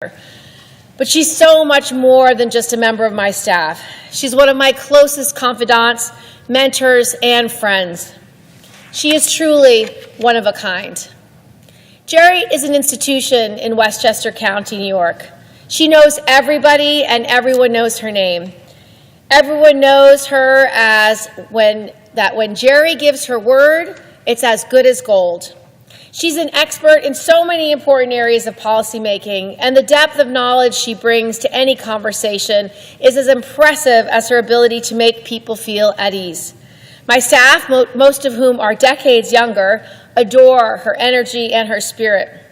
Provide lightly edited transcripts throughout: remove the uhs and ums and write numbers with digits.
But she's so much more than just a member of my staff. She's one of my closest confidants, mentors, and friends. She is truly one of a kind. Jerry is an institution in Westchester County, New York. She knows everybody and everyone knows her name. Everyone knows her as when Jerry gives her word, it's as good as gold. She's an expert in so many important areas of policymaking, and the depth of knowledge she brings to any conversation is as impressive as her ability to make people feel at ease. My staff, most of whom are decades younger, adore her energy and her spirit.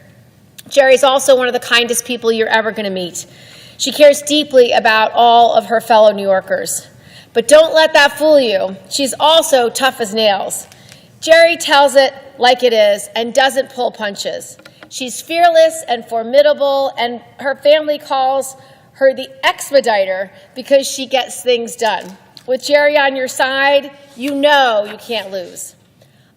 Jerry's also one of the kindest people you're ever going to meet. She cares deeply about all of her fellow New Yorkers. But don't let that fool you. She's also tough as nails. Jerry tells it like it is and doesn't pull punches. She's fearless and formidable, and her family calls her the expediter because she gets things done. With Jerry on your side, you know you can't lose.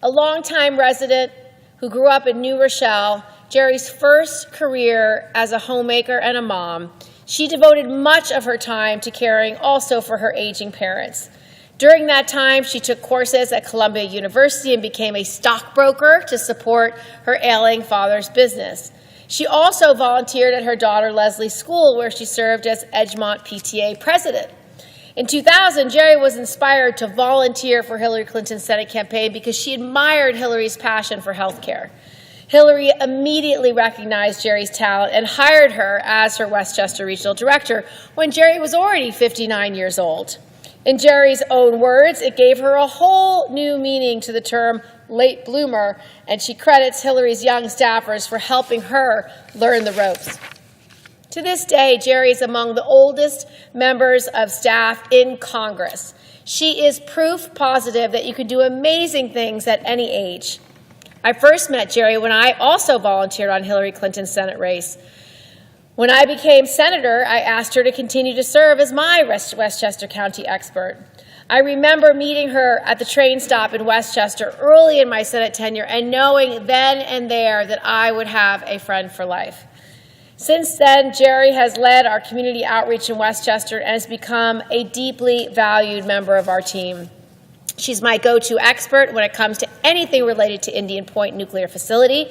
A longtime resident who grew up in New Rochelle, Jerry's first career as a homemaker and a mom, she devoted much of her time to caring also for her aging parents. During that time, she took courses at Columbia University and became a stockbroker to support her ailing father's business. She also volunteered at her daughter Leslie's school, where she served as Edgemont PTA president. In 2000, Jerry was inspired to volunteer for Hillary Clinton's Senate campaign because she admired Hillary's passion for health care. Hillary immediately recognized Jerry's talent and hired her as her Westchester Regional Director when Jerry was already 59 years old. In Jerry's own words, it gave her a whole new meaning to the term late bloomer, and she credits Hillary's young staffers for helping her learn the ropes. To this day, Jerry is among the oldest members of staff in Congress. She is proof positive that you can do amazing things at any age. I first met Jerry when I also volunteered on Hillary Clinton's Senate race. When I became senator, I asked her to continue to serve as my Westchester County expert. I remember meeting her at the train stop in Westchester early in my Senate tenure and knowing then and there that I would have a friend for life. Since then, Jerry has led our community outreach in Westchester and has become a deeply valued member of our team. She's my go-to expert when it comes to anything related to Indian Point Nuclear Facility.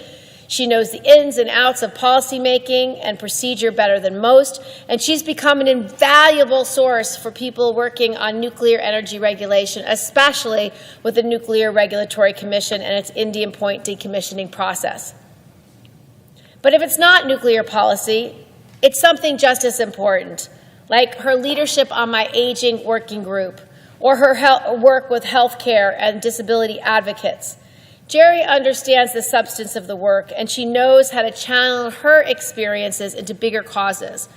She knows the ins and outs of policymaking and procedure better than most, and she's become an invaluable source for people working on nuclear energy regulation, especially with the Nuclear Regulatory Commission and its Indian Point decommissioning process. But if it's not nuclear policy, it's something just as important, like her leadership on my aging working group, or her work with healthcare and disability advocates. Jerry understands the substance of the work, and she knows how to channel her experiences into bigger causes.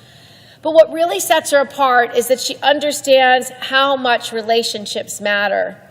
But what really sets her apart is that she understands how much relationships matter.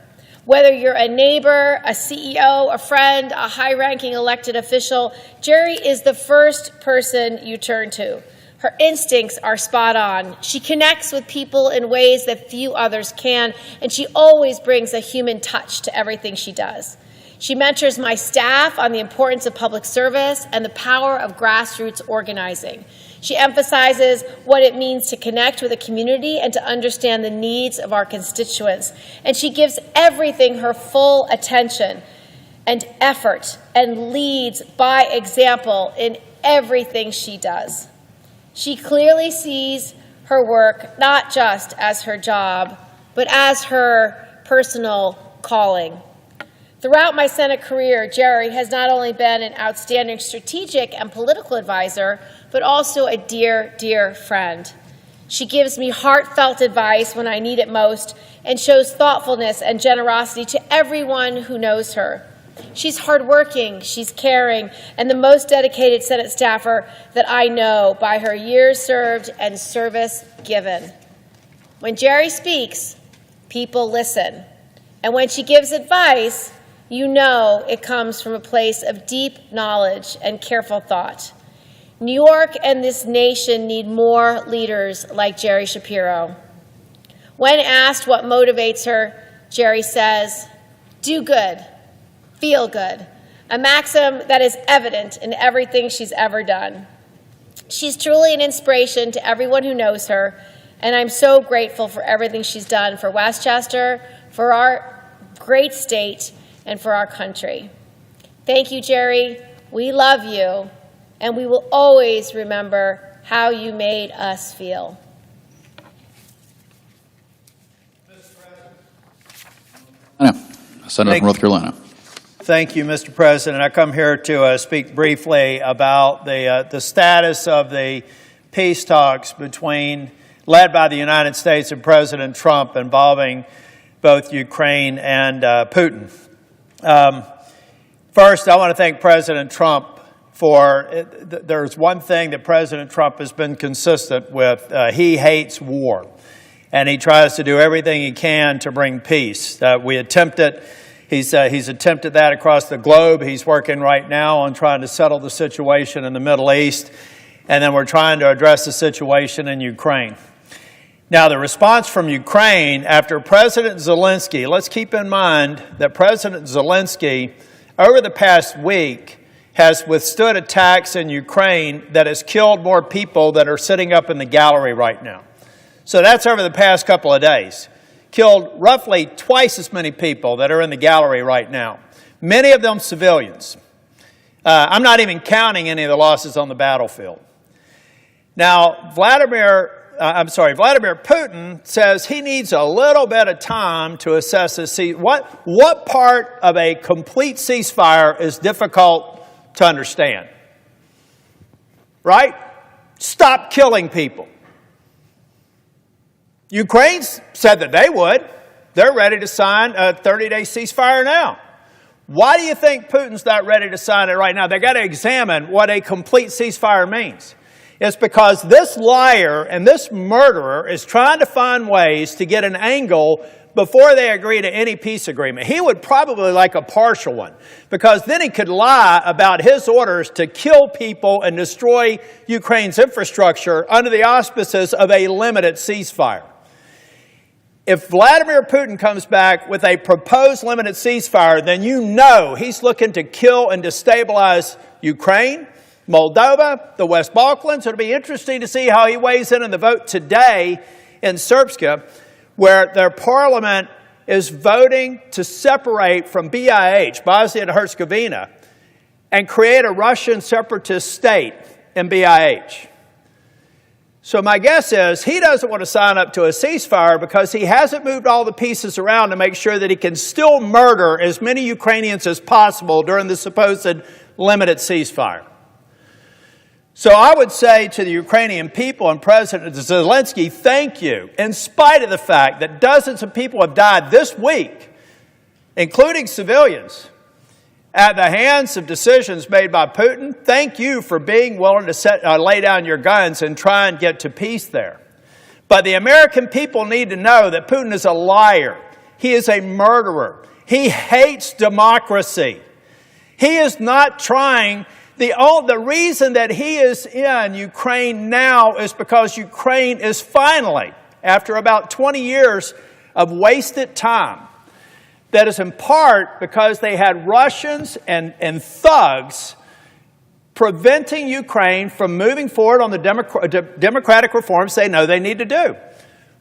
Whether you're a neighbor, a CEO, a friend, a high-ranking elected official, Jerry is the first person you turn to. Her instincts are spot on. She connects with people in ways that few others can, and she always brings a human touch to everything she does. She mentors my staff on the importance of public service and the power of grassroots organizing. She emphasizes what it means to connect with a community and to understand the needs of our constituents. And she gives everything her full attention and effort and leads by example in everything she does. She clearly sees her work not just as her job, but as her personal calling. Throughout my Senate career, Jerry has not only been an outstanding strategic and political advisor, but also a dear, dear friend. She gives me heartfelt advice when I need it most and shows thoughtfulness and generosity to everyone who knows her. She's hardworking, she's caring, and the most dedicated Senate staffer that I know by her years served and service given. When Jerry speaks, people listen. And when she gives advice, you know it comes from a place of deep knowledge and careful thought. New York and this nation need more leaders like Jerry Shapiro. When asked what motivates her, Jerry says, "Do good, feel good," a maxim that is evident in everything she's ever done. She's truly an inspiration to everyone who knows her, and I'm so grateful for everything she's done for Westchester, for our great state, and for our country. Thank you, Jerry. We love you, and we will always remember how you made us feel. Senator from North Carolina. Thank you, Mr. President. I come here to speak briefly about the status of the peace talks led by the United States and President Trump involving both Ukraine and Putin. First, I want to thank President Trump there's one thing that President Trump has been consistent with. He hates war, and he tries to do everything he can to bring peace. He's attempted that across the globe. He's working right now on trying to settle the situation in the Middle East, and then we're trying to address the situation in Ukraine. Now, the response from Ukraine after President Zelensky, let's keep in mind that President Zelensky, over the past week, has withstood attacks in Ukraine that has killed more people that are sitting up in the gallery right now. So that's over the past couple of days. Killed roughly twice as many people that are in the gallery right now. Many of them civilians. I'm not even counting any of the losses on the battlefield. Now, Vladimir Putin says he needs a little bit of time to assess what part of a complete ceasefire is difficult to understand. Right? Stop killing people. Ukraine said that they would. They're ready to sign a 30-day ceasefire now. Why do you think Putin's not ready to sign it right now? They've got to examine what a complete ceasefire means. It's because this liar and this murderer is trying to find ways to get an angle before they agree to any peace agreement. He would probably like a partial one, because then he could lie about his orders to kill people and destroy Ukraine's infrastructure under the auspices of a limited ceasefire. If Vladimir Putin comes back with a proposed limited ceasefire, then you know he's looking to kill and destabilize Ukraine, Moldova, the West Balkans. It'll be interesting to see how he weighs in the vote today in Srpska, where their parliament is voting to separate from BiH, Bosnia and Herzegovina, and create a Russian separatist state in BiH. So my guess is he doesn't want to sign up to a ceasefire because he hasn't moved all the pieces around to make sure that he can still murder as many Ukrainians as possible during the supposed limited ceasefire. So I would say to the Ukrainian people and President Zelensky, thank you. In spite of the fact that dozens of people have died this week, including civilians, at the hands of decisions made by Putin, thank you for being willing to lay down your guns and try and get to peace there. But the American people need to know that Putin is a liar. He is a murderer. He hates democracy. He is not trying. The reason that he is in Ukraine now is because Ukraine is finally, after about 20 years of wasted time, that is in part because they had Russians and thugs preventing Ukraine from moving forward on the democratic reforms they know they need to do.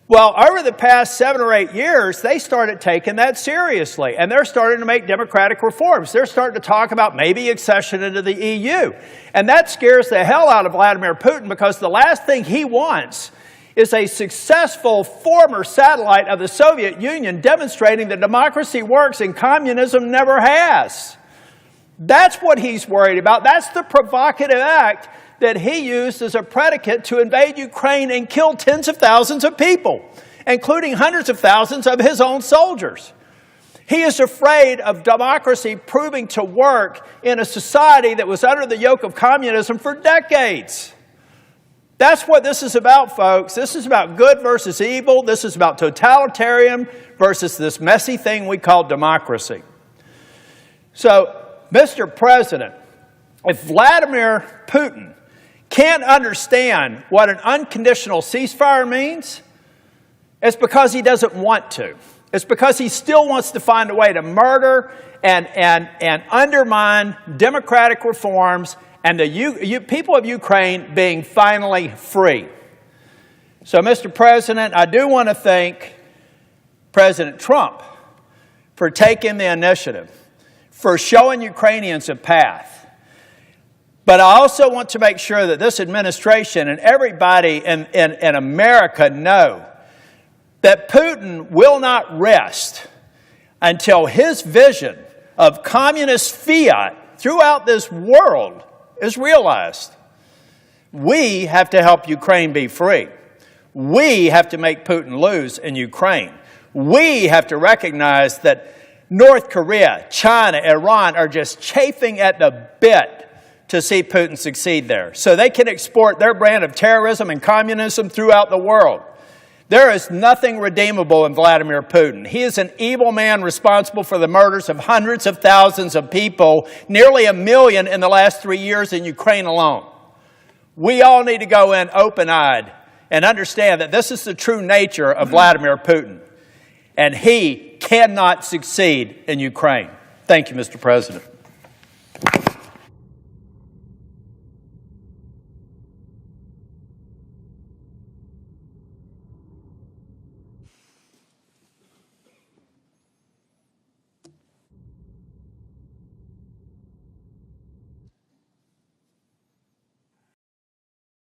Well, over the past 7 or 8 years, they started taking that seriously, and they're starting to make democratic reforms. They're starting to talk about maybe accession into the EU. And that scares the hell out of Vladimir Putin, because the last thing he wants is a successful former satellite of the Soviet Union demonstrating that democracy works and communism never has. That's what he's worried about. That's the provocative act that he used as a predicate to invade Ukraine and kill tens of thousands of people, including hundreds of thousands of his own soldiers. He is afraid of democracy proving to work in a society that was under the yoke of communism for decades. That's what this is about, folks. This is about good versus evil. This is about totalitarian versus this messy thing we call democracy. So, Mr. President, if Vladimir Putin can't understand what an unconditional ceasefire means, it's because he doesn't want to. It's because he still wants to find a way to murder and undermine democratic reforms and the people of Ukraine being finally free. So, Mr. President, I do want to thank President Trump for taking the initiative, for showing Ukrainians a path. But I also want to make sure that this administration and everybody in America know that Putin will not rest until his vision of communist fiat throughout this world is realized. We have to help Ukraine be free. We have to make Putin lose in Ukraine. We have to recognize that North Korea, China, Iran are just chafing at the bit to see Putin succeed there, so they can export their brand of terrorism and communism throughout the world. There is nothing redeemable in Vladimir Putin. He is an evil man responsible for the murders of hundreds of thousands of people, nearly 1 million in the last 3 years in Ukraine alone. We all need to go in open-eyed and understand that this is the true nature of Vladimir Putin, and he cannot succeed in Ukraine. Thank you, Mr. President.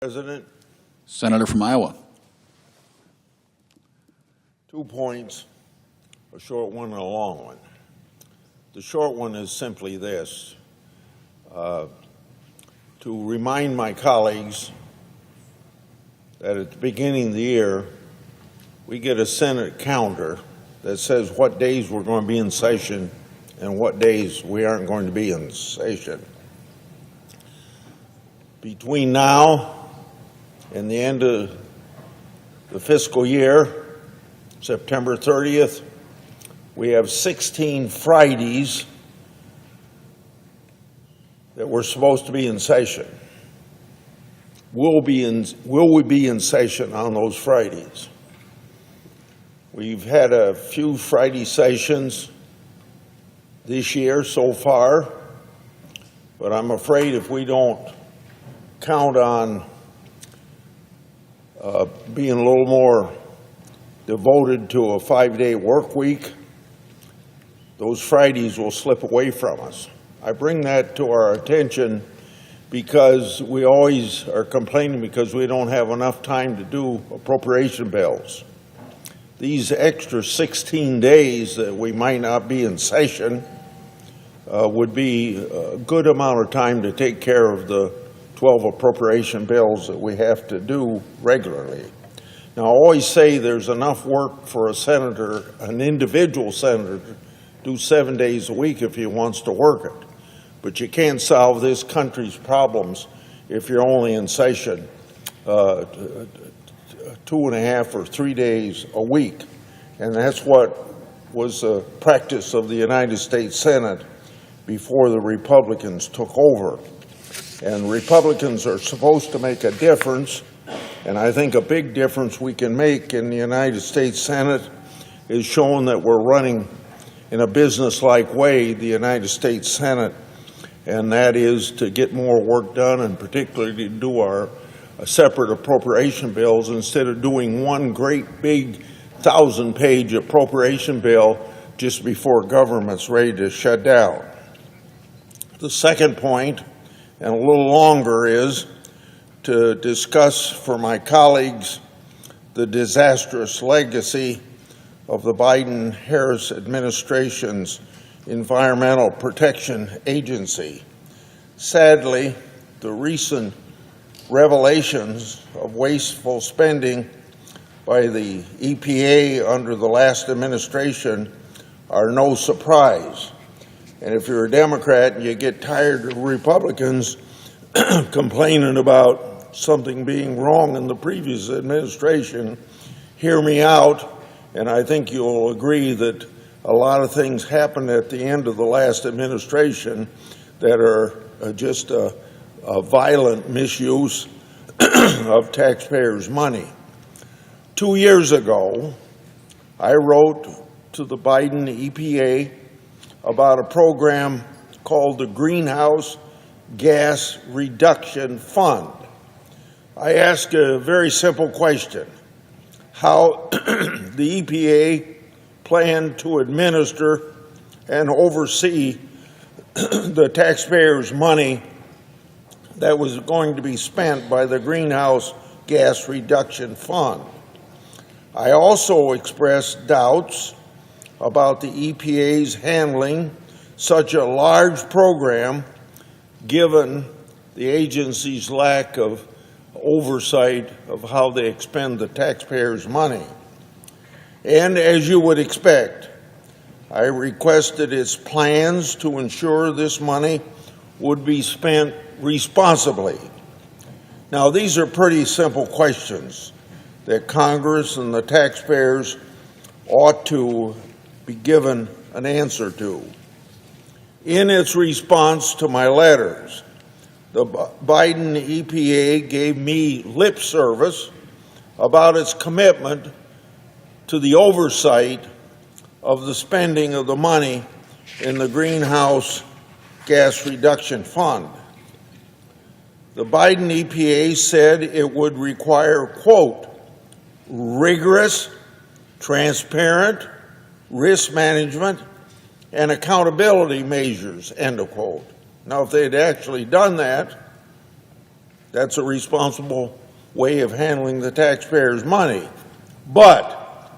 President, Senator from Iowa. 2 points, a short one and a long one. The short one is simply this, to remind my colleagues that at the beginning of the year, we get a Senate calendar that says what days we're going to be in session and what days we aren't going to be in session. Between now and the end of the fiscal year, September 30th, we have 16 Fridays that we're supposed to be in session. Will we be in session on those Fridays? We've had a few Friday sessions this year so far, but I'm afraid if we don't count on being a little more devoted to a 5-day work week, those Fridays will slip away from us. I bring that to our attention because we always are complaining because we don't have enough time to do appropriation bills. These extra 16 days that we might not be in session would be a good amount of time to take care of the 12 appropriation bills that we have to do regularly. Now, I always say there's enough work for a senator, an individual senator, to do 7 days a week if he wants to work it. But you can't solve this country's problems if you're only in session 2.5 or 3 days a week. And that's what was the practice of the United States Senate before the Republicans took over. And Republicans are supposed to make a difference, and I think a big difference we can make in the United States Senate is showing that we're running in a business-like way the United States Senate, and that is to get more work done and particularly to do our separate appropriation bills instead of doing one great big 1,000-page appropriation bill just before government's ready to shut down. The second point, and a little longer, is to discuss for my colleagues the disastrous legacy of the Biden-Harris administration's Environmental Protection Agency. Sadly, the recent revelations of wasteful spending by the EPA under the last administration are no surprise. And if you're a Democrat and you get tired of Republicans complaining about something being wrong in the previous administration, hear me out, and I think you'll agree that a lot of things happened at the end of the last administration that are just a violent misuse of taxpayers' money. 2 years ago, I wrote to the Biden EPA about a program called the Greenhouse Gas Reduction Fund. I ask a very simple question: how the EPA planned to administer and oversee the taxpayers' money that was going to be spent by the Greenhouse Gas Reduction Fund. I also expressed doubts about the EPA's handling such a large program, given the agency's lack of oversight of how they expend the taxpayers' money. And as you would expect, I requested its plans to ensure this money would be spent responsibly. Now, these are pretty simple questions that Congress and the taxpayers ought to be given an answer to. In its response to my letters, the Biden EPA gave me lip service about its commitment to the oversight of the spending of the money in the Greenhouse Gas Reduction Fund. The Biden EPA said it would require, quote, rigorous, transparent risk management and accountability measures, end of quote. Now, if they'd actually done that, that's a responsible way of handling the taxpayers' money. But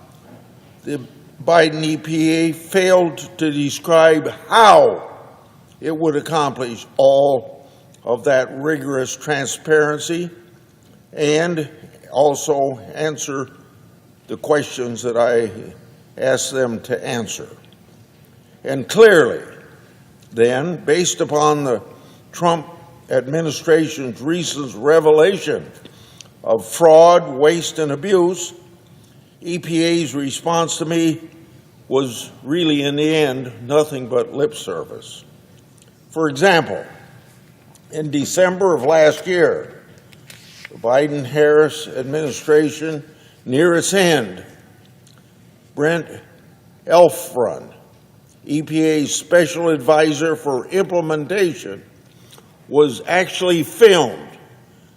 the Biden EPA failed to describe how it would accomplish all of that rigorous transparency and also answer the questions that I asked them to answer. And clearly, then, based upon the Trump administration's recent revelation of fraud, waste, and abuse, EPA's response to me was really, in the end, nothing but lip service. For example, in December of last year, the Biden-Harris administration, near its end, Brent Elfrun, EPA's special advisor for implementation, was actually filmed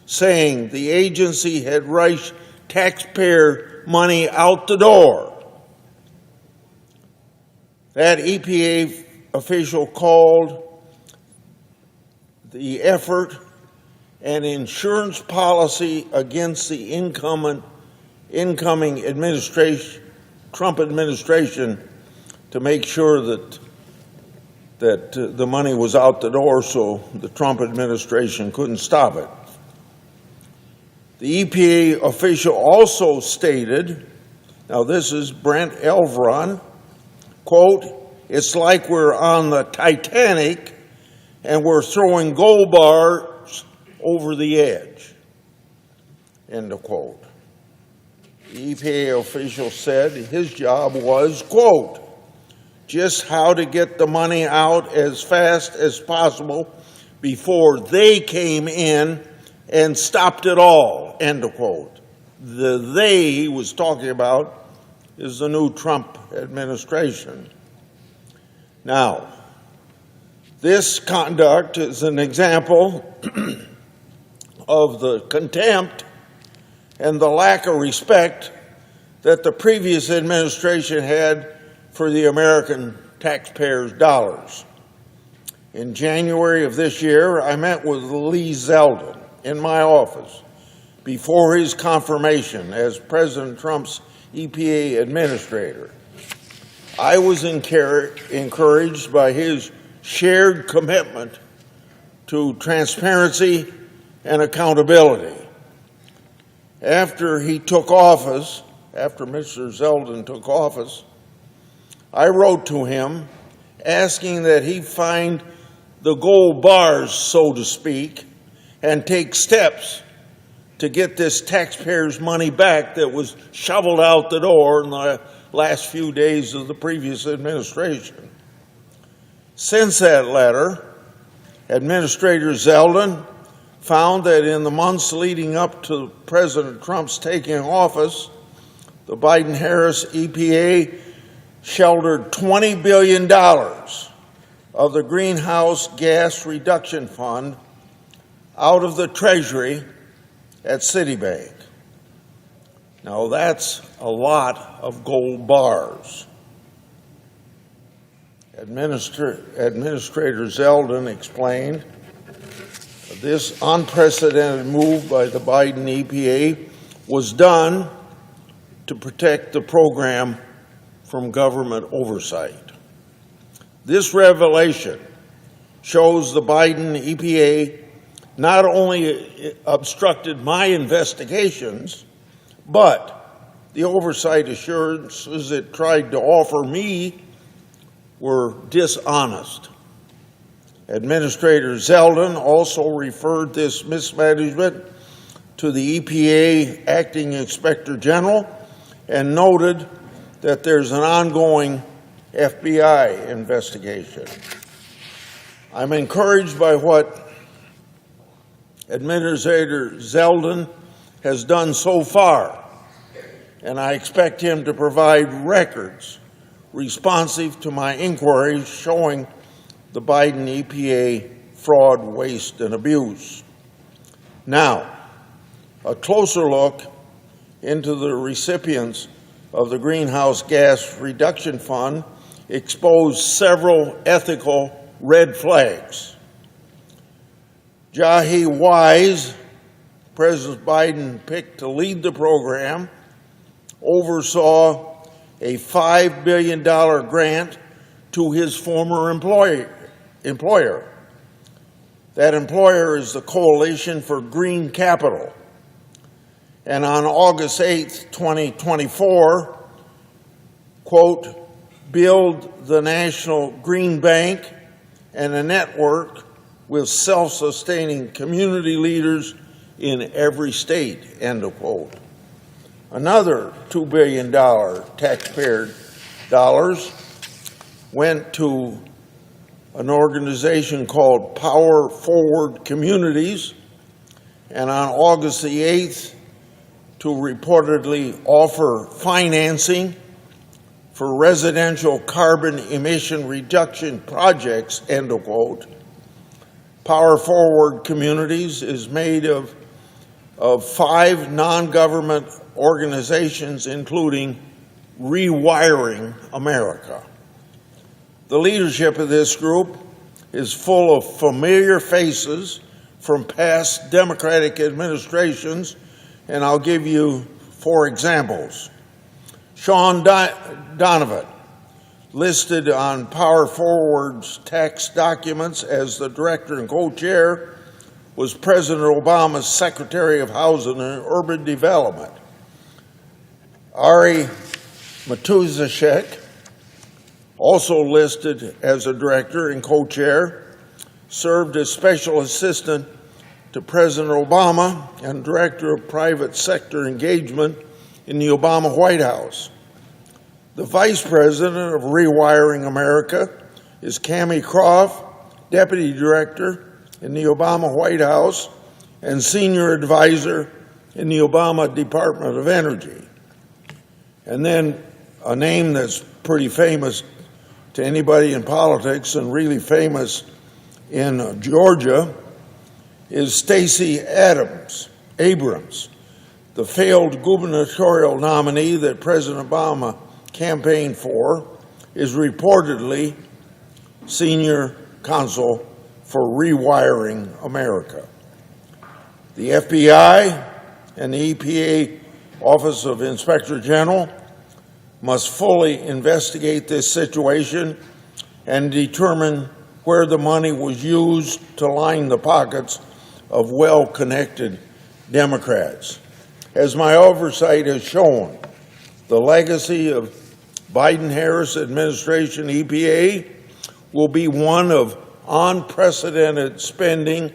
saying the agency had rushed taxpayer money out the door. That EPA official called the effort an insurance policy against the incoming administration, Trump administration, to make sure that the money was out the door so the Trump administration couldn't stop it. The EPA official also stated, now this is Brent Elfrun, quote, "It's like we're on the Titanic and we're throwing gold bars over the edge," end of quote. The EPA official said his job was, quote, just how to get the money out as fast as possible before they came in and stopped it all, end of quote. The they he was talking about is the new Trump administration. Now, this conduct is an example of the contempt and the lack of respect that the previous administration had for the American taxpayers' dollars. In January of this year, I met with Lee Zeldin in my office before his confirmation as President Trump's EPA administrator. I was encouraged by his shared commitment to transparency and accountability. After he took office, after Mr. Zeldin took office, I wrote to him asking that he find the gold bars, so to speak, and take steps to get this taxpayers' money back that was shoveled out the door in the last few days of the previous administration. Since that letter, Administrator Zeldin found that in the months leading up to President Trump's taking office, the Biden-Harris EPA sheltered $20 billion of the Greenhouse Gas Reduction Fund out of the Treasury at Citibank. Now that's a lot of gold bars. Administrator Zeldin explained this unprecedented move by the Biden EPA was done to protect the program from government oversight. This revelation shows the Biden EPA not only obstructed my investigations, but the oversight assurances it tried to offer me were dishonest. Administrator Zeldin also referred this mismanagement to the EPA Acting Inspector General and noted that there's an ongoing FBI investigation. I'm encouraged by what Administrator Zeldin has done so far, and I expect him to provide records responsive to my inquiries showing the Biden EPA fraud, waste, and abuse. Now, a closer look into the recipients of the Greenhouse Gas Reduction Fund exposed several ethical red flags. Jahi Wise, President Biden picked to lead the program, oversaw a $5 billion grant to his former employer. That employer is the Coalition for Green Capital. And on August 8th, 2024, quote, build the National Green Bank and a network with self-sustaining community leaders in every state, end of quote. Another $2 billion taxpayer dollars went to an organization called Power Forward Communities, and on August the 8th, to reportedly offer financing for residential carbon emission reduction projects, end of quote. Power Forward Communities is made of 5 non-government organizations, including Rewiring America. The leadership of this group is full of familiar faces from past Democratic administrations, and I'll give you 4 examples. Sean Donovan, listed on Power Forward's tax documents as the director and co-chair, was President Obama's Secretary of Housing and Urban Development. Ari Matuzashek, also listed as a director and co-chair, served as special assistant to President Obama and director of private sector engagement in the Obama White House. The vice president of Rewiring America is Cammie Croft, deputy director in the Obama White House and senior advisor in the Obama Department of Energy. And then a name that's pretty famous to anybody in politics and really famous in Georgia is Stacey Abrams, the failed gubernatorial nominee that President Obama campaigned for, is reportedly senior counsel for Rewiring America. The FBI and the EPA Office of Inspector General must fully investigate this situation and determine where the money was used to line the pockets of well-connected Democrats. As my oversight has shown, the legacy of Biden-Harris administration EPA will be one of unprecedented spending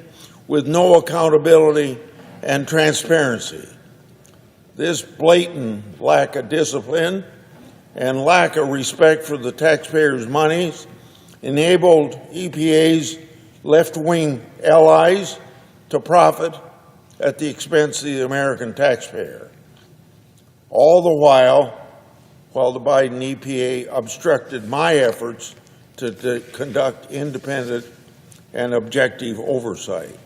with no accountability and transparency. This blatant lack of discipline and lack of respect for the taxpayers' monies enabled EPA's left-wing allies to profit at the expense of the American taxpayer. All the while the Biden EPA obstructed my efforts to conduct independent and objective oversight.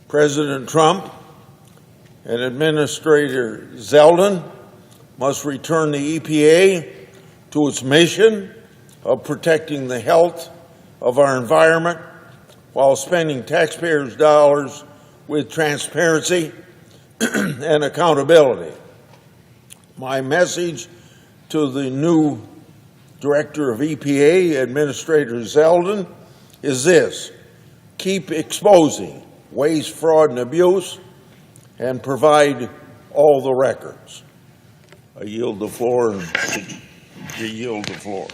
President Trump and Administrator Zeldin must return the EPA to its mission of protecting the health of our environment while spending taxpayers' dollars with transparency and accountability. My message to the new Director of EPA, Administrator Zeldin, is this: keep exposing waste, fraud, and abuse, and provide all the records. I yield the floor, and you yield the floor.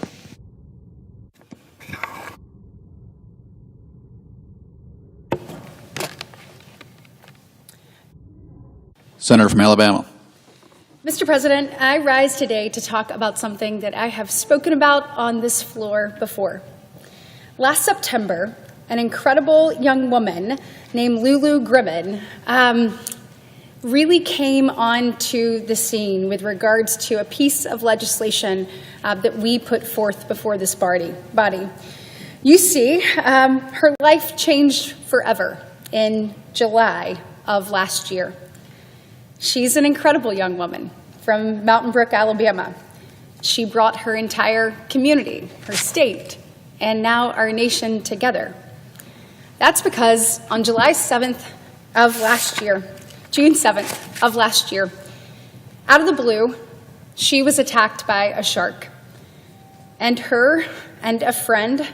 Senator from Alabama. Mr. President, I rise today to talk about something that I have spoken about on this floor before. Last September, an incredible young woman named Lulu Grimmin really came onto the scene with regards to a piece of legislation that we put forth before this body. You see, her life changed forever in July of last year. She's an incredible young woman from Mountain Brook, Alabama. She brought her entire community, her state, and now our nation together. That's because on June 7th of last year, out of the blue, she was attacked by a shark. And her and a friend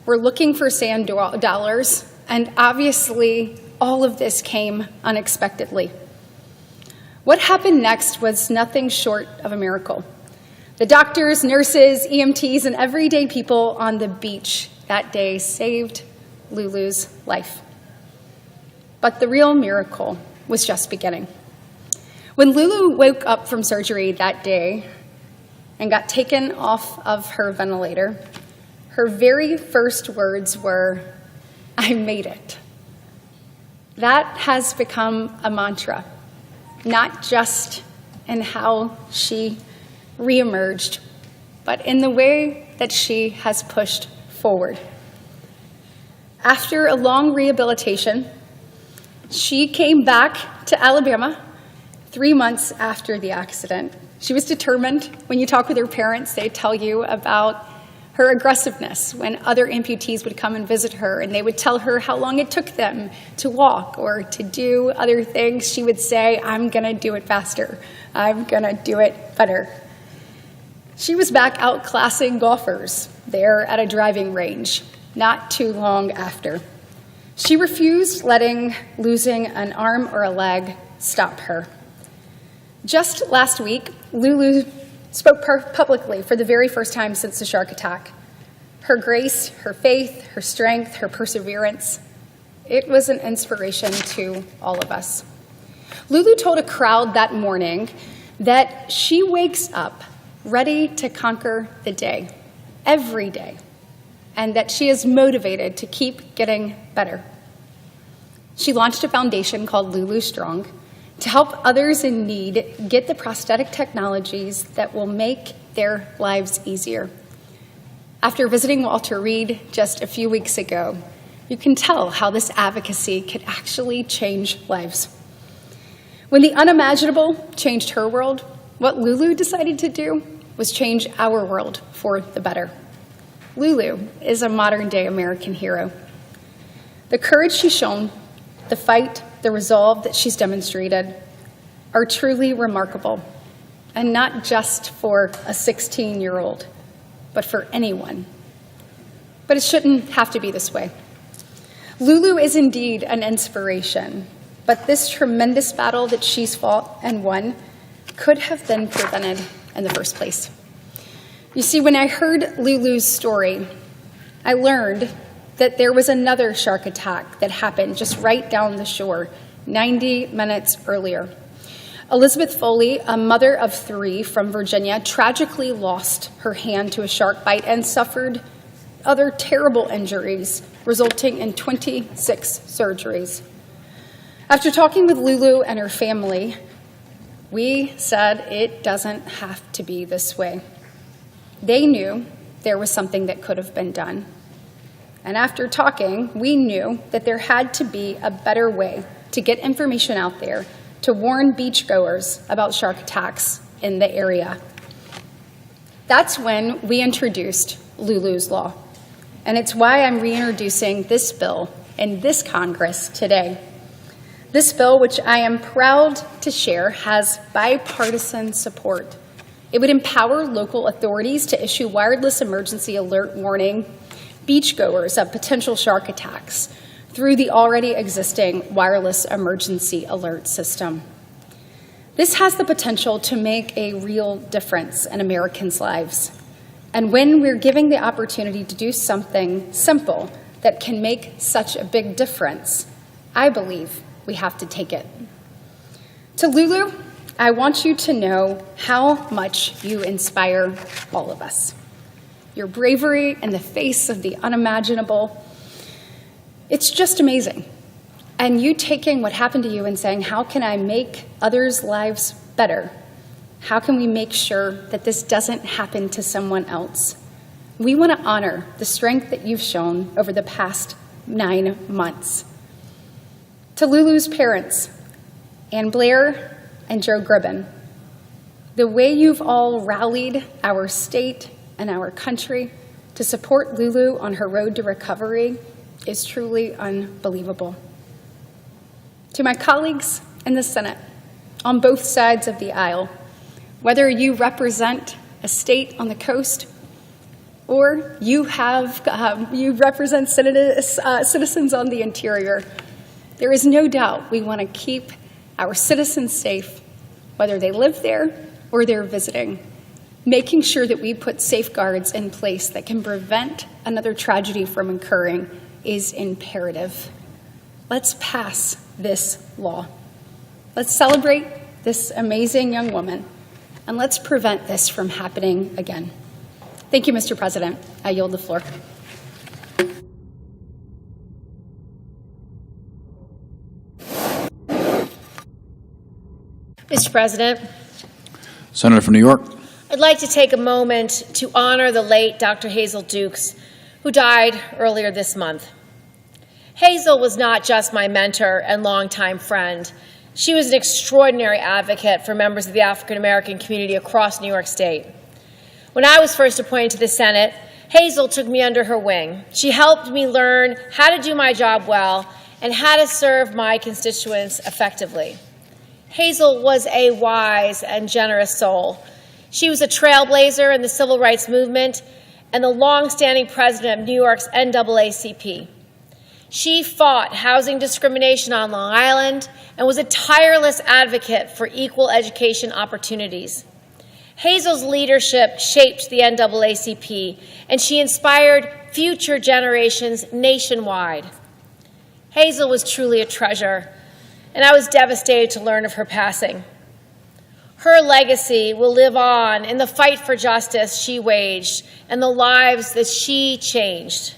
were looking for sand dollars, and obviously all of this came unexpectedly. What happened next was nothing short of a miracle. The doctors, nurses, EMTs, and everyday people on the beach that day saved Lulu's life. But the real miracle was just beginning. When Lulu woke up from surgery that day and got taken off of her ventilator, her very first words were, "I made it." That has become a mantra. Not just in how she reemerged, but in the way that she has pushed forward. After a long rehabilitation, she came back to Alabama 3 months after the accident. She was determined. When you talk with her parents, they tell you about her aggressiveness when other amputees would come and visit her, and they would tell her how long it took them to walk or to do other things. She would say, "I'm going to do it faster. I'm going to do it better." She was back outclassing golfers there at a driving range not too long after. She refused letting losing an arm or a leg stop her. Just last week, Lulu spoke publicly for the very first time since the shark attack. Her grace, her faith, her strength, her perseverance, it was an inspiration to all of us. Lulu told a crowd that morning that she wakes up ready to conquer the day, every day, and that she is motivated to keep getting better. She launched a foundation called Lulu Strong to help others in need get the prosthetic technologies that will make their lives easier. After visiting Walter Reed just a few weeks ago, you can tell how this advocacy could actually change lives. When the unimaginable changed her world, what Lulu decided to do was change our world for the better. Lulu is a modern-day American hero. The courage she's shown, the fight, the resolve that she's demonstrated are truly remarkable, and not just for a 16-year-old, but for anyone. But it shouldn't have to be this way. Lulu is indeed an inspiration, but this tremendous battle that she's fought and won could have been prevented in the first place. You see, when I heard Lulu's story, I learned that there was another shark attack that happened just right down the shore 90 minutes earlier. Elizabeth Foley, a mother of 3 from Virginia, tragically lost her hand to a shark bite and suffered other terrible injuries, resulting in 26 surgeries. After talking with Lulu and her family, we said it doesn't have to be this way. They knew there was something that could have been done. And after talking, we knew that there had to be a better way to get information out there to warn beachgoers about shark attacks in the area. That's when we introduced Lulu's Law, and it's why I'm reintroducing this bill in this Congress today. This bill, which I am proud to share, has bipartisan support. It would empower local authorities to issue wireless emergency alert warning beachgoers of potential shark attacks through the already existing wireless emergency alert system. This has the potential to make a real difference in Americans' lives. And when we're giving the opportunity to do something simple that can make such a big difference, I believe we have to take it. To Lulu, I want you to know how much you inspire all of us. Your bravery in the face of the unimaginable, it's just amazing. And you taking what happened to you and saying, how can I make others' lives better? How can we make sure that this doesn't happen to someone else? We want to honor the strength that you've shown over the past 9 months. To Lulu's parents, Ann Blair and Joe Gribben, the way you've all rallied our state and our country to support Lulu on her road to recovery is truly unbelievable. To my colleagues in the Senate, on both sides of the aisle, whether you represent a state on the coast or you represent citizens on the interior, there is no doubt we want to keep our citizens safe, whether they live there or they're visiting, making sure that we put safeguards in place that can prevent another tragedy from occurring is imperative. Let's pass this law. Let's celebrate this amazing young woman, and let's prevent this from happening again. Thank you, Mr. President. I yield the floor. Mr. President, Senator from New York. I'd like to take a moment to honor the late Dr. Hazel Dukes, who died earlier this month. Hazel was not just my mentor and longtime friend. She was an extraordinary advocate for members of the African American community across New York State. When I was first appointed to the Senate, Hazel took me under her wing. She helped me learn how to do my job well and how to serve my constituents effectively. Hazel was a wise and generous soul. She was a trailblazer in the civil rights movement and the longstanding president of New York's NAACP. She fought housing discrimination on Long Island and was a tireless advocate for equal education opportunities. Hazel's leadership shaped the NAACP, and she inspired future generations nationwide. Hazel was truly a treasure, and I was devastated to learn of her passing. Her legacy will live on in the fight for justice she waged and the lives that she changed.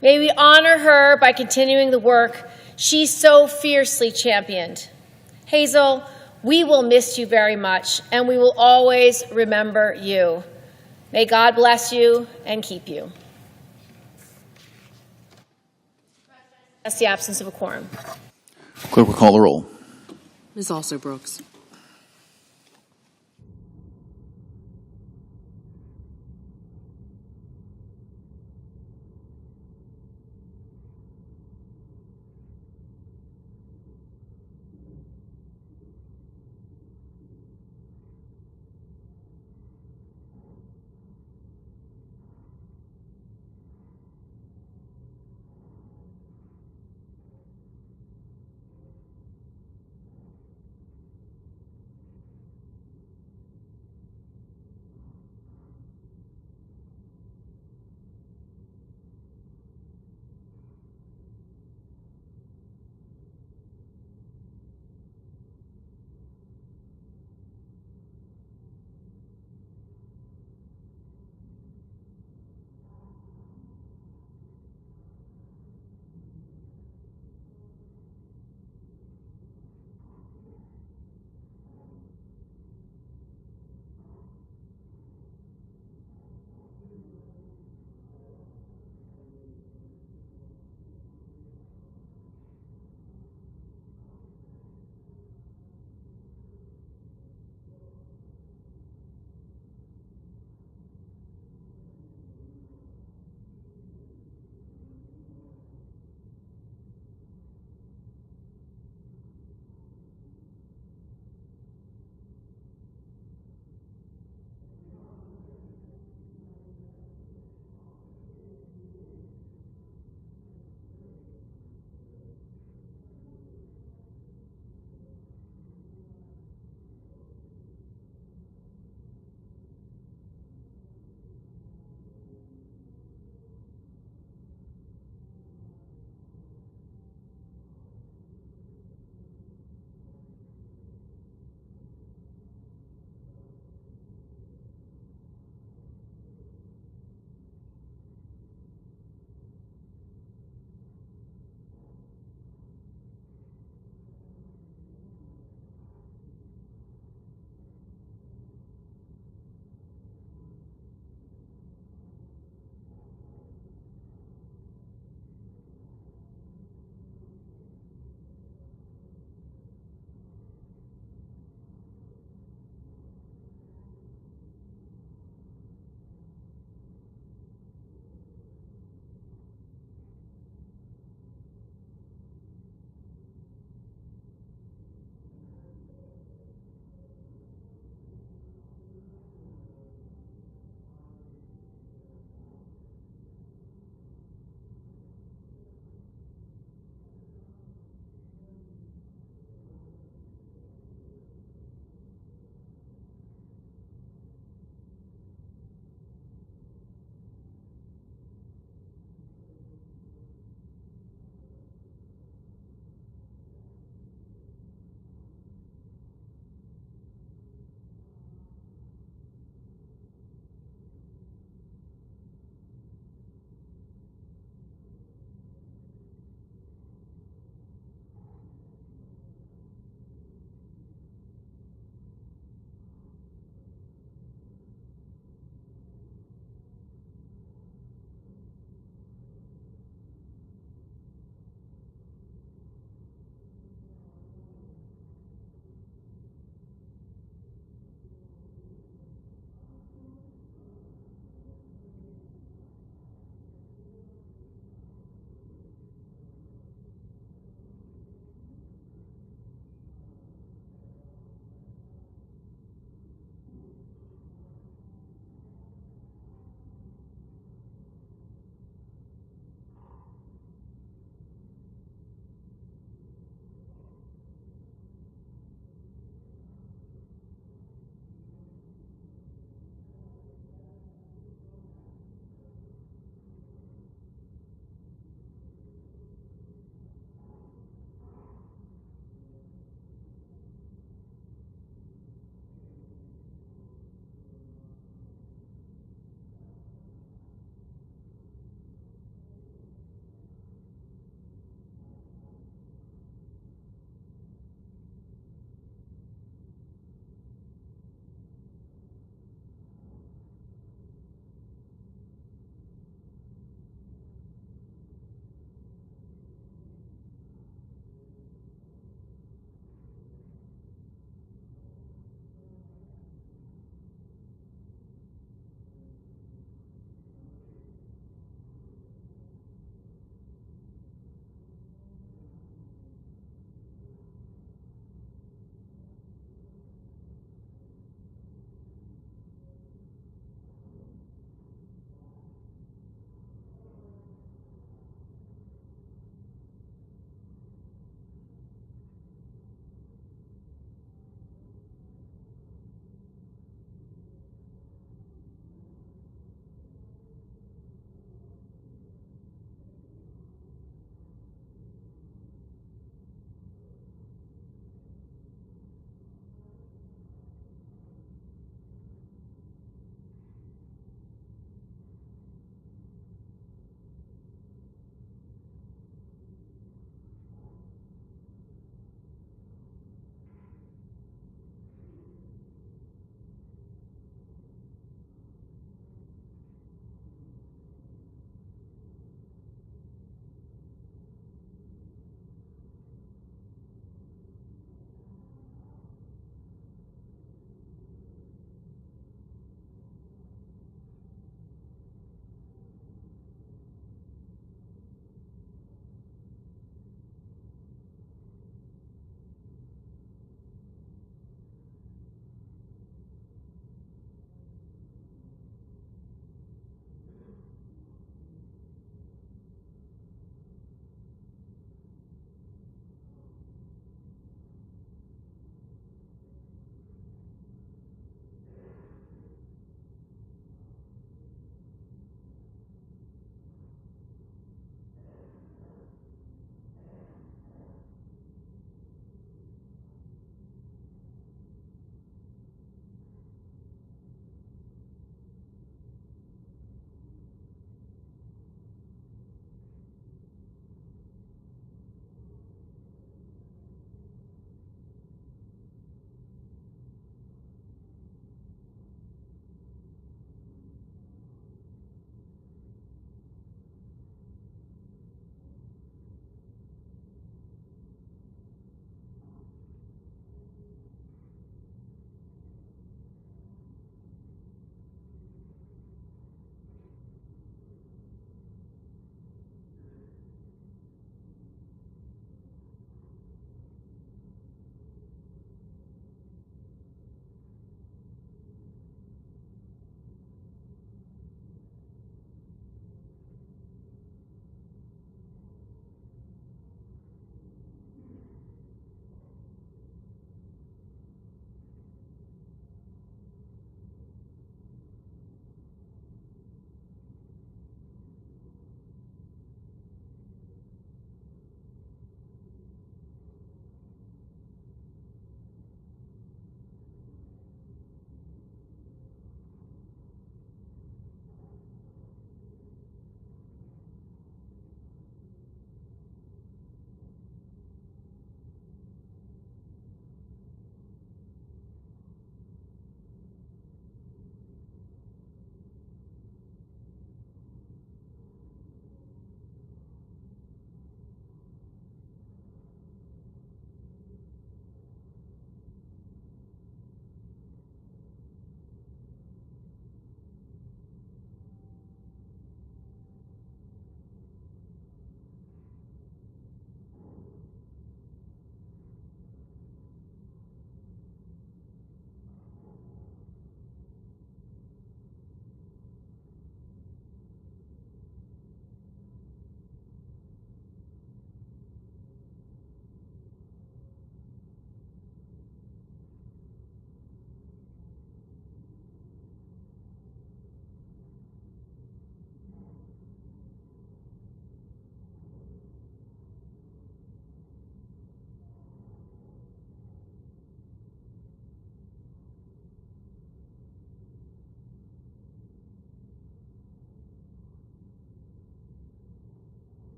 May we honor her by continuing the work she so fiercely championed. Hazel, we will miss you very much, and we will always remember you. May God bless you and keep you. That's the absence of a quorum. Clerk will call the roll. Ms. Also-Brooks.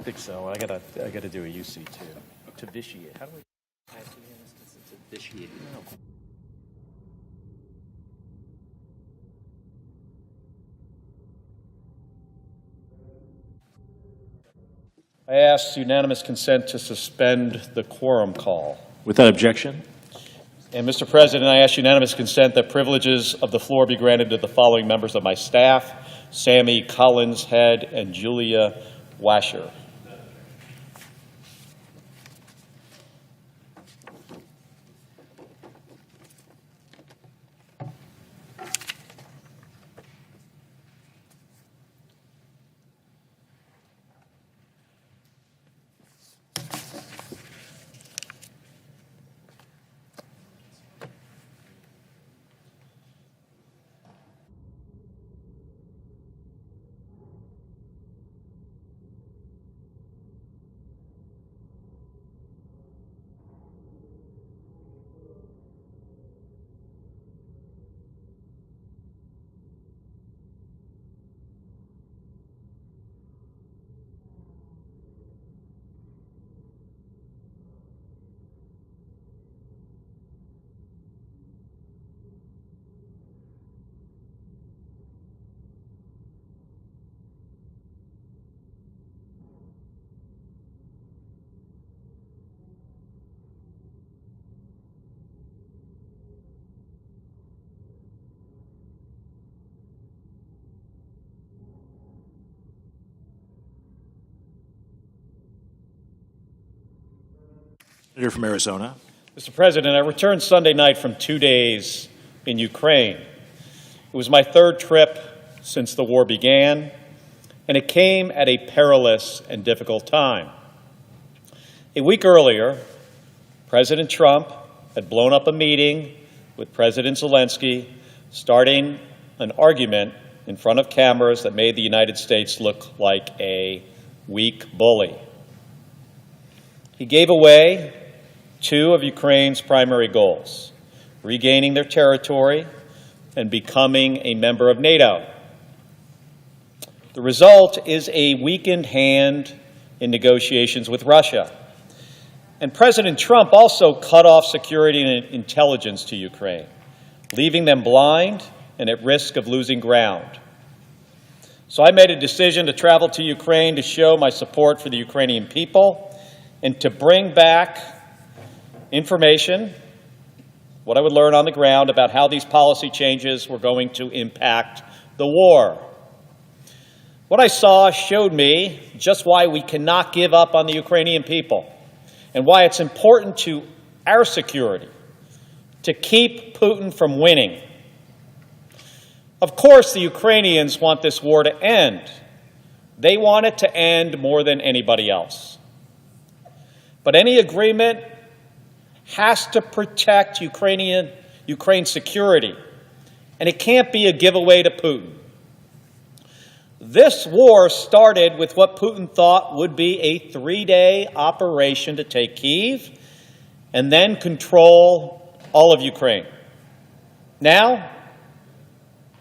think so. I gotta do a UC too. To vitiate. How do we? To vitiate. No. I ask unanimous consent to suspend the quorum call. Without objection. And Mr. President, I ask unanimous consent that privileges of the floor be granted to the following members of my staff: Sammy Collins Head and Julia Washer. Senator from Arizona. Mr. President, I returned Sunday night from 2 days in Ukraine. It was my third trip since the war began, and it came at a perilous and difficult time. A week earlier, President Trump had blown up a meeting with President Zelensky, starting an argument in front of cameras that made the United States look like a weak bully. He gave away two of Ukraine's primary goals: regaining their territory and becoming a member of NATO. The result is a weakened hand in negotiations with Russia. And President Trump also cut off security and intelligence to Ukraine, leaving them blind and at risk of losing ground. So I made a decision to travel to Ukraine to show my support for the Ukrainian people and to bring back information, what I would learn on the ground about how these policy changes were going to impact the war. What I saw showed me just why we cannot give up on the Ukrainian people and why it's important to our security to keep Putin from winning. Of course, the Ukrainians want this war to end. They want it to end more than anybody else. But any agreement has to protect Ukraine's security, and it can't be a giveaway to Putin. This war started with what Putin thought would be a 3-day operation to take Kyiv and then control all of Ukraine. Now,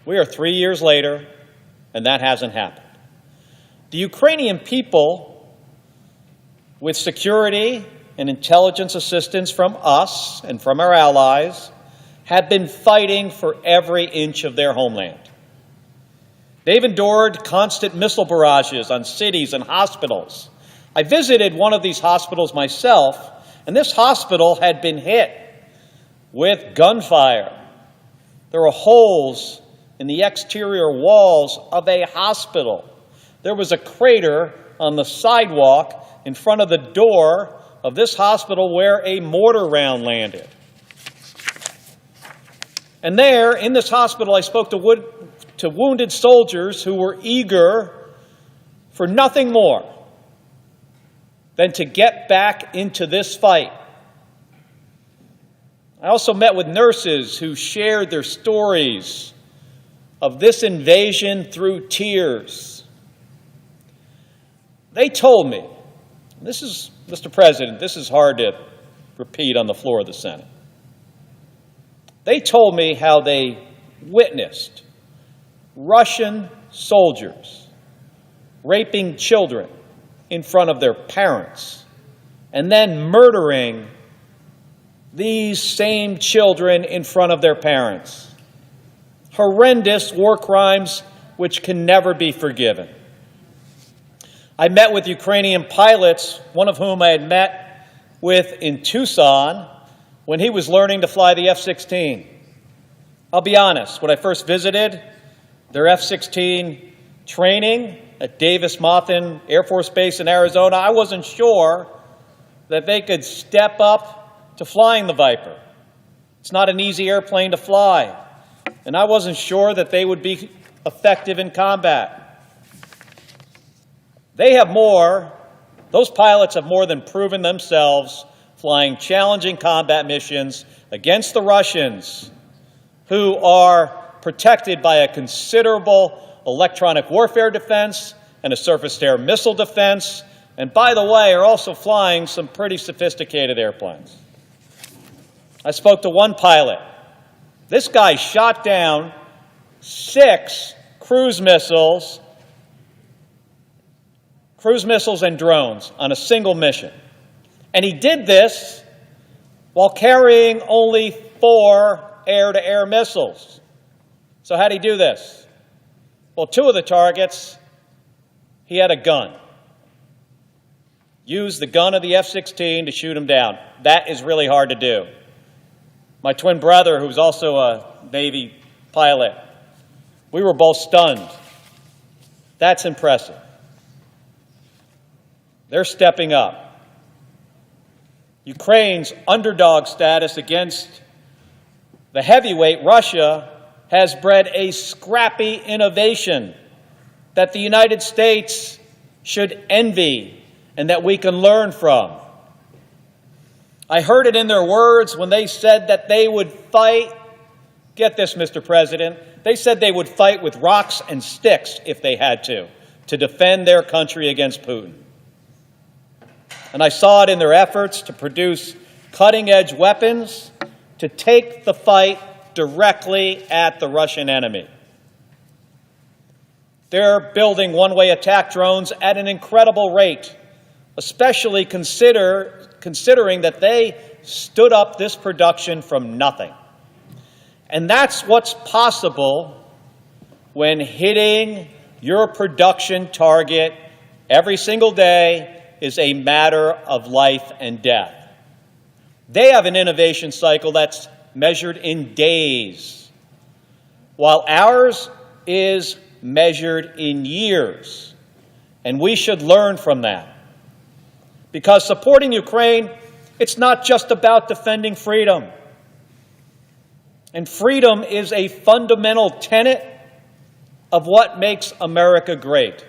we are 3 years later, and that hasn't happened. The Ukrainian people, with security and intelligence assistance from us and from our allies, have been fighting for every inch of their homeland. They've endured constant missile barrages on cities and hospitals. I visited one of these hospitals myself, and this hospital had been hit with gunfire. There were holes in the exterior walls of a hospital. There was a crater on the sidewalk in front of the door of this hospital where a mortar round landed. And there, in this hospital, I spoke to wounded soldiers who were eager for nothing more than to get back into this fight. I also met with nurses who shared their stories of this invasion through tears. They told me, this is, Mr. President, this is hard to repeat on the floor of the Senate. They told me how they witnessed Russian soldiers raping children in front of their parents, and then murdering these same children in front of their parents. Horrendous war crimes which can never be forgiven. I met with Ukrainian pilots, one of whom I had met with in Tucson when he was learning to fly the F-16. I'll be honest, when I first visited their F-16 training at Davis-Monthan Air Force Base in Arizona, I wasn't sure that they could step up to flying the Viper. It's not an easy airplane to fly, and I wasn't sure that they would be effective in combat. Those pilots have more than proven themselves flying challenging combat missions against the Russians, who are protected by a considerable electronic warfare defense and a surface-to-air missile defense, and by the way, are also flying some pretty sophisticated airplanes. I spoke to one pilot. This guy shot down 6 cruise missiles and drones on a single mission. And he did this while carrying only 4 air-to-air missiles. So how'd he do this? Well, 2 of the targets, he had a gun. Used the gun of the F-16 to shoot him down. That is really hard to do. My twin brother, who's also a Navy pilot, we were both stunned. That's impressive. They're stepping up. Ukraine's underdog status against the heavyweight Russia has bred a scrappy innovation that the United States should envy and that we can learn from. I heard it in their words when they said that they would fight. Get this, Mr. President. They said they would fight with rocks and sticks if they had to defend their country against Putin. And I saw it in their efforts to produce cutting-edge weapons to take the fight directly at the Russian enemy. They're building one-way attack drones at an incredible rate, especially considering that they stood up this production from nothing. And that's what's possible when hitting your production target every single day is a matter of life and death. They have an innovation cycle that's measured in days, while ours is measured in years. And we should learn from that. Because supporting Ukraine, it's not just about defending freedom. And freedom is a fundamental tenet of what makes America great.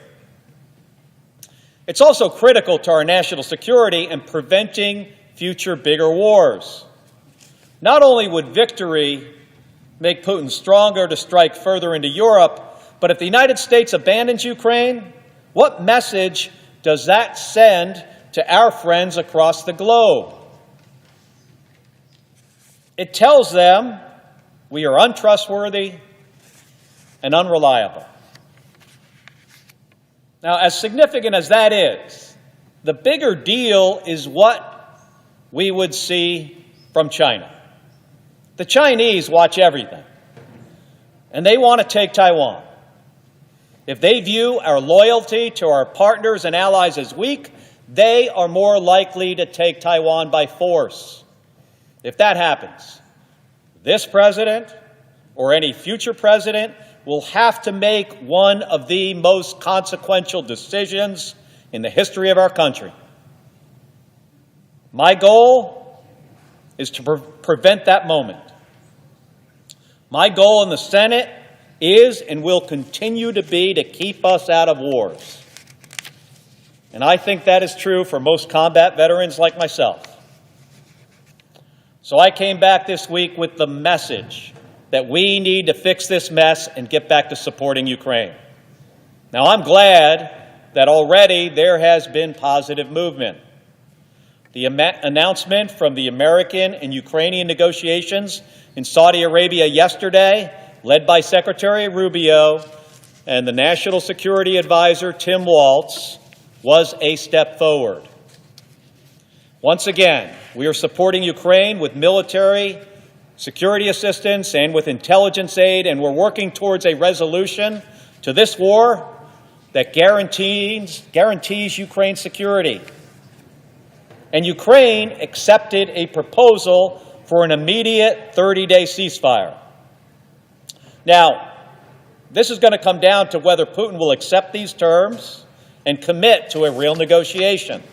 It's also critical to our national security and preventing future bigger wars. Not only would victory make Putin stronger to strike further into Europe, but if the United States abandons Ukraine, what message does that send to our friends across the globe? It tells them we are untrustworthy and unreliable. Now, as significant as that is, the bigger deal is what we would see from China. The Chinese watch everything, and they want to take Taiwan. If they view our loyalty to our partners and allies as weak, they are more likely to take Taiwan by force. If that happens, this president or any future president will have to make one of the most consequential decisions in the history of our country. My goal is to prevent that moment. My goal in the Senate is and will continue to be to keep us out of wars. And I think that is true for most combat veterans like myself. So I came back this week with the message that we need to fix this mess and get back to supporting Ukraine. Now, I'm glad that already there has been positive movement. The announcement from the American and Ukrainian negotiations in Saudi Arabia yesterday, led by Secretary Rubio and the National Security Advisor Tim Waltz, was a step forward. Once again, we are supporting Ukraine with military, security assistance, and with intelligence aid, and we're working towards a resolution to this war that guarantees Ukraine's security. And Ukraine accepted a proposal for an immediate 30-day ceasefire. Now, this is going to come down to whether Putin will accept these terms and commit to a real negotiation.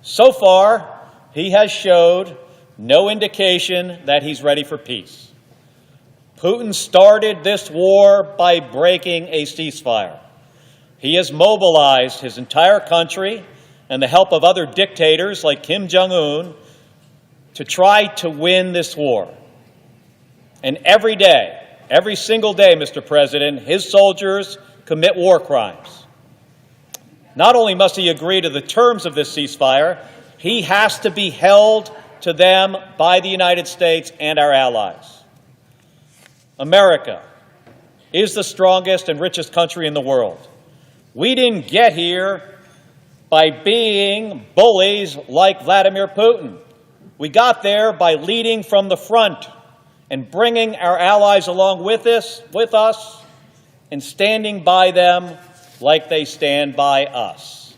So far, he has showed no indication that he's ready for peace. Putin started this war by breaking a ceasefire. He has mobilized his entire country and the help of other dictators like Kim Jong-un to try to win this war. And every day, every single day, Mr. President, his soldiers commit war crimes. Not only must he agree to the terms of this ceasefire, he has to be held to them by the United States and our allies. America is the strongest and richest country in the world. We didn't get here by being bullies like Vladimir Putin. We got there by leading from the front and bringing our allies along with us, and standing by them like they stand by us.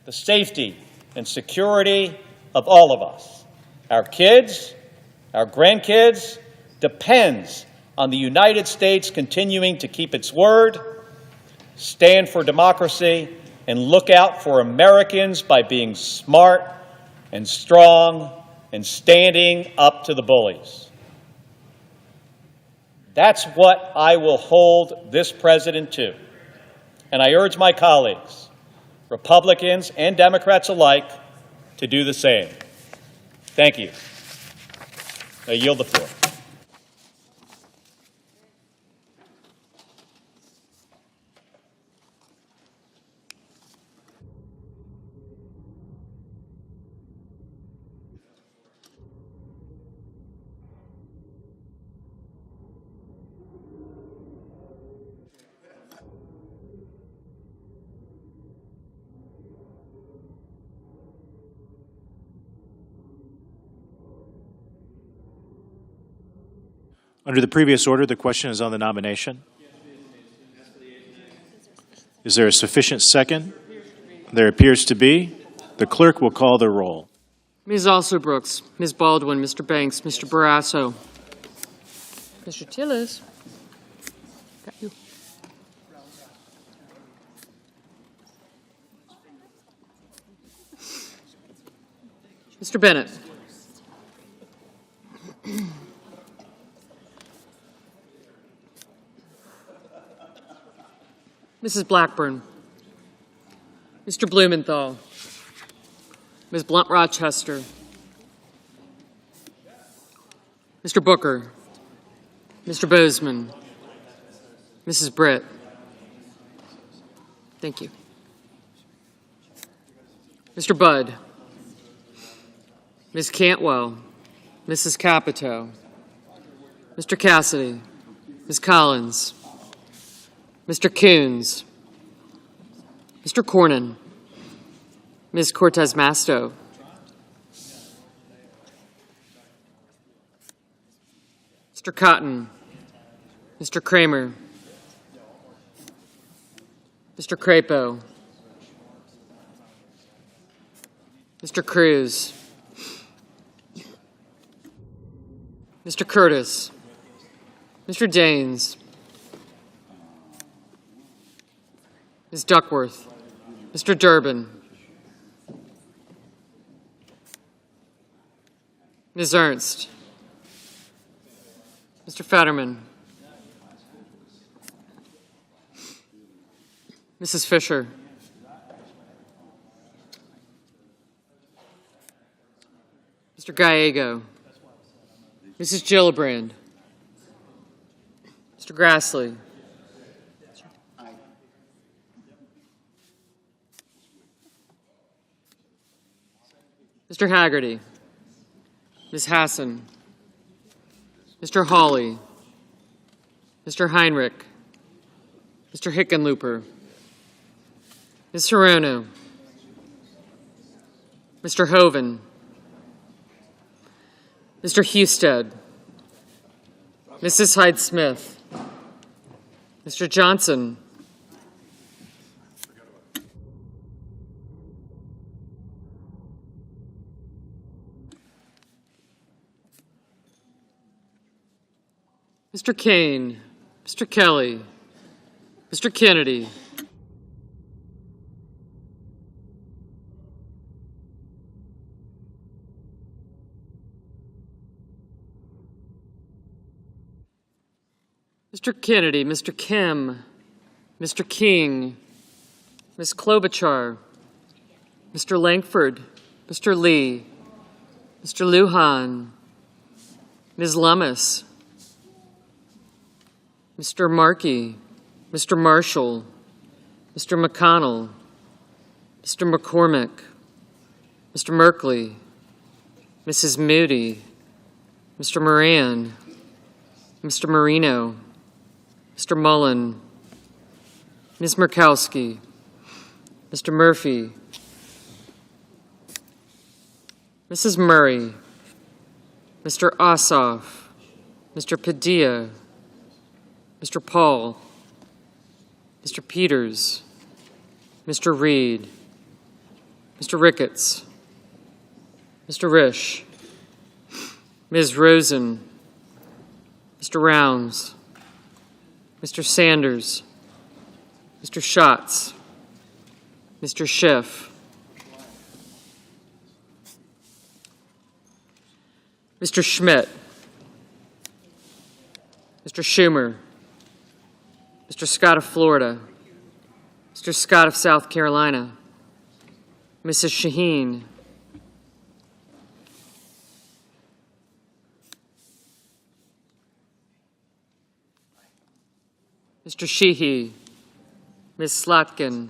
The safety and security of all of us, our kids, our grandkids, depends on the United States continuing to keep its word, stand for democracy, and look out for Americans by being smart and strong and standing up to the bullies. That's what I will hold this president to. And I urge my colleagues, Republicans and Democrats alike, to do the same. Thank you. I yield the floor. Under the previous order, the question is on the nomination. Is there a sufficient second? There appears to be. The clerk will call the roll. Ms. Alsobrooks, Ms. Baldwin, Mr. Banks, Mr. Barrasso, Mr. Tillis. Got you. Mr. Bennett. Mrs. Blackburn, Mr. Blumenthal, Ms. Blunt Rochester, Mr. Booker, Mr. Bozeman, Mrs. Britt. Thank you. Mr. Budd, Ms. Cantwell, Mrs. Capito, Mr. Cassidy, Ms. Collins, Mr. Coons, Mr. Cornyn, Ms. Cortez Masto, Mr. Cotton, Mr. Kramer, Mr. Crapo, Mr. Cruz, Mr. Curtis, Mr. Daines, Ms. Duckworth, Mr. Durbin, Ms. Ernst, Mr. Fetterman, Mrs. Fisher, Mr. Gallego, Mrs. Gillibrand, Mr. Grassley, Mr. Haggerty, Ms. Hassan, Mr. Hawley, Mr. Heinrich, Mr. Hickenlooper, Ms. Hirono, Mr. Hoven, Mr. Husted, Mrs. Hyde-Smith, Mr. Johnson, Mr. Kane, Mr. Kelly, Mr. Kennedy, Mr. Kennedy, Mr. Kim, Mr. King, Ms. Klobuchar, Mr. Langford, Mr. Lee, Mr. Lujan, Ms. Lummis, Mr. Markey, Mr. Marshall, Mr. McConnell, Mr. McCormick, Mr. Merkley, Mrs. Moody, Mr. Moran, Mr. Marino, Mr. Mullen, Ms. Murkowski, Mr. Murphy, Mrs. Murray, Mr. Ossoff, Mr. Padilla, Mr. Paul, Mr. Peters, Mr. Reed, Mr. Ricketts, Mr. Risch, Ms. Rosen, Mr. Rounds, Mr. Sanders, Mr. Schatz, Mr. Schiff, Mr. Schmidt, Mr. Schumer, Mr. Scott of Florida, Mr. Scott of South Carolina, Mrs. Shaheen, Mr. Sheehy, Ms. Slotkin,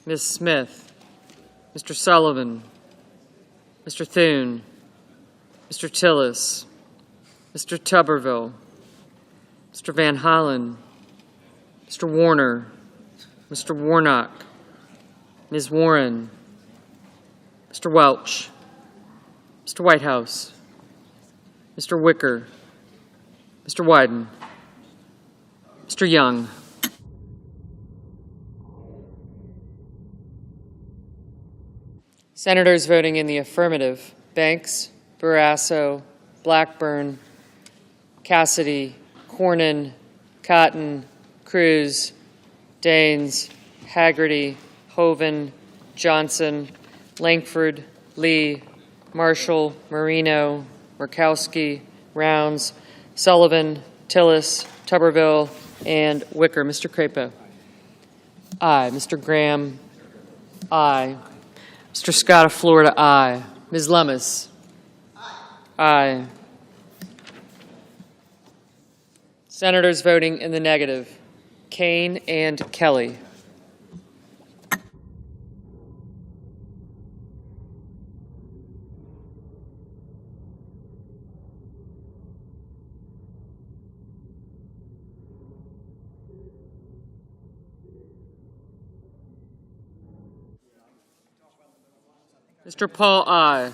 Ms. Smith, Mr. Sullivan, Mr. Thune, Mr. Tillis, Mr. Tuberville, Mr. Van Hollen, Mr. Warner, Mr. Warnock, Ms. Warren, Mr. Welch, Mr. Whitehouse, Mr. Wicker, Mr. Wyden, Mr. Young. Senators voting in the affirmative: Banks, Barrasso, Blackburn, Cassidy, Cornyn, Cotton, Cruz, Daines, Haggerty, Hoven, Johnson, Langford, Lee, Marshall, Marino, Murkowski, Rounds, Sullivan, Tillis, Tuberville, and Wicker. Mr. Crapo. Aye. Mr. Graham. Aye. Mr. Scott of Florida. Aye. Ms. Lummis. Aye. Senators voting in the negative: Kane and Kelly. Mr. Paul, aye.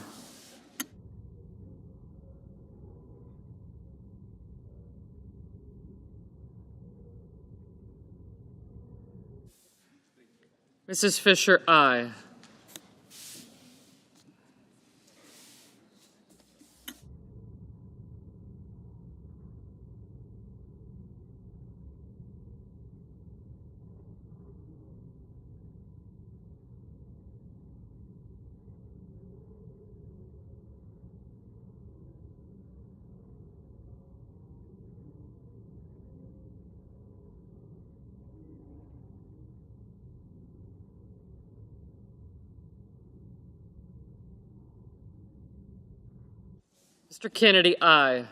Mrs. Fisher, aye. Mr. Kennedy, aye.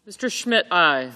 Mr. Schmidt, aye.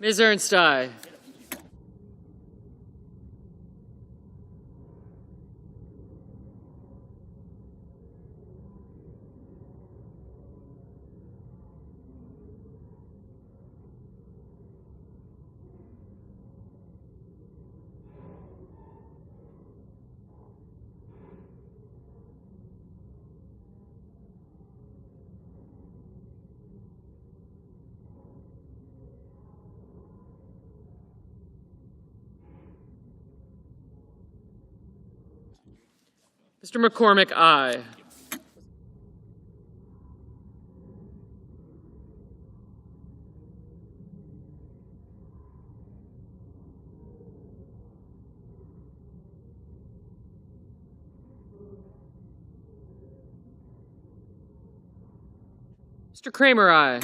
Ms. Ernst, aye. Mr. McCormick, aye. Mr. Kramer, aye.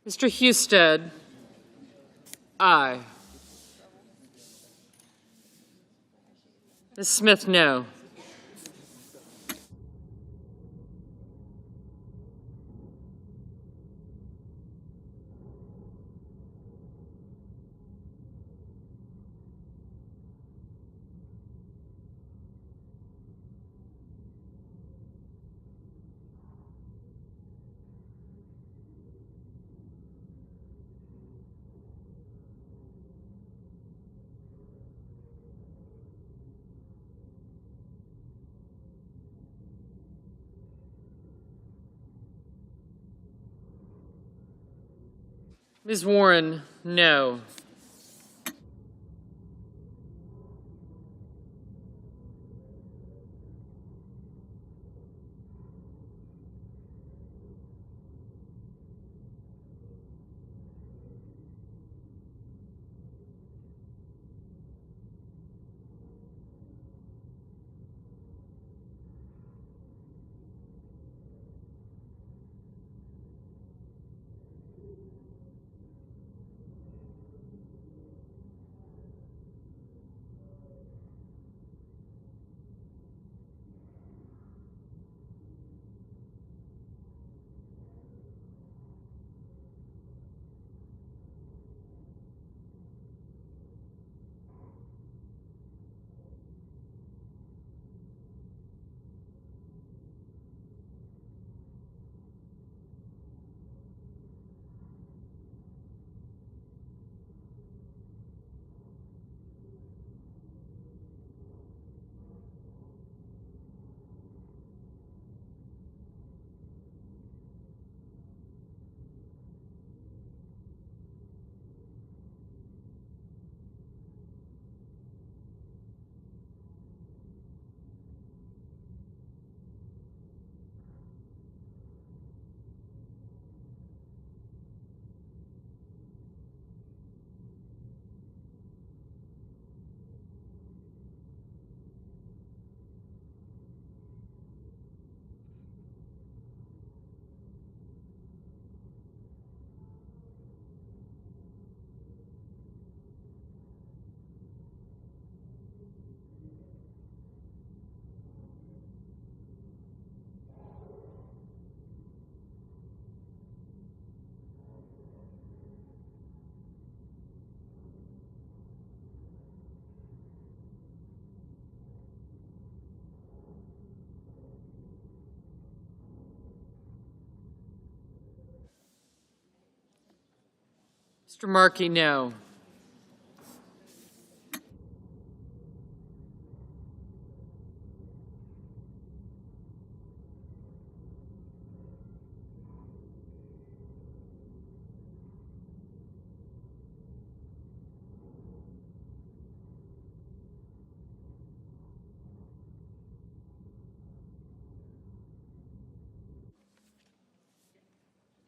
Mr. Husted, aye. Ms. Smith, no. Ms. Warren, no. Mr. Markey, no.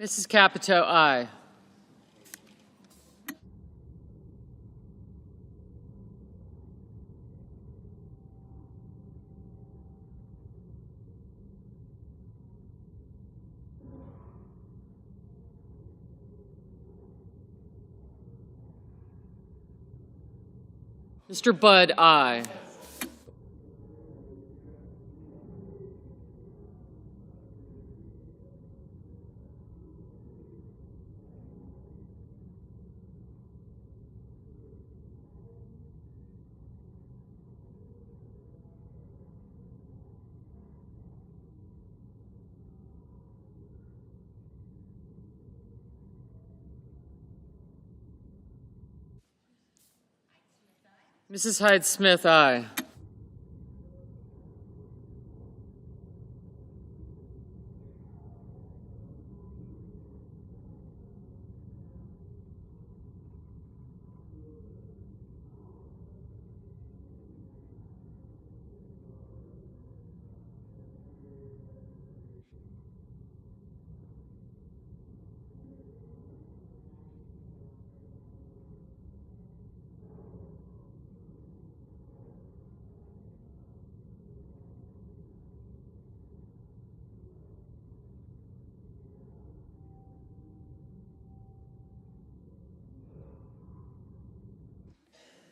Mrs. Capito, aye. Mr. Budd, aye. Mrs. Hyde Smith, aye.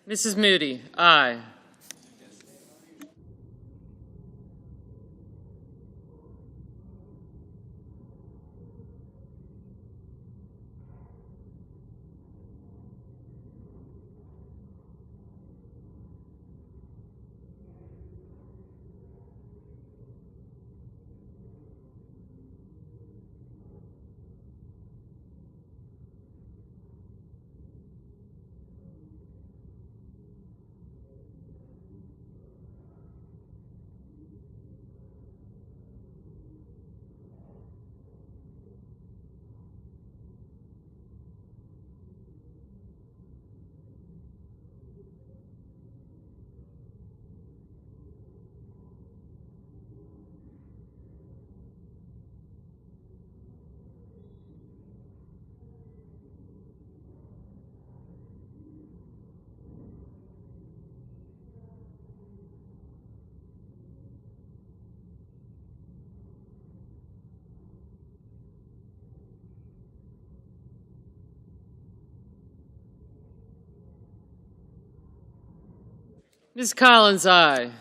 Mrs. Moody, aye. Ms. Collins, aye.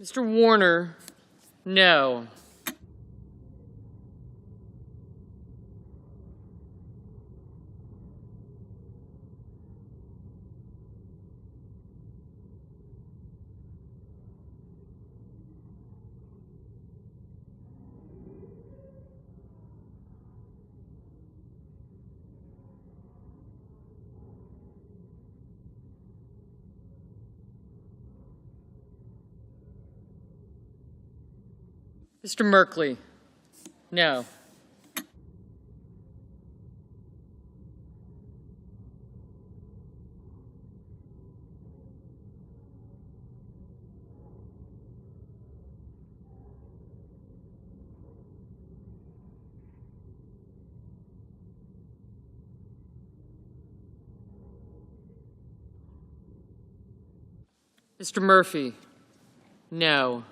Mr. Warner, no. Mr. Merkley, no. Mr. Murphy, no.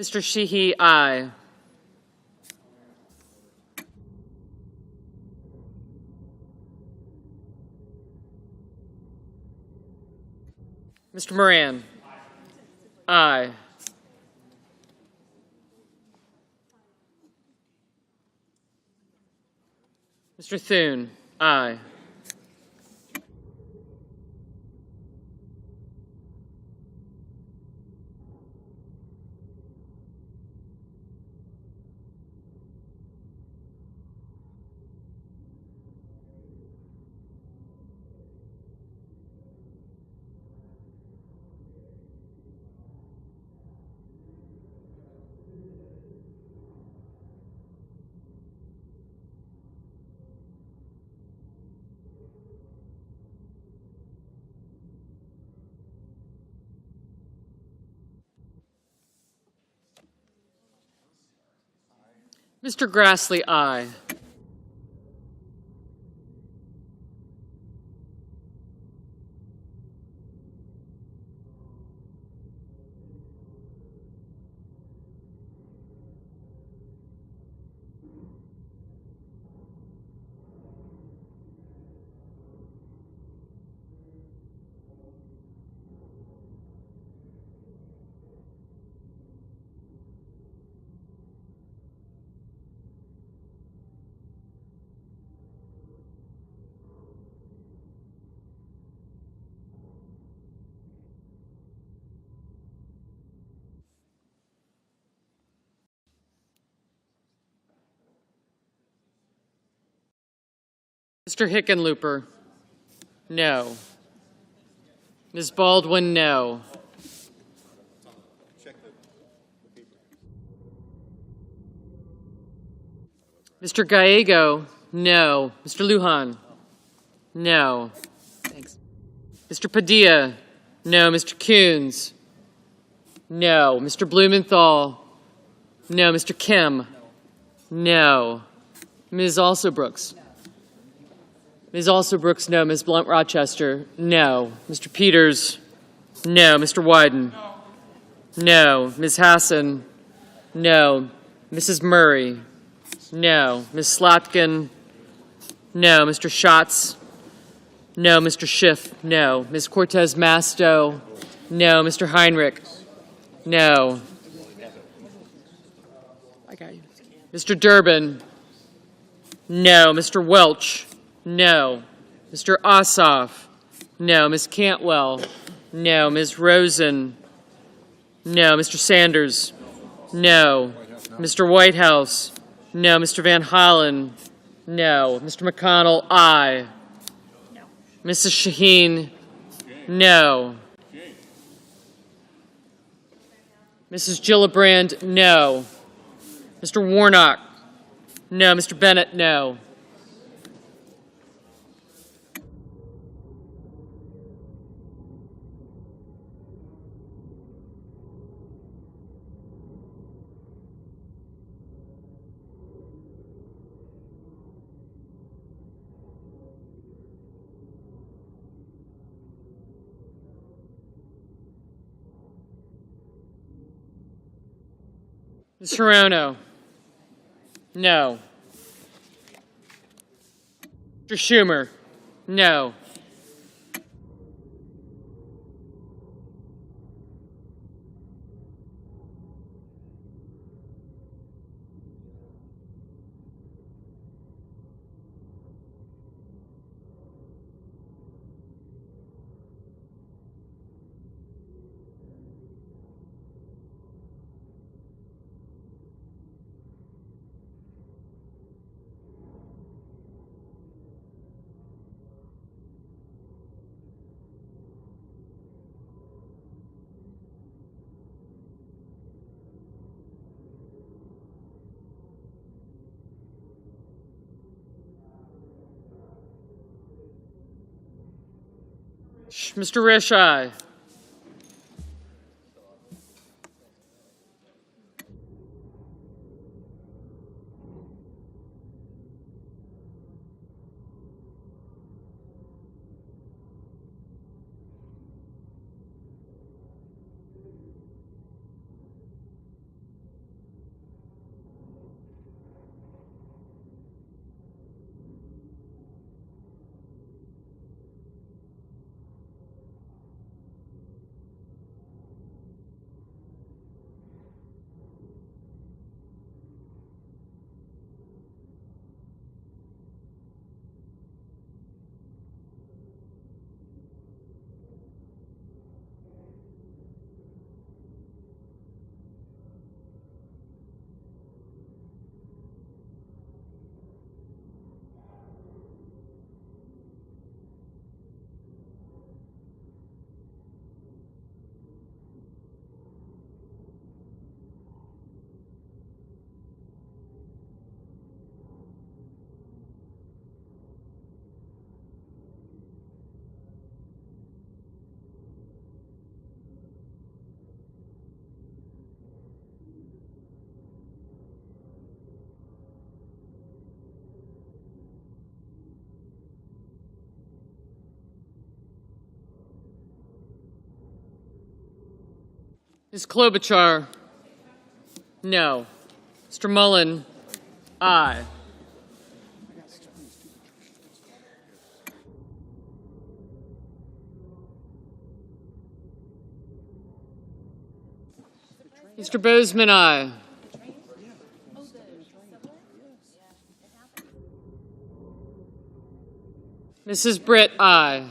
Mr. Sheehy, aye. Mr. Moran, aye. Mr. Thune, aye. Mr. Grassley, aye. Mr. Hickenlooper? No. Ms. Baldwin, no. Mr. Gallego? No. Mr. Lujan? No. Thanks. Mr. Padilla? No. Mr. Coons? No. Mr. Blumenthal? No. Mr. Kim? No. Ms. Alsobrooks? Ms. Alsobrooks, no. Ms. Blunt Rochester? No. Mr. Peters? No. Mr. Wyden? No. Ms. Hassan? No. Mrs. Murray? No. Ms. Slotkin? No. Mr. Schatz? No. Mr. Schiff? No. Ms. Cortez Masto? No. Mr. Heinrich? No. I got you. Mr. Durbin? No. Mr. Welch? No. Mr. Ossoff? No. Ms. Cantwell? No. Ms. Rosen? No. Mr. Sanders? No. Mr. Whitehouse? No. Mr. Van Hollen? No. Mr. McConnell? Aye. Mrs. Shaheen? No. Mrs. Gillibrand? No. Mr. Warnock? No. Mr. Bennett? No. Ms. Hirono? No. Mr. Schumer? No. Mr. Rishai? Ms. Klobuchar? No. Mr. Mullen? Aye. Mr. Bozeman, aye. Mrs. Britt, aye.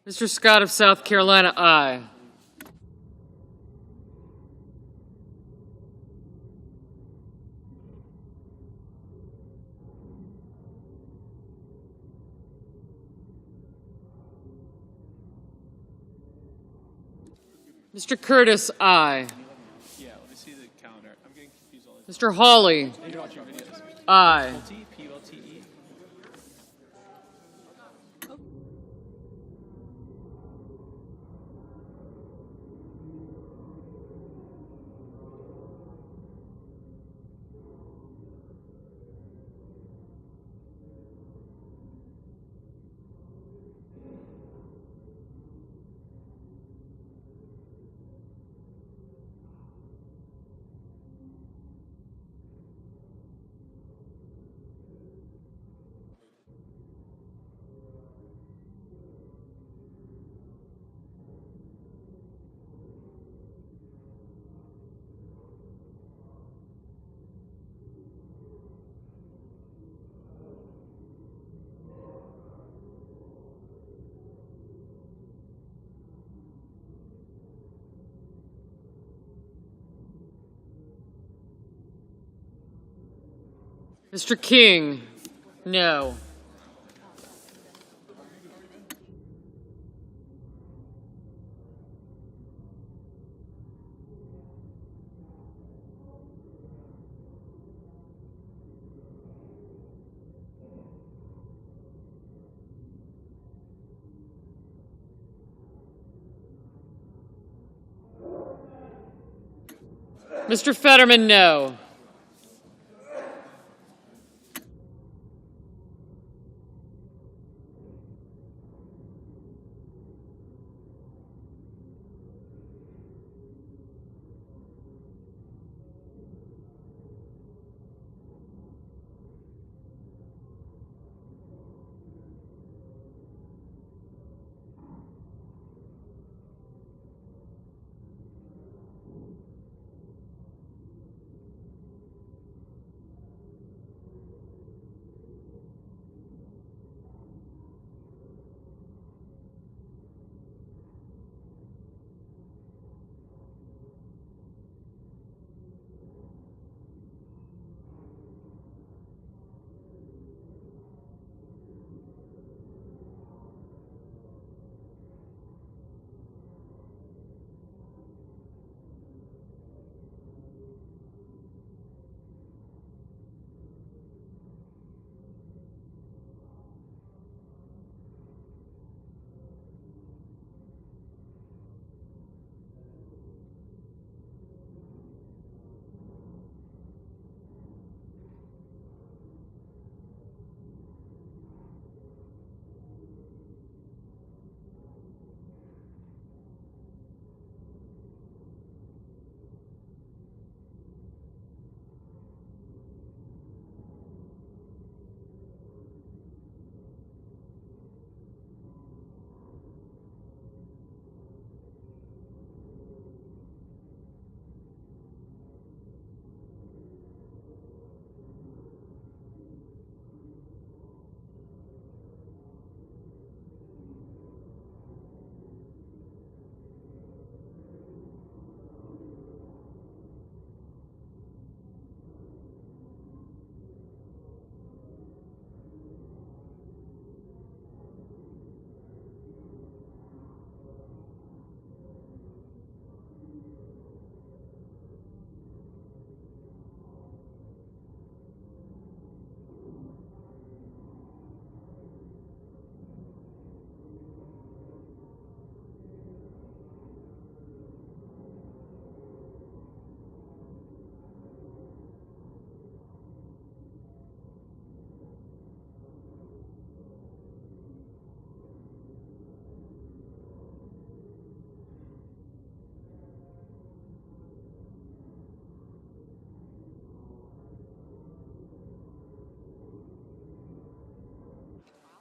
Mr. Scott of South Carolina, aye. Mr. Curtis, aye. Yeah, let me see the calendar. I'm getting confused all the Mr. Hawley, time. You're watching videos. aye. P-U-L-T-E. Mr. King, no. Mr. Fetterman, no.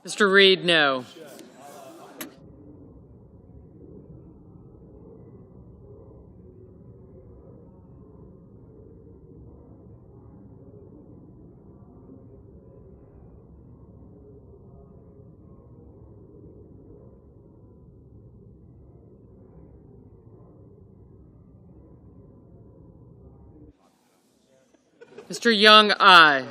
Mr. Reed, no. Mr. Young, aye.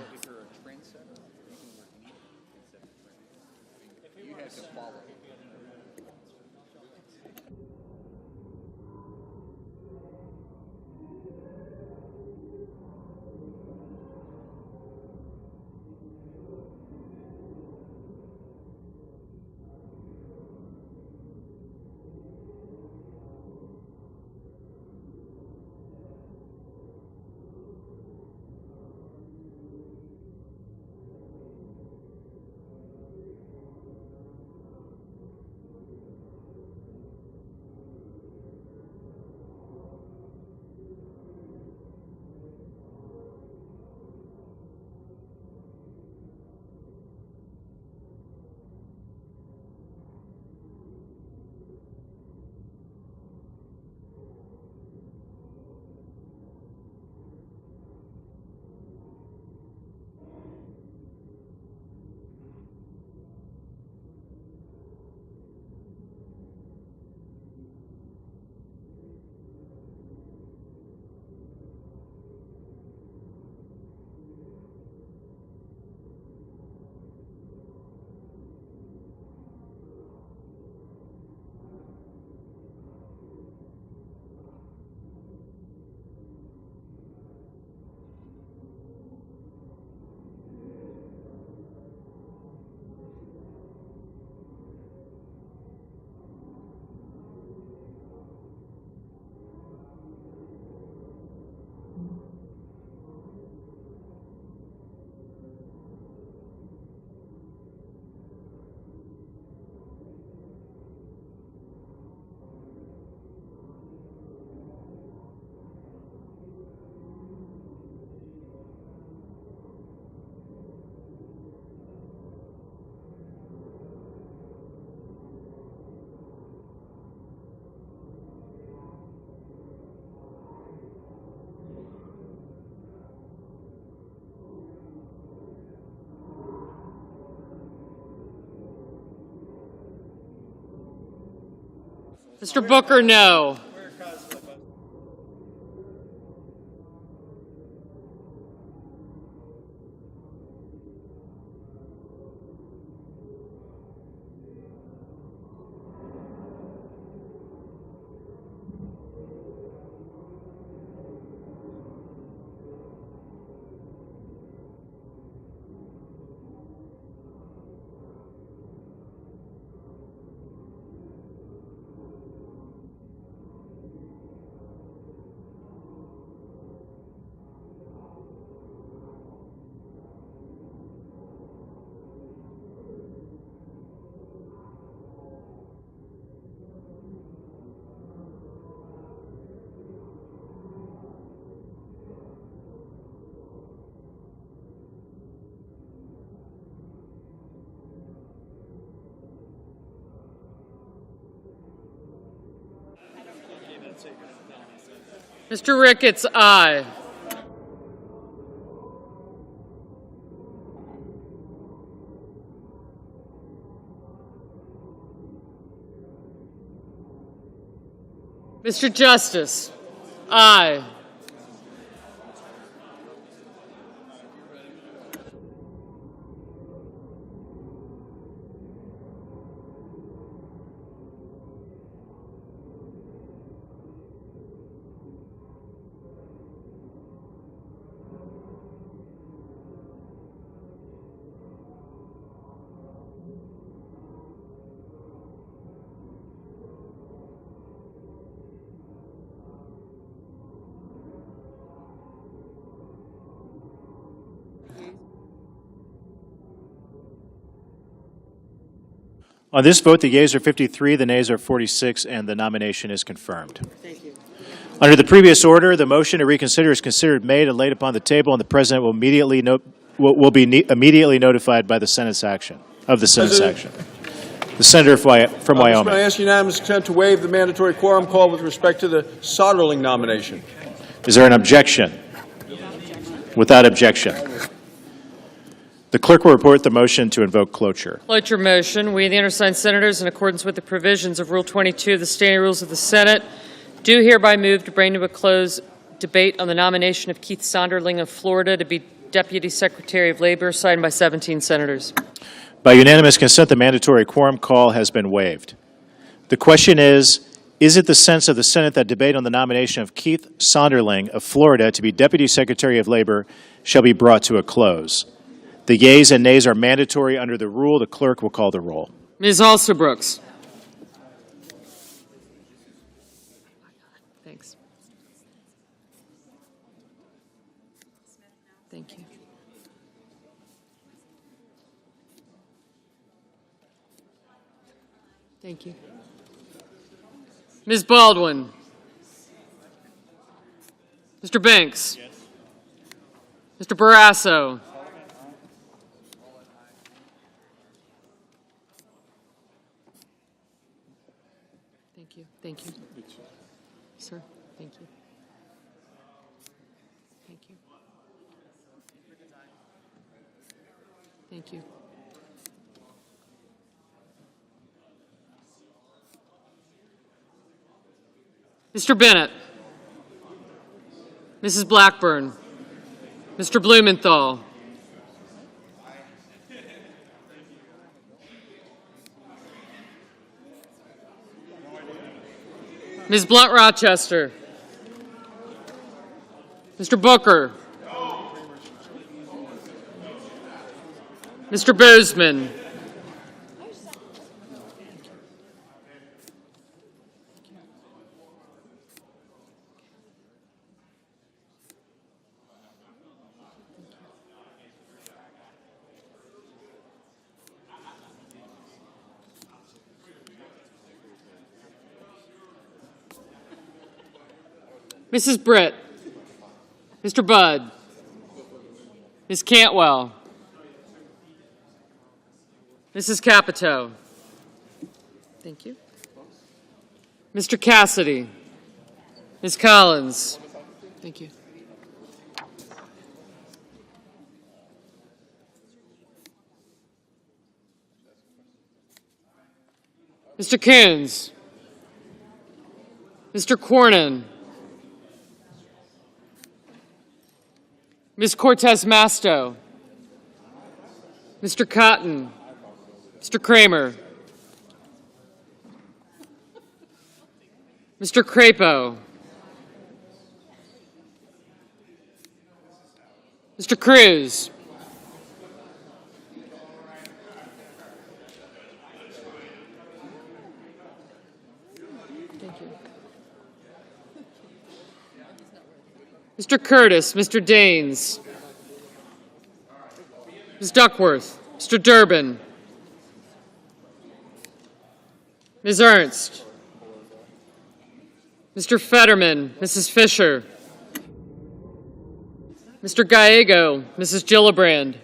Mr. Booker, no. Mr. Ricketts, aye. Mr. Justice, aye. On this vote, the yeas are 53, the nays are 46, and the nomination is confirmed. Thank you. Under the previous order, the motion to reconsider is considered made and laid upon the table, and the President will immediately notified by the Senate's action, of the Senate's action. The Senator from Mr. Wyoming. I ask unanimous consent to waive the mandatory quorum call with respect to the Soderling nomination. Is there an objection? Without objection. The clerk will report the motion to invoke cloture. Cloture motion. We, the undersigned senators, in accordance with the provisions of Rule 22 of the Standing Rules of the Senate, do hereby move to bring to a close debate on the nomination of Keith Sonderling of Florida to be Deputy Secretary of Labor, signed by 17 senators. By unanimous consent, the mandatory quorum call has been waived. The question is it the sense of the Senate that debate on the nomination of Keith Sonderling of Florida to be Deputy Secretary of Labor shall be brought to a close? The yeas and nays are mandatory under the rule. The clerk will call the roll. Ms. Alsobrooks. Thanks. Thank you. Thank you. Ms. Baldwin. Mr. Banks. Mr. Barrasso. Thank you. Thank you. Sir, thank you. Thank you. Thank you. Mr. Bennett. Mrs. Blackburn. Mr. Blumenthal. Ms. Blunt Rochester. Mr. Booker. Mr. Boozman. Mrs. Britt. Mr. Budd. Ms. Cantwell. Mrs. Capito. Thank you. Mr. Cassidy. Ms. Collins. Thank you. Mr. Coons. Mr. Cornyn. Ms. Cortez Masto. Mr. Cotton. Mr. Kramer. Mr. Crapo. Mr. Cruz. Thank you. Mr. Curtis, Mr. Daines. Ms. Duckworth, Mr. Durbin. Ms. Ernst. Mr. Fetterman, Mrs. Fisher. Mr. Gallego, Mrs. Gillibrand.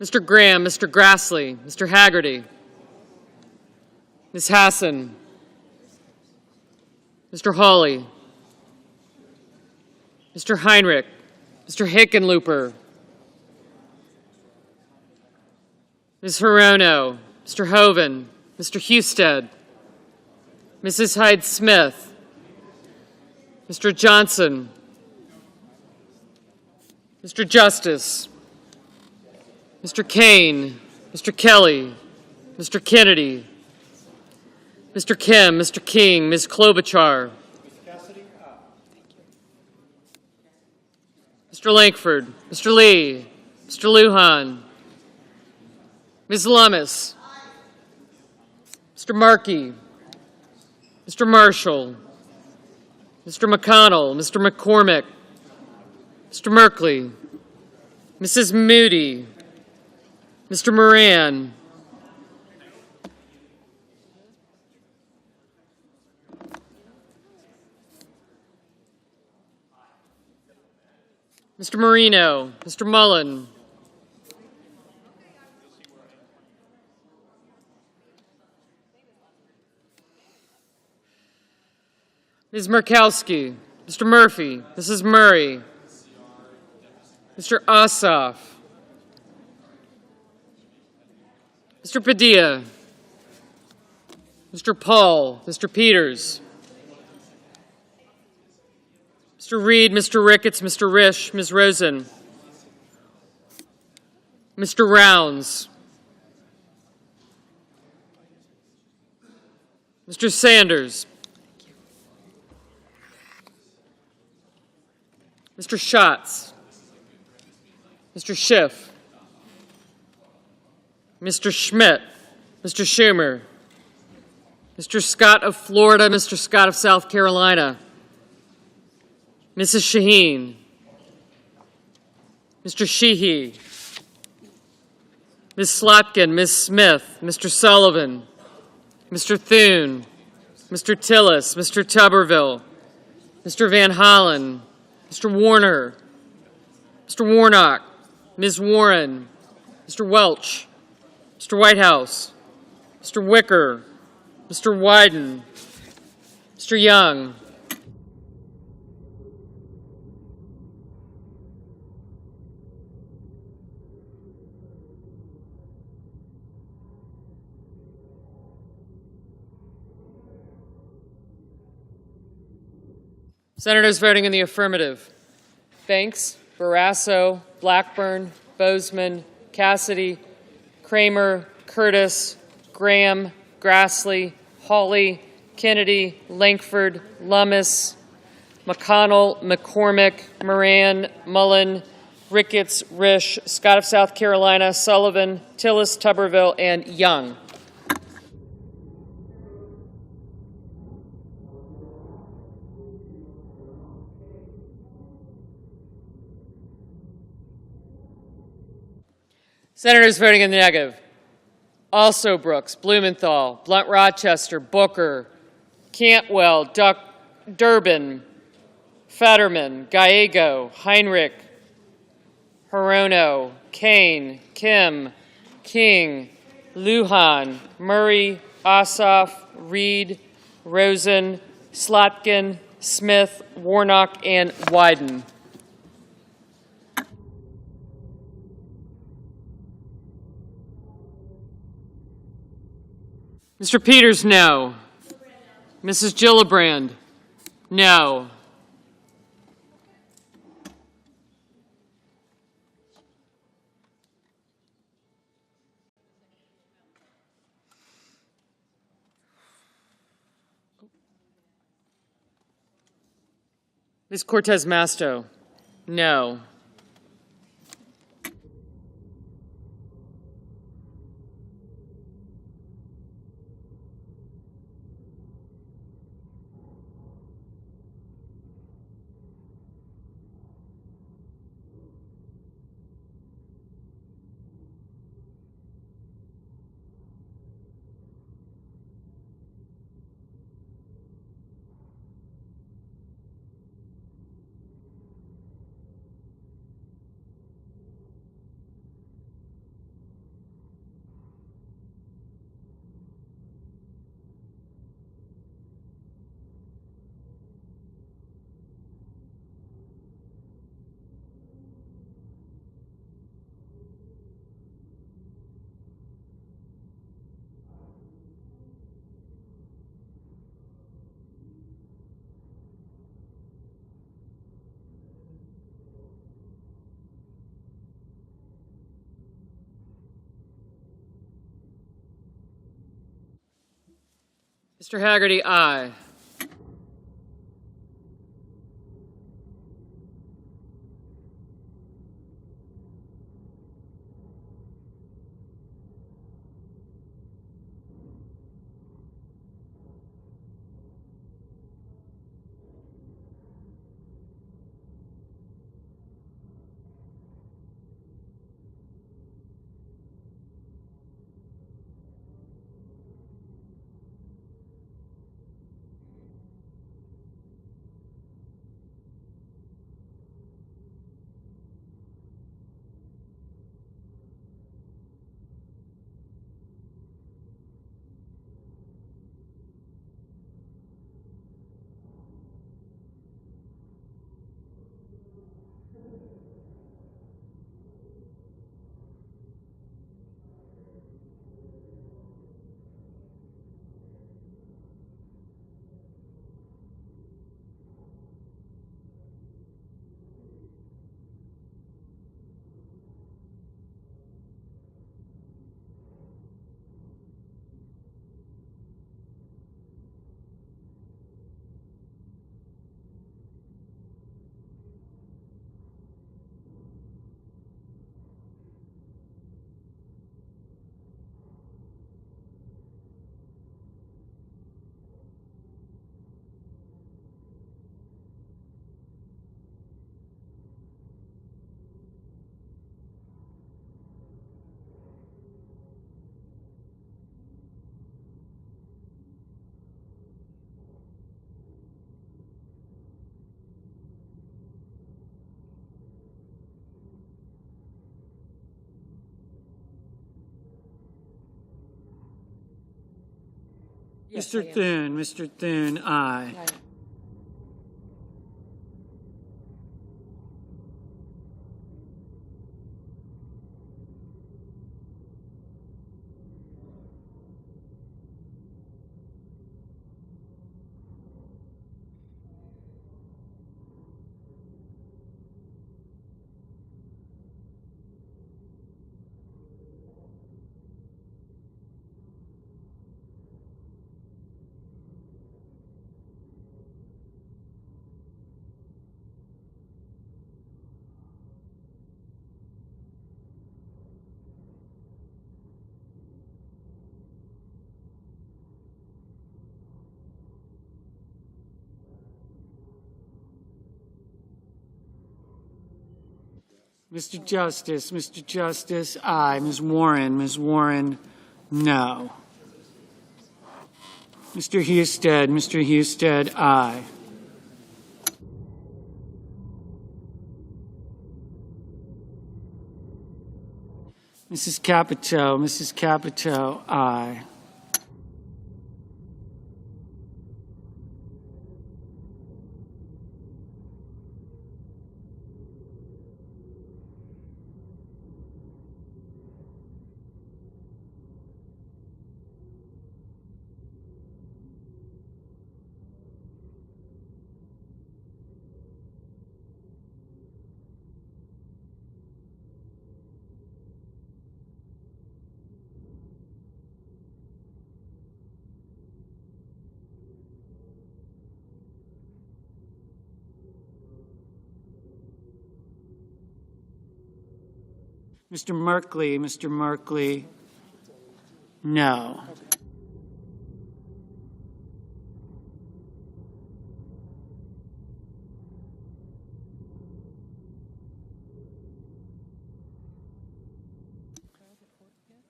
Mr. Graham, Mr. Grassley, Mr. Haggerty. Ms. Hassan. Mr. Hawley. Mr. Heinrich. Mr. Hickenlooper. Ms. Hirono. Mr. Hoven. Mr. Husted. Mrs. Hyde-Smith. Mr. Johnson. Mr. Justice. Mr. Kane. Mr. Kelly. Mr. Kennedy. Mr. Kim, Mr. King, Ms. Klobuchar. Mr. Lankford, Mr. Lee, Mr. Lujan, Ms. Lummis, Mr. Markey, Mr. Marshall, Mr. McConnell, Mr. McCormick, Mr. Merkley, Mrs. Moody, Mr. Moran, Mr. Marino, Mr. Mullen, Ms. Murkowski, Mr. Murphy, Mrs. Murray, Mr. Ossoff, Mr. Padilla, Mr. Paul, Mr. Peters, Mr. Reed, Mr. Ricketts, Mr. Risch, Ms. Rosen, Mr. Rounds, Mr. Sanders, Mr. Schatz, Mr. Schiff, Mr. Schmidt, Mr. Schumer, Mr. Scott of Florida, Mr. Scott of South Carolina, Mrs. Shaheen, Mr. Sheehy, Ms. Slotkin, Ms. Smith, Mr. Sullivan, Mr. Thune, Mr. Tillis, Mr. Tuberville, Mr. Van Hollen, Mr. Warner, Mr. Warnock, Ms. Warren, Mr. Welch, Mr. Whitehouse, Mr. Wicker, Mr. Wyden, Mr. Young, Senators voting in the affirmative: Banks, Barrasso, Blackburn, Bozeman, Cassidy, Kramer, Curtis, Graham, Grassley, Hawley, Kennedy, Lankford, Lummis, McConnell, McCormick, Moran, Mullen, Ricketts, Risch, Scott of South Carolina, Sullivan, Tillis, Tuberville, and Young. Senators voting in the negative: Also Brooks, Blumenthal, Blunt Rochester, Booker, Cantwell, Durbin, Fetterman, Gallego, Heinrich, Hirono, Kane, Kim, King, Lujan, Murray, Ossoff, Reed, Rosen, Slotkin, Smith, Warnock, and Wyden. Mr. Peters, no. Mrs. Gillibrand, no. Ms. Cortez Masto, no. Mr. Hagerty, aye. Yes, I Mr. am. Thune, Mr. Thune, aye. Right. Mr. Justice, aye. Ms. Warren, no. Mr. Husted, aye. Mrs. Capito, aye. Mr. Merkley, no.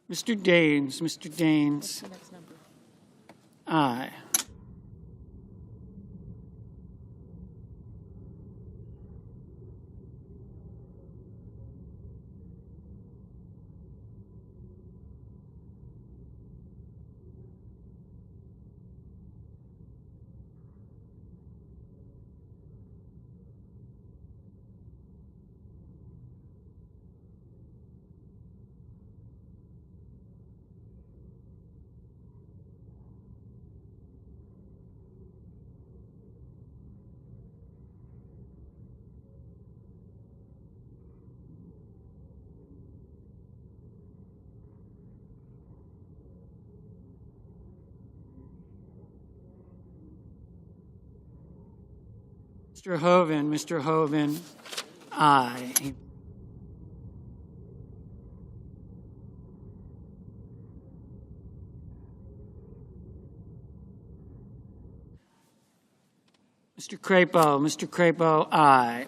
Mr. Daines, aye. Mr. Hoven, aye. Mr. Crapo, aye.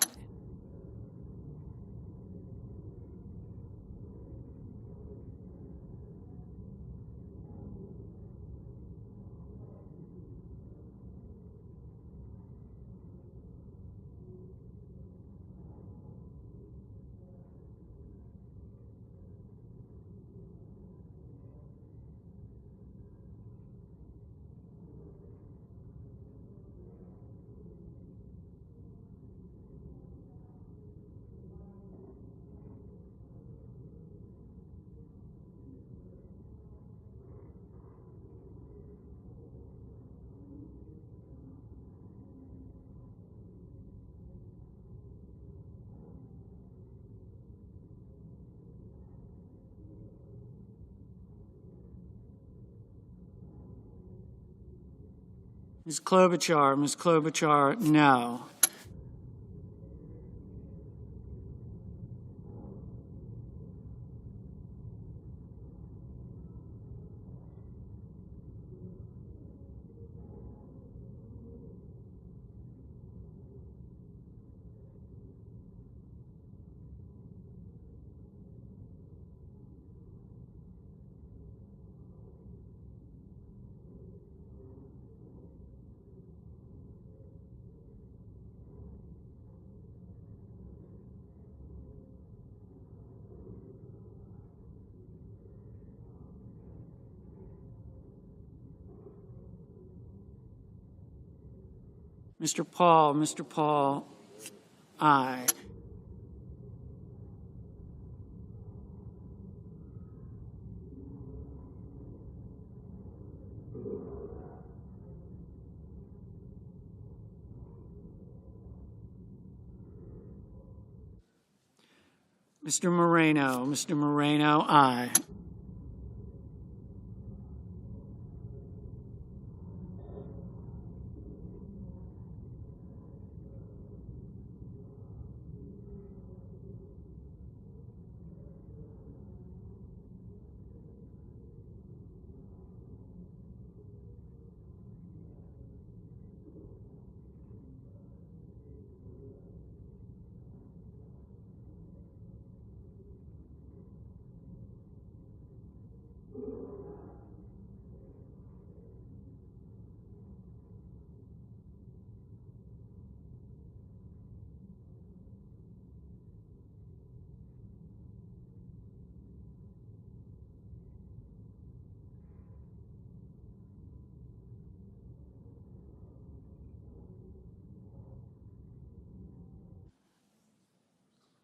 Ms. Klobuchar, no. Mr. Paul, aye. Mr. Moreno, aye.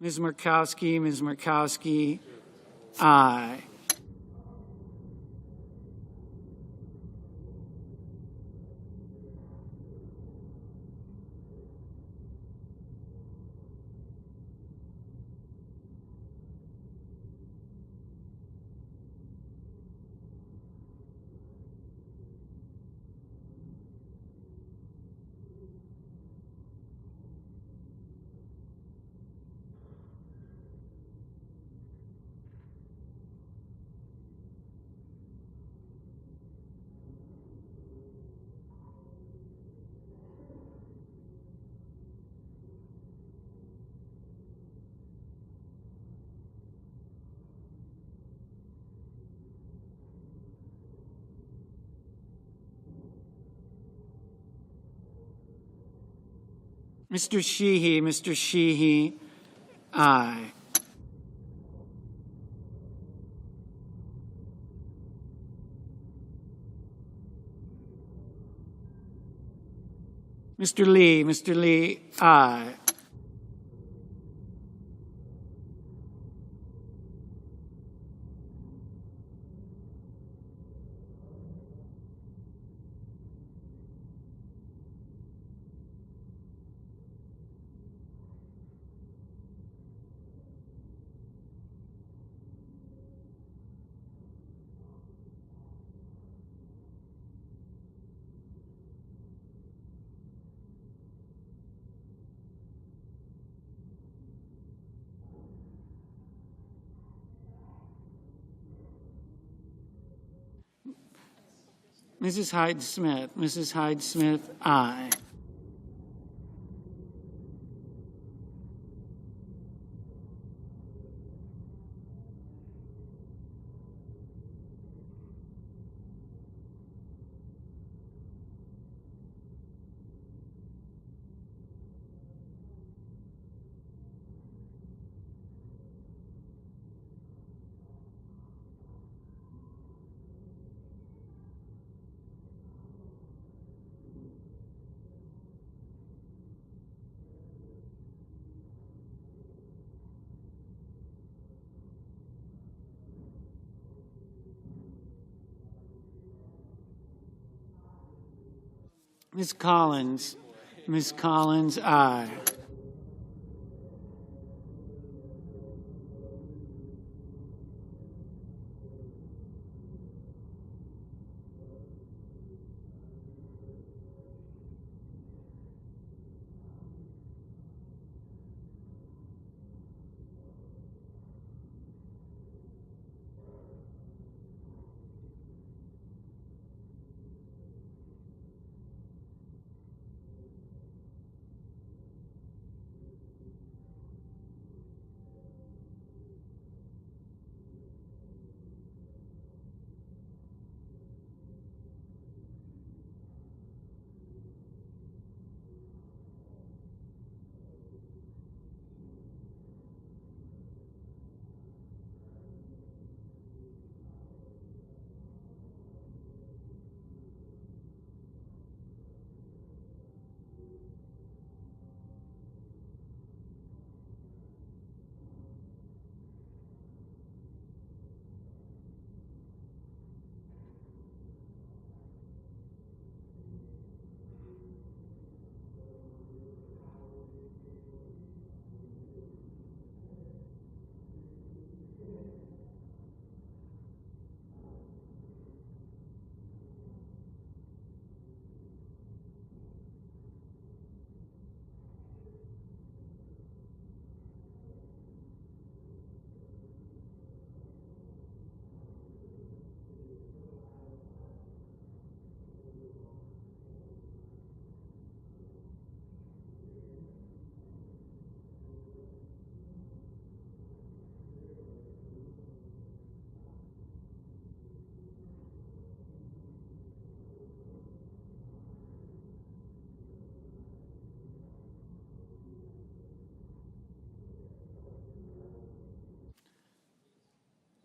Ms. Murkowski, aye. Mr. Sheehy, aye. Mr. Lee, aye. Mrs. Hyde Smith, aye. Ms. Collins, aye.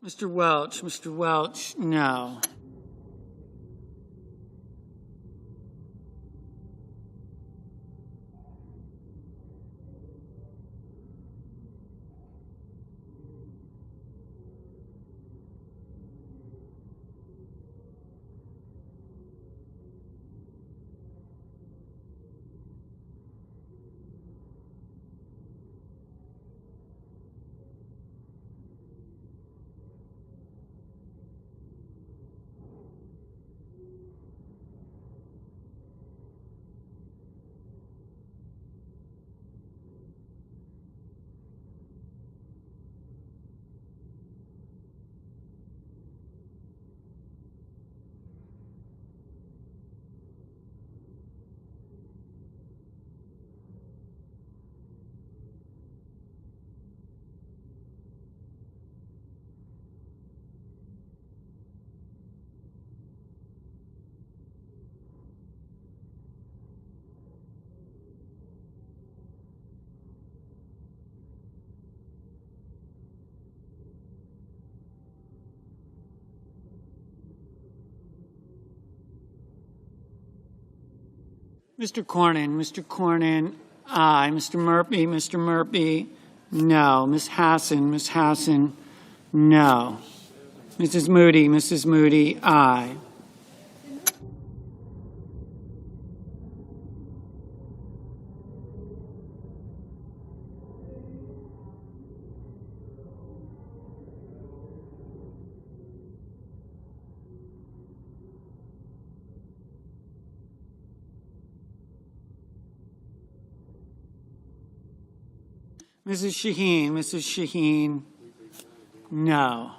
Mr. Welch, no. Mr. Cornyn, aye. Mr. Murphy, no. Ms. Hassan, no. Mrs. Moody, aye. Mrs. Shaheen, no.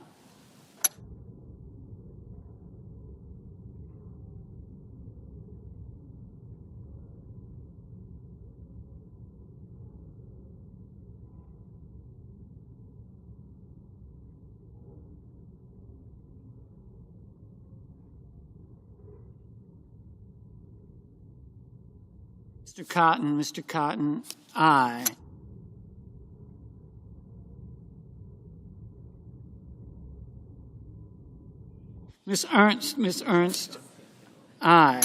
Mr. Cotton, aye. Ms. Ernst, aye.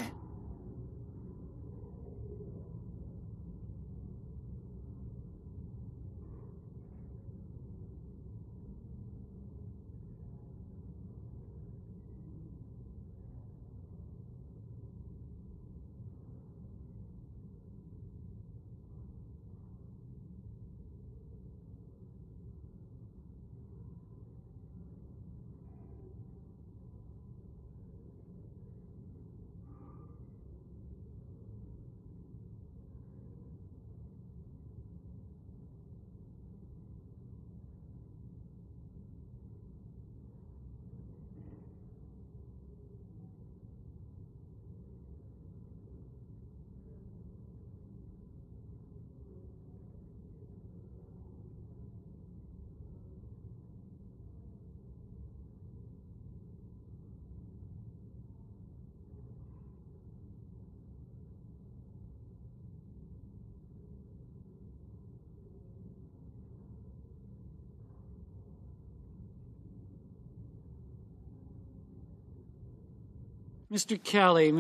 Mr. Kelly,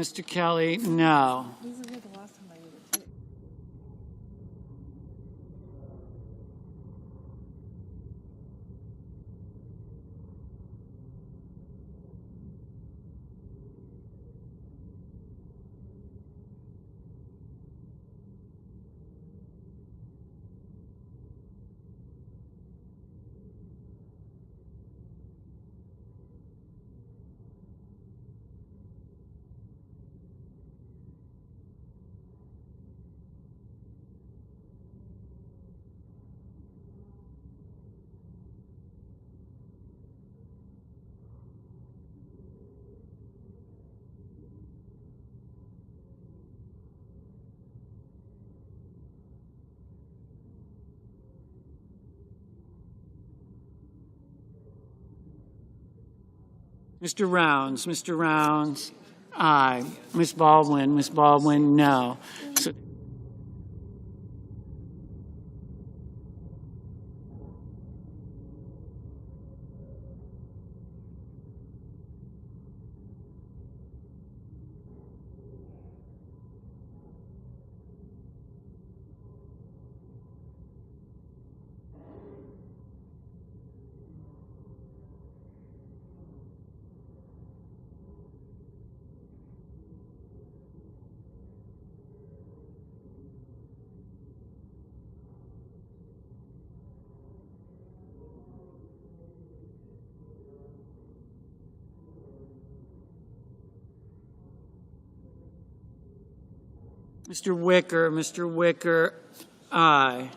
no. Mr. Rounds, aye. Ms. Baldwin, no. So, Mr. Wicker, aye.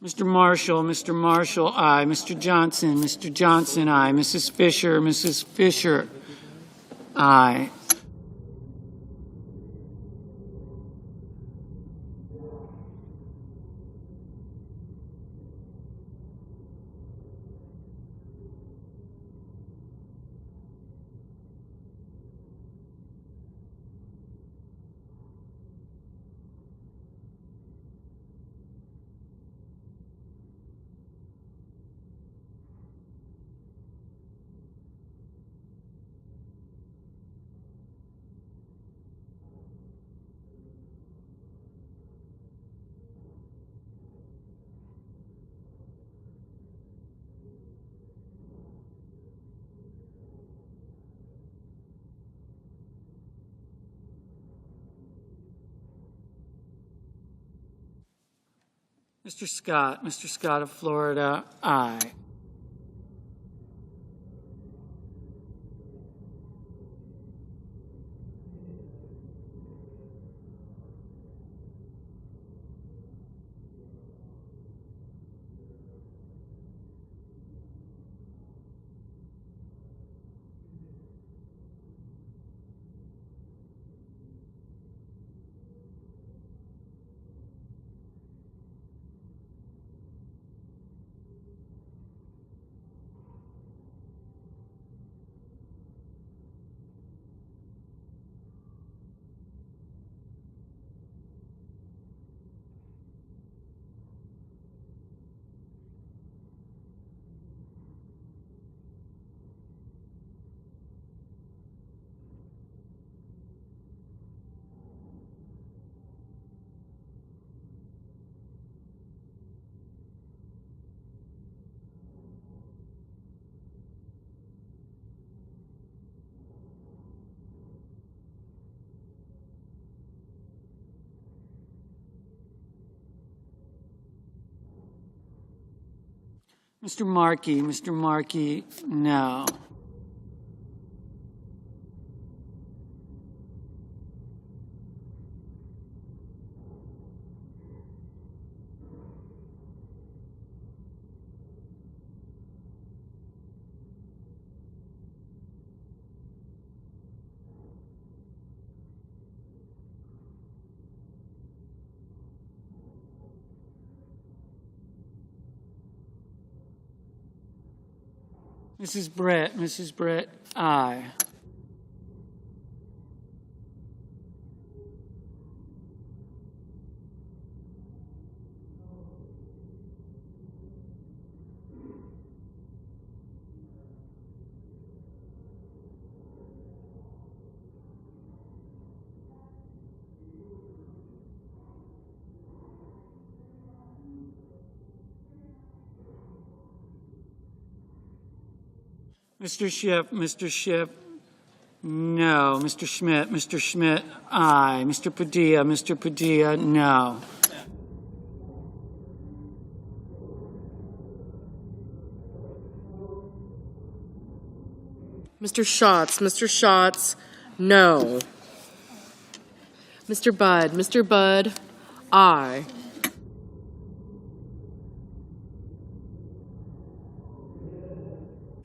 Mr. Marshall, aye. Mr. Johnson, aye. Mrs. Fisher, aye. Mr. Scott of Florida, aye. Mr. Markey, no. Mrs. Brett, aye. Mr. Schiff, no. Mr. Schmidt, aye. Mr. Padilla, no. Mr. Schatz, no. Mr. Budd, aye.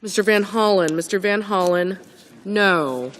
Mr. Van Hollen, no.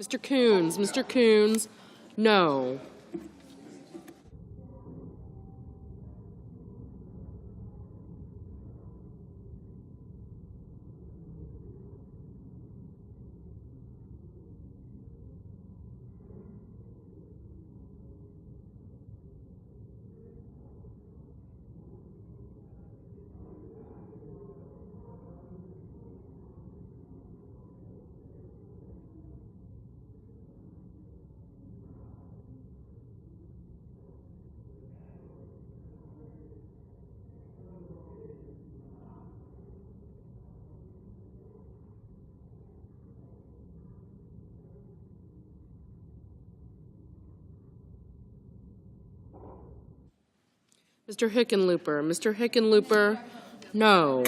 Mr. Coons, no. Mr. Hickenlooper. Mr. Hickenlooper, no.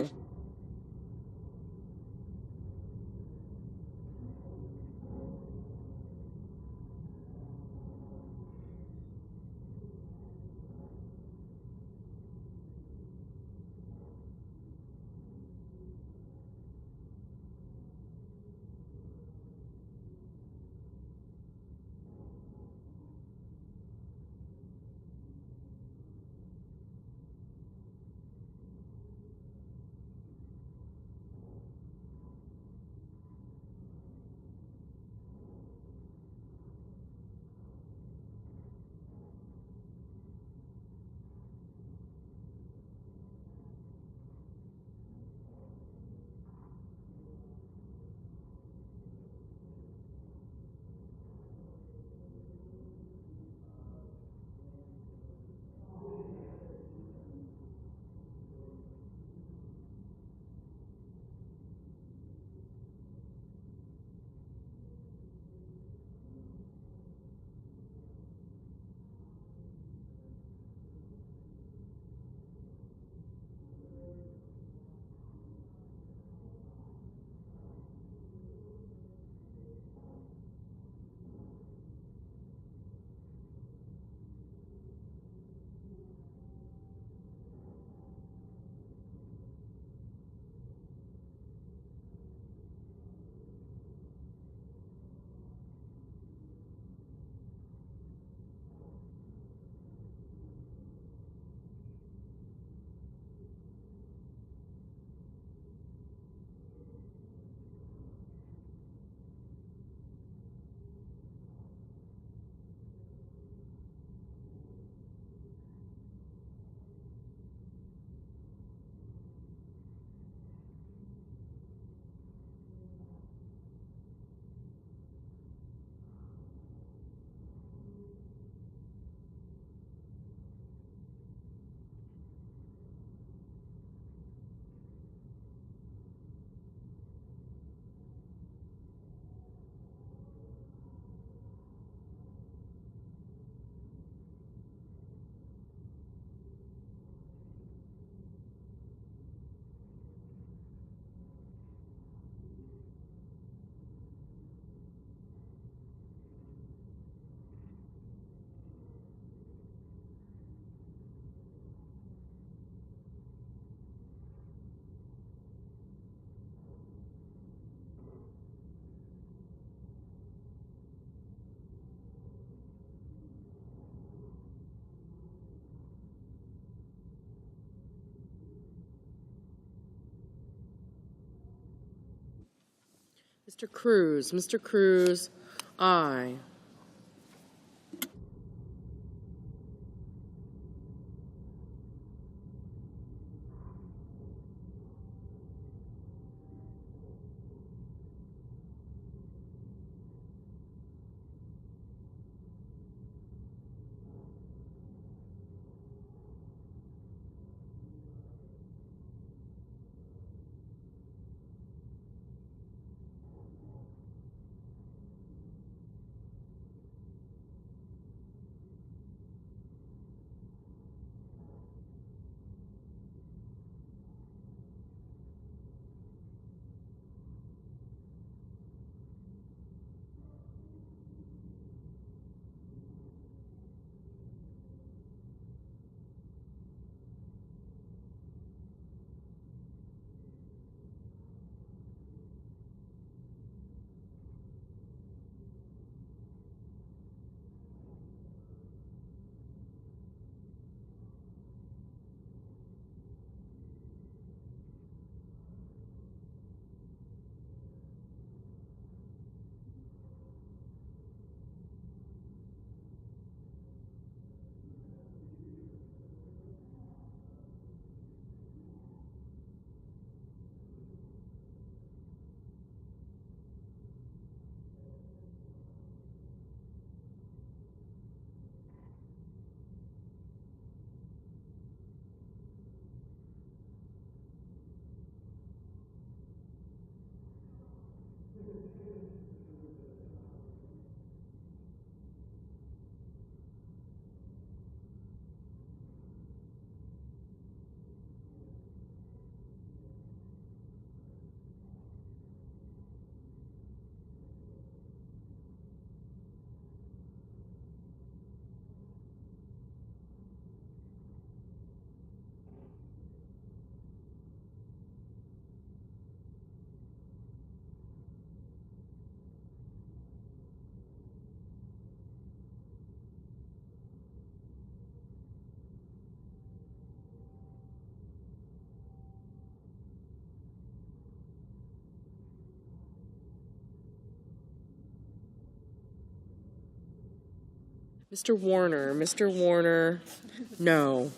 Mr. Cruz, aye. Mr. Warner, Mr. Warner, no.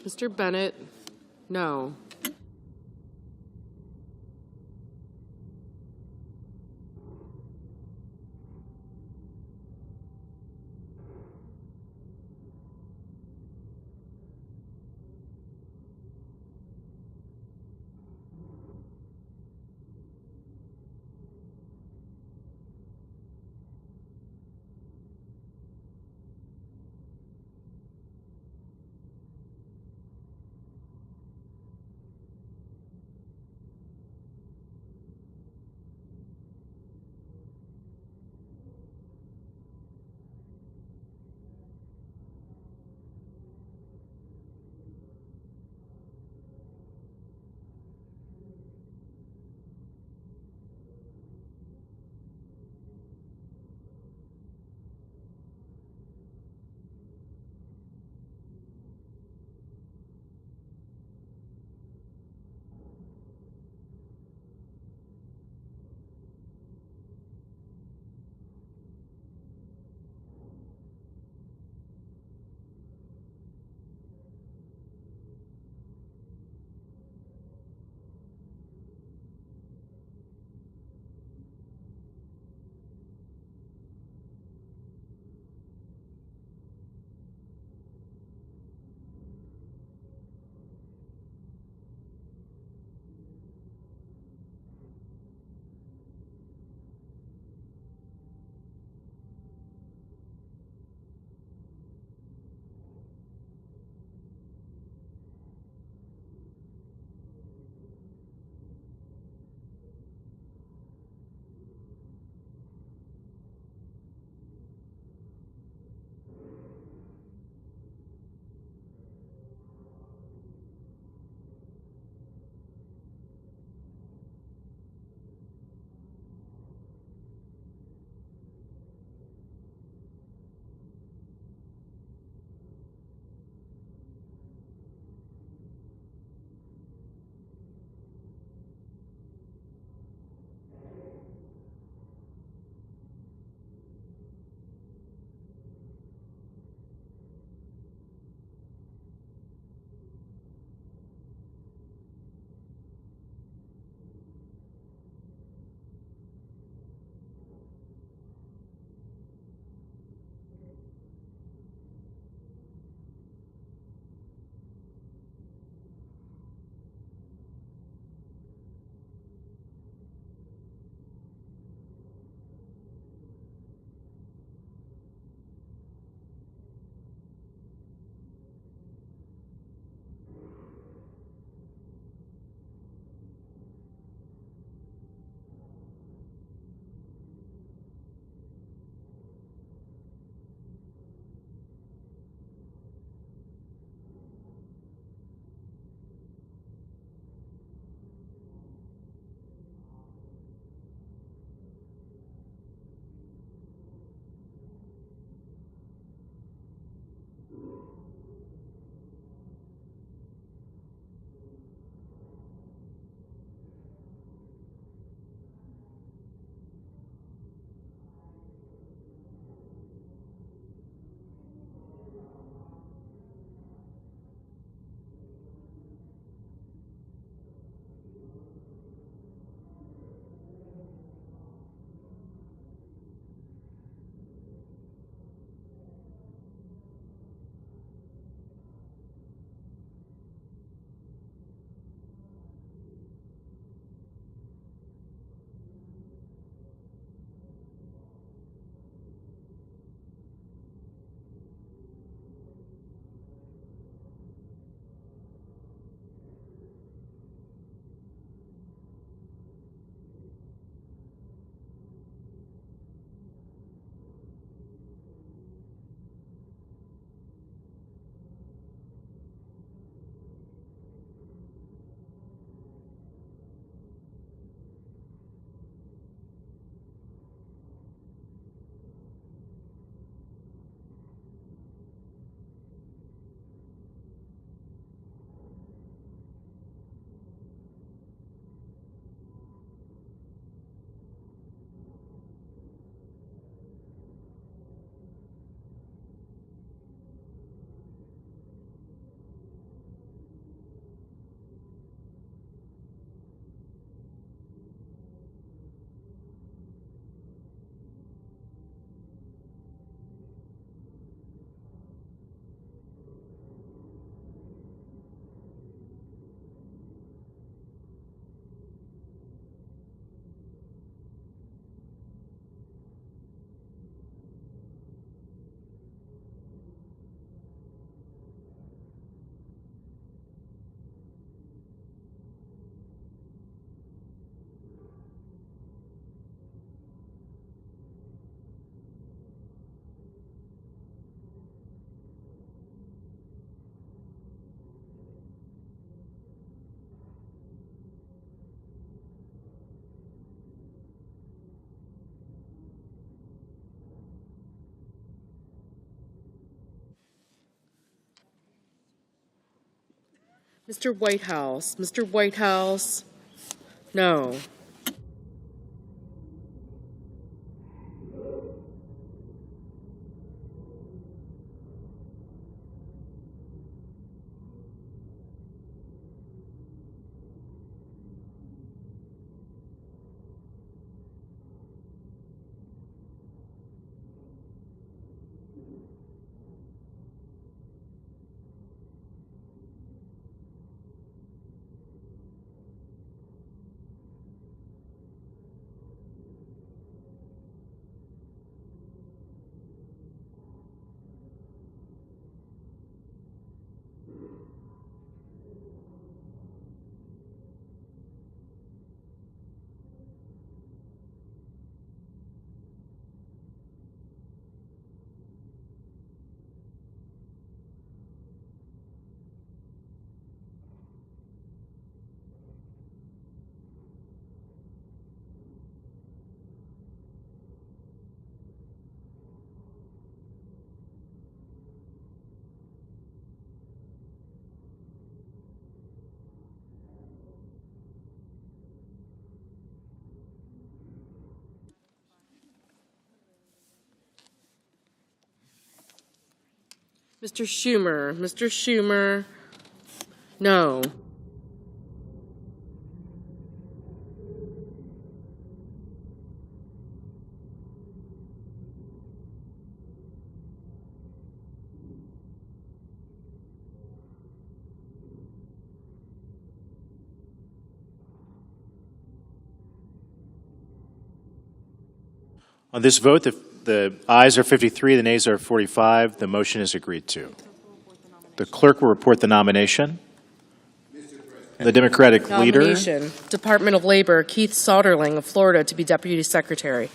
Mr. Bennett, no. Mr. Whitehouse. Mr. Whitehouse. No. Mr. Schumer. Mr. Schumer. No. On this vote, the ayes are 53, the nays are 45. The motion is agreed to. The clerk will report the nomination. The Democratic leader. Nomination. Department of Labor, Keith Soderling of Florida to be Deputy Secretary.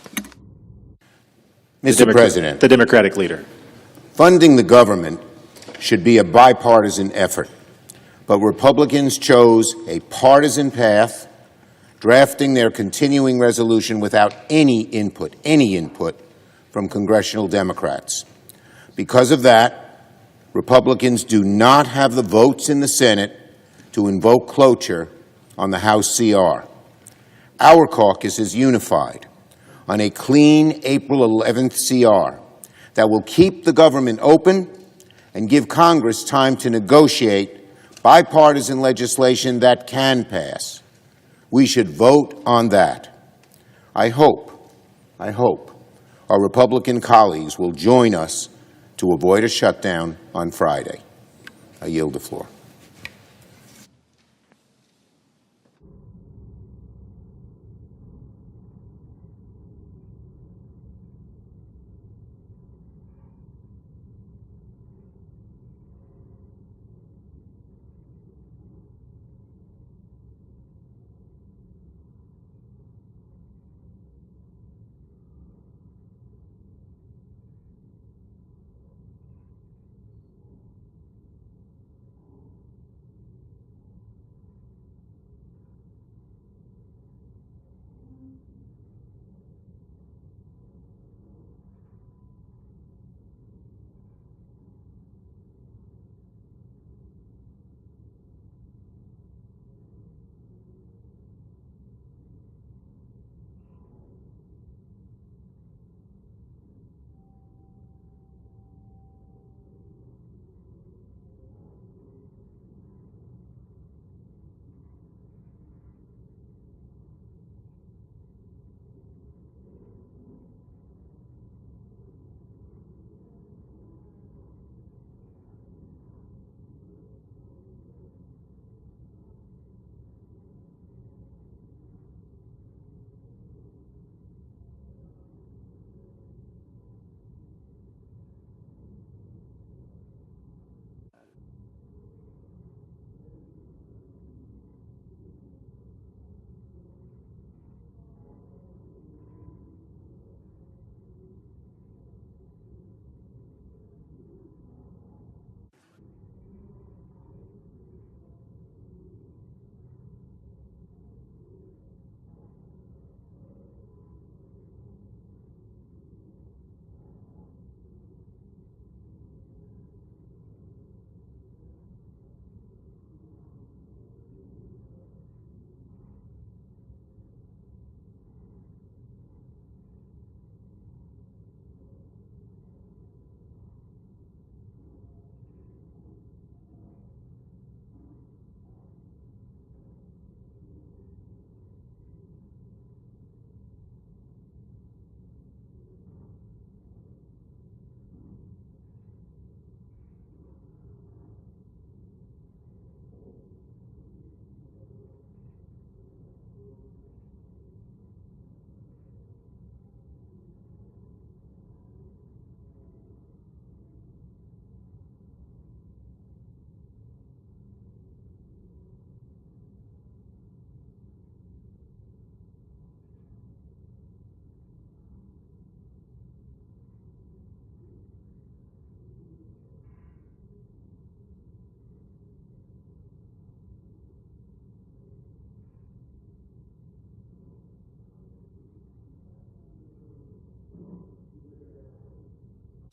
Mr. President, The Democratic leader. funding the government should be a bipartisan effort, but Republicans chose a partisan path, drafting their continuing resolution without any input from congressional Democrats. Because of that, Republicans do not have the votes in the Senate to invoke cloture on the House CR. Our caucus is unified on a clean April 11th CR that will keep the government open and give Congress time to negotiate bipartisan legislation that can pass. We should vote on that. I hope our Republican colleagues will join us to avoid a shutdown on Friday. I yield the floor.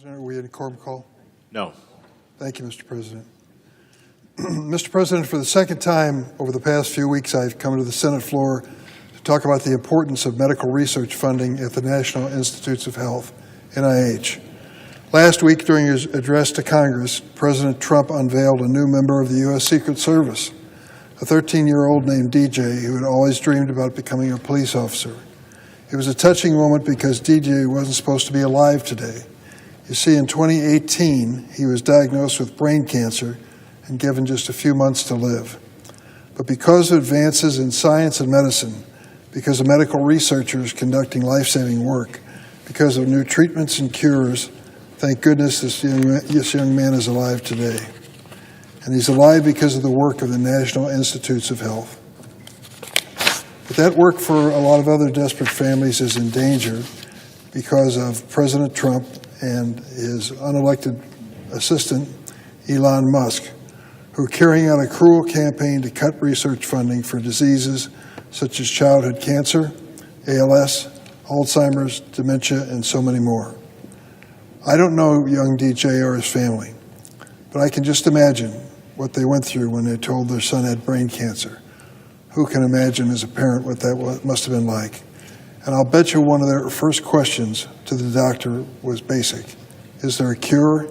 President, are we in quorum call? No. Thank you, Mr. President. Mr. President, for the second time over the past few weeks, I've come to the Senate floor to talk about the importance of medical research funding at the National Institutes of Health, NIH. Last week, during his address to Congress, President Trump unveiled a new member of the U.S. Secret Service, a 13-year-old named DJ who had always dreamed about becoming a police officer. It was a touching moment because DJ wasn't supposed to be alive today. You see, in 2018, he was diagnosed with brain cancer and given just a few months to live. But because of advances in science and medicine, because of medical researchers conducting life-saving work, because of new treatments and cures, thank goodness this young man is alive today. And he's alive because of the work of the National Institutes of Health. But that work for a lot of other desperate families is in danger because of President Trump and his unelected assistant, Elon Musk, who are carrying out a cruel campaign to cut research funding for diseases such as childhood cancer, ALS, Alzheimer's, dementia, and so many more. I don't know young DJ or his family, but I can just imagine what they went through when they told their son had brain cancer. Who can imagine as a parent what that must have been like? And I'll bet you one of their first questions to the doctor was basic. Is there a cure?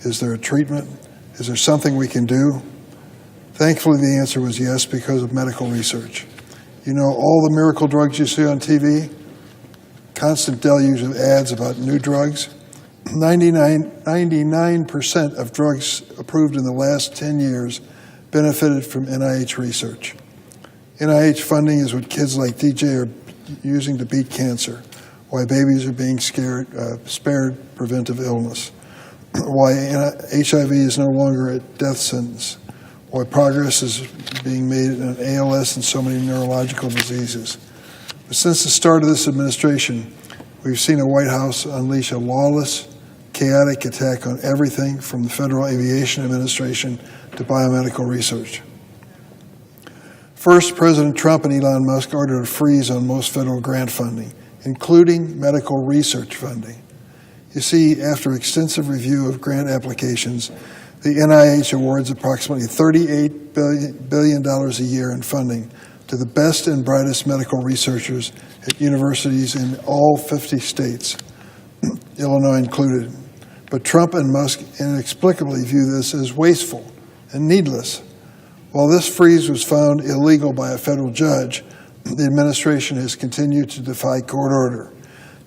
Is there a treatment? Is there something we can do? Thankfully, the answer was yes, because of medical research. You know, all the miracle drugs you see on TV, constant deluge of ads about new drugs, 99% of drugs approved in the last 10 years benefited from NIH research. NIH funding is what kids like DJ are using to beat cancer, why babies are being spared preventive illness, why HIV is no longer a death sentence, why progress is being made in ALS and so many neurological diseases. But since the start of this administration, we've seen a White House unleash a lawless, chaotic attack on everything from the Federal Aviation Administration to biomedical research. First, President Trump and Elon Musk ordered a freeze on most federal grant funding, including medical research funding. You see, after extensive review of grant applications, the NIH awards approximately $38 billion a year in funding to the best and brightest medical researchers at universities in all 50 states, Illinois included. But Trump and Musk inexplicably view this as wasteful and needless. While this freeze was found illegal by a federal judge, the administration has continued to defy court order.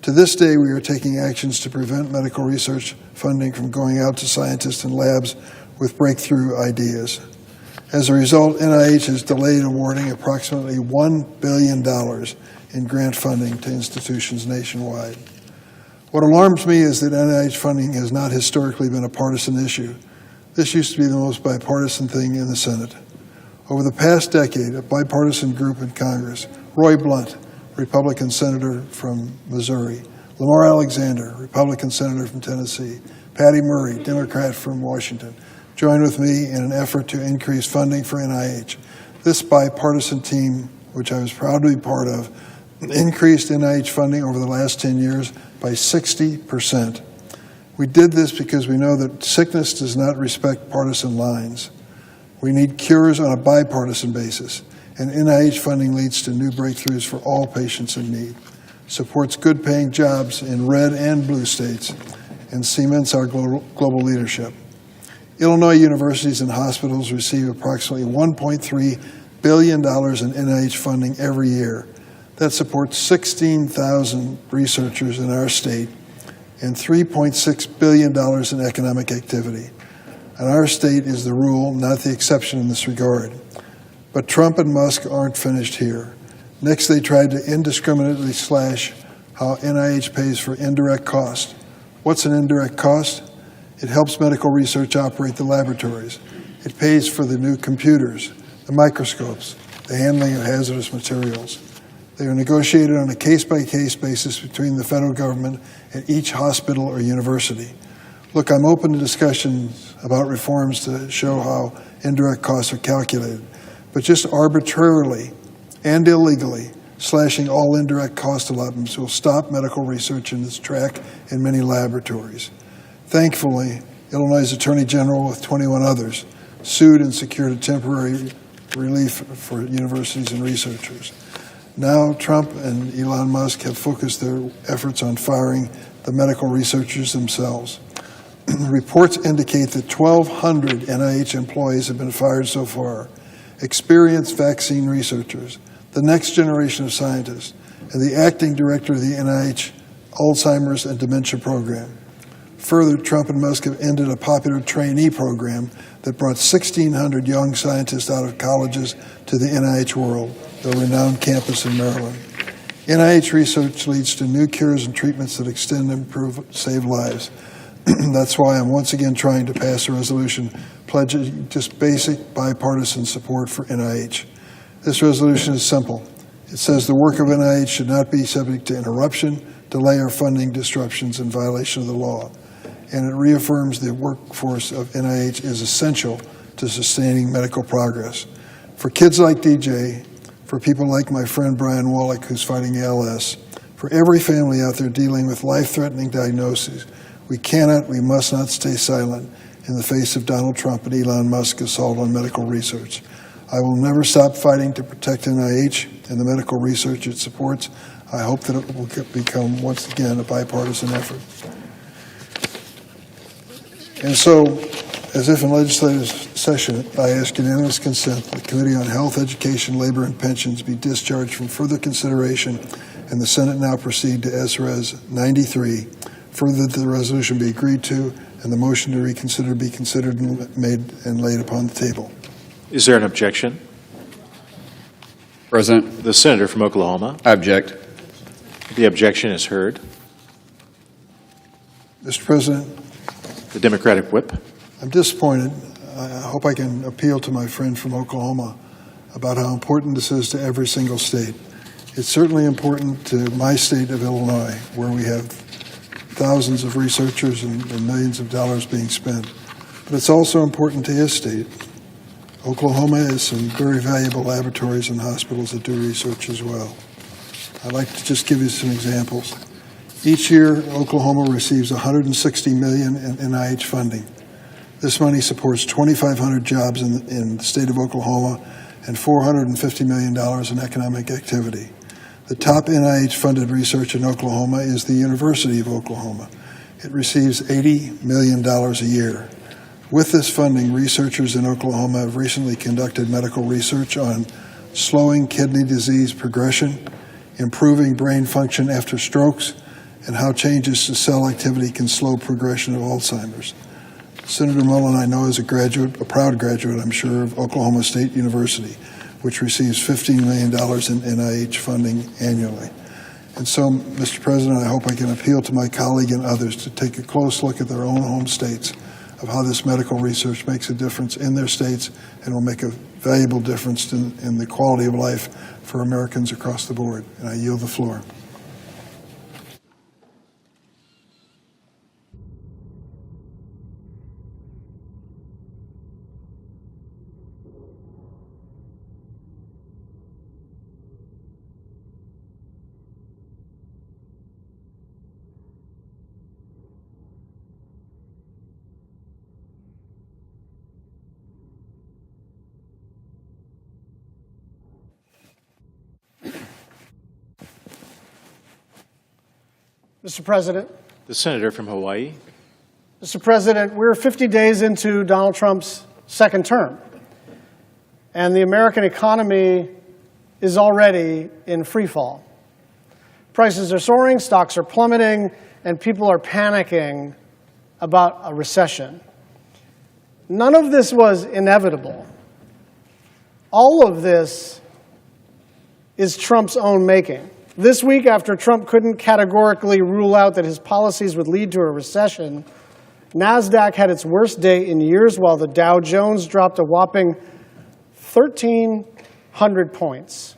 To this day, we are taking actions to prevent medical research funding from going out to scientists and labs with breakthrough ideas. As a result, NIH has delayed awarding approximately $1 billion in grant funding to institutions nationwide. What alarms me is that NIH funding has not historically been a partisan issue. This used to be the most bipartisan thing in the Senate. Over the past decade, a bipartisan group in Congress, Roy Blunt, Republican senator from Missouri, Lamar Alexander, Republican senator from Tennessee, Patty Murray, Democrat from Washington, joined with me in an effort to increase funding for NIH. This bipartisan team, which I was proud to be part of, increased NIH funding over the last 10 years by 60%. We did this because we know that sickness does not respect partisan lines. We need cures on a bipartisan basis, and NIH funding leads to new breakthroughs for all patients in need, supports good-paying jobs in red and blue states, and cements our global leadership. Illinois universities and hospitals receive approximately $1.3 billion in NIH funding every year. That supports 16,000 researchers in our state and $3.6 billion in economic activity. And our state is the rule, not the exception in this regard. But Trump and Musk aren't finished here. Next, they tried to indiscriminately slash how NIH pays for indirect cost. What's an indirect cost? It helps medical research operate the laboratories. It pays for the new computers, the microscopes, the handling of hazardous materials. They are negotiated on a case-by-case basis between the federal government and each hospital or university. Look, I'm open to discussions about reforms to show how indirect costs are calculated, but just arbitrarily and illegally slashing all indirect cost allotments will stop medical research in its track in many laboratories. Thankfully, Illinois' Attorney General, with 21 others, sued and secured a temporary relief for universities and researchers. Now, Trump and Elon Musk have focused their efforts on firing the medical researchers themselves. Reports indicate that 1,200 NIH employees have been fired so far, experienced vaccine researchers, the next generation of scientists, and the acting director of the NIH Alzheimer's and Dementia Program. Further, Trump and Musk have ended a popular trainee program that brought 1,600 young scientists out of colleges to the NIH world, the renowned campus in Maryland. NIH research leads to new cures and treatments that extend, improve, save lives. That's why I'm once again trying to pass a resolution pledging just basic bipartisan support for NIH. This resolution is simple. It says the work of NIH should not be subject to interruption, delay, or funding disruptions in violation of the law. And it reaffirms the workforce of NIH is essential to sustaining medical progress. For kids like DJ, for people like my friend Brian Wallach, who's fighting ALS, for every family out there dealing with life-threatening diagnoses, we cannot, we must not stay silent in the face of Donald Trump and Elon Musk's assault on medical research. I will never stop fighting to protect NIH and the medical research it supports. I hope that it will become, once again, a bipartisan effort. And so, as if in legislative session, I ask unanimous consent that the Committee on Health, Education, Labor, and Pensions be discharged from further consideration, and the Senate now proceed to S-Res 93. Further, that the resolution be agreed to, and the motion to reconsider be considered and made and laid upon the table. Is there an objection? President. The senator from Oklahoma. I object. The objection is heard. Mr. President. The Democratic whip. I'm disappointed. I hope I can appeal to my friend from Oklahoma about how important this is to every single state. It's certainly important to my state of Illinois, where we have thousands of researchers and millions of dollars being spent. But it's also important to his state. Oklahoma has some very valuable laboratories and hospitals that do research as well. I'd like to just give you some examples. Each year, Oklahoma receives $160 million in NIH funding. This money supports 2,500 jobs in the state of Oklahoma and $450 million in economic activity. The top NIH-funded research in Oklahoma is the University of Oklahoma. It receives $80 million a year. With this funding, researchers in Oklahoma have recently conducted medical research on slowing kidney disease progression, improving brain function after strokes, and how changes to cell activity can slow progression of Alzheimer's. Senator Mullen, I know, is a proud graduate, I'm sure, of Oklahoma State University, which receives $15 million in NIH funding annually. And so, Mr. President, I hope I can appeal to my colleague and others to take a close look at their own home states of how this medical research makes a difference in their states and will make a valuable difference in the quality of life for Americans across the board. And I yield the floor. Mr. President. The senator from Hawaii. Mr. President, we're 50 days into Donald Trump's second term, and the American economy is already in free fall. Prices are soaring, stocks are plummeting, and people are panicking about a recession. None of this was inevitable. All of this is Trump's own making. This week, after Trump couldn't categorically rule out that his policies would lead to a recession, NASDAQ had its worst day in years while the Dow Jones dropped a whopping 1,300 points.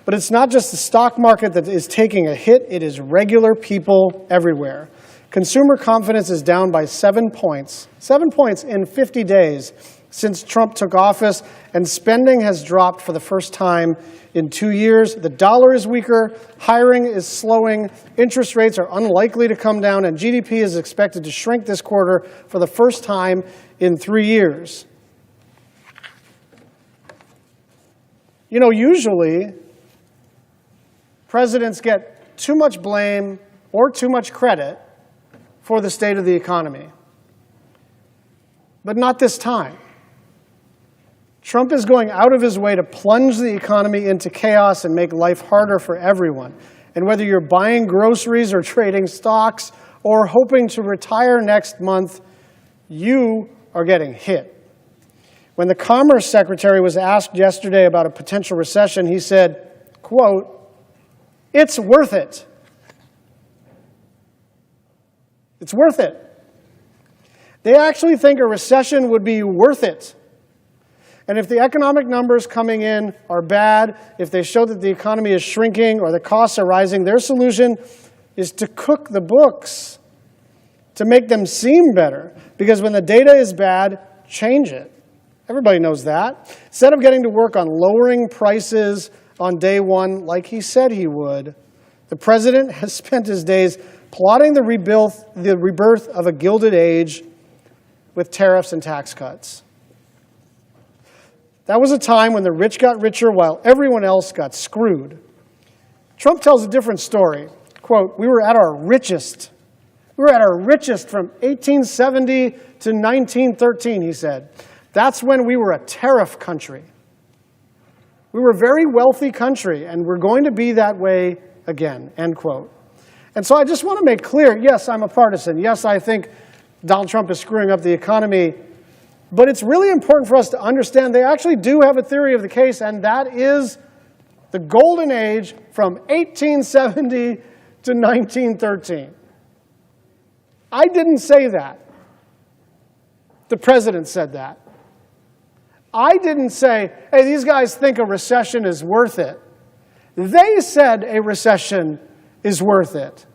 But it's not just the stock market that is taking a hit, it is regular people everywhere. Consumer confidence is down by 7 points. 7 points in 50 days since Trump took office, and spending has dropped for the first time in 2 years. The dollar is weaker, hiring is slowing, interest rates are unlikely to come down, and GDP is expected to shrink this quarter for the first time in 3 years. You know, usually, presidents get too much blame or too much credit for the state of the economy. But not this time. Trump is going out of his way to plunge the economy into chaos and make life harder for everyone. And whether you're buying groceries or trading stocks or hoping to retire next month, you are getting hit. When the Commerce Secretary was asked yesterday about a potential recession, he said, quote, "It's worth it." It's worth it. They actually think a recession would be worth it. And if the economic numbers coming in are bad, if they show that the economy is shrinking or the costs are rising, their solution is to cook the books, to make them seem better. Because when the data is bad, change it. Everybody knows that. Instead of getting to work on lowering prices on day one like he said he would, the president has spent his days plotting the rebirth of a Gilded Age with tariffs and tax cuts. That was a time when the rich got richer while everyone else got screwed. Trump tells a different story. Quote, "We were at our richest. We were at our richest from 1870 to 1913, he said. That's when we were a tariff country. We were a very wealthy country, and we're going to be that way again," end quote. And so I just want to make clear, yes, I'm a partisan. Yes, I think Donald Trump is screwing up the economy. But it's really important for us to understand they actually do have a theory of the case, and that is the golden age from 1870 to 1913. I didn't say that. The president said that. I didn't say, hey, these guys think a recession is worth it. They said a recession is worth it.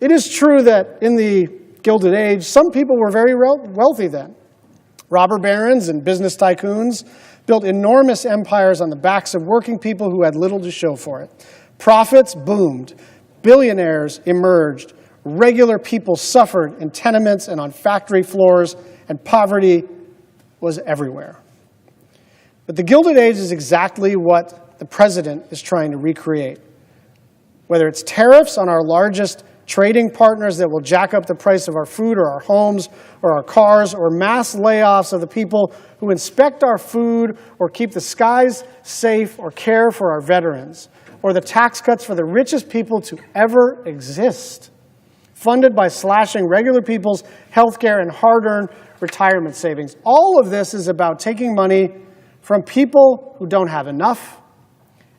It is true that in the Gilded Age, some people were very wealthy then. Robber barons and business tycoons built enormous empires on the backs of working people who had little to show for it. Profits boomed. Billionaires emerged. Regular people suffered in tenements and on factory floors, and poverty was everywhere. But the Gilded Age is exactly what the president is trying to recreate. Whether it's tariffs on our largest trading partners that will jack up the price of our food or our homes or our cars, or mass layoffs of the people who inspect our food or keep the skies safe or care for our veterans, or the tax cuts for the richest people to ever exist, funded by slashing regular people's health care and hard-earned retirement savings. All of this is about taking money from people who don't have enough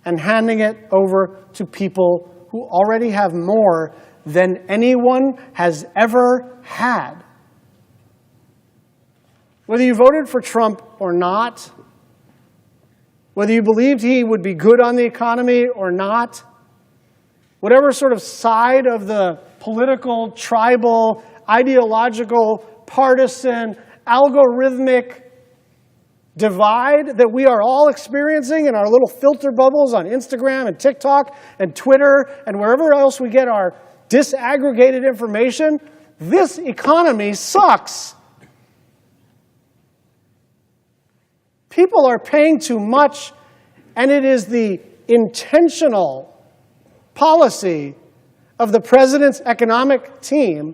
and handing it over to people who already have more than anyone has ever had. Whether you voted for Trump or not, whether you believed he would be good on the economy or not, whatever sort of side of the political, tribal, ideological, partisan, algorithmic divide that we are all experiencing in our little filter bubbles on Instagram and TikTok and Twitter and wherever else we get our disaggregated information, this economy sucks. People are paying too much, and it is the intentional policy of the president's economic team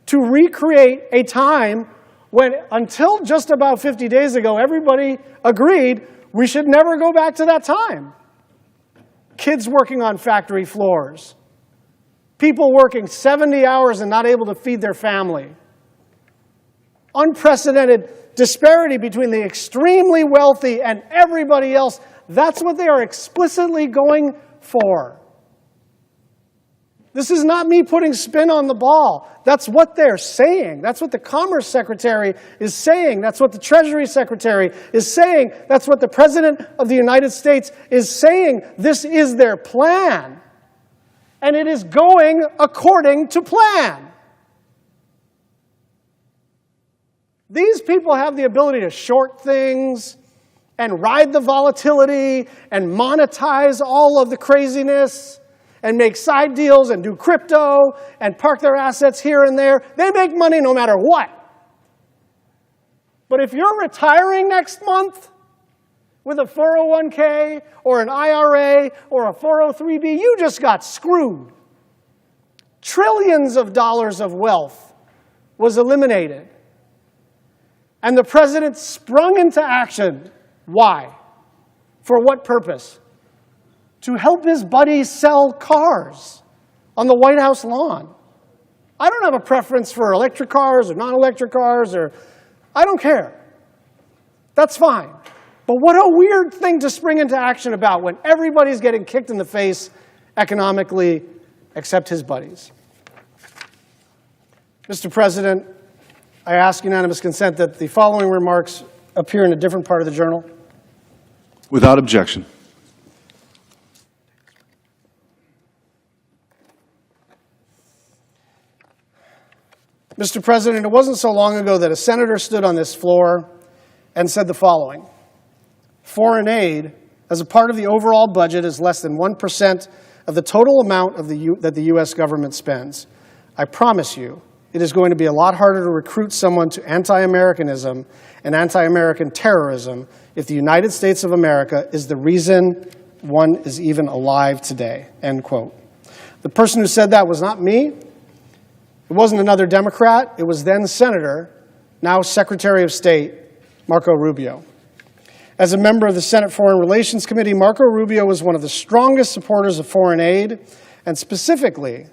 to recreate a time when, until just about 50 days ago, everybody agreed we should never go back to that time. Kids working on factory floors. People working 70 hours and not able to feed their family. Unprecedented disparity between the extremely wealthy and everybody else. That's what they are explicitly going for. This is not me putting spin on the ball. That's what they're saying. That's what the Commerce Secretary is saying. That's what the Treasury Secretary is saying. That's what the President of the United States is saying. This is their plan. And it is going according to plan. These people have the ability to short things and ride the volatility and monetize all of the craziness and make side deals and do crypto and park their assets here and there. They make money no matter what. But if you're retiring next month with a 401k or an IRA or a 403b, you just got screwed. Trillions of dollars of wealth was eliminated. And the president sprung into action. Why? For what purpose? To help his buddies sell cars on the White House lawn. I don't have a preference for electric cars or non-electric cars, or I don't care. That's fine. But what a weird thing to spring into action about when everybody's getting kicked in the face economically except his buddies. Mr. President, I ask unanimous consent that the following remarks appear in a different part of the journal. Without objection. Mr. President, it wasn't so long ago that a senator stood on this floor and said the following: foreign aid, as a part of the overall budget, is less than 1% of the total amount of that the U.S. government spends. I promise you, it is going to be a lot harder to recruit someone to anti-Americanism and anti-American terrorism if the United States of America is the reason one is even alive today, end quote. The person who said that was not me. It wasn't another Democrat. It was then Senator, now Secretary of State, Marco Rubio. As a member of the Senate Foreign Relations Committee, Marco Rubio was one of the strongest supporters of foreign aid, and specifically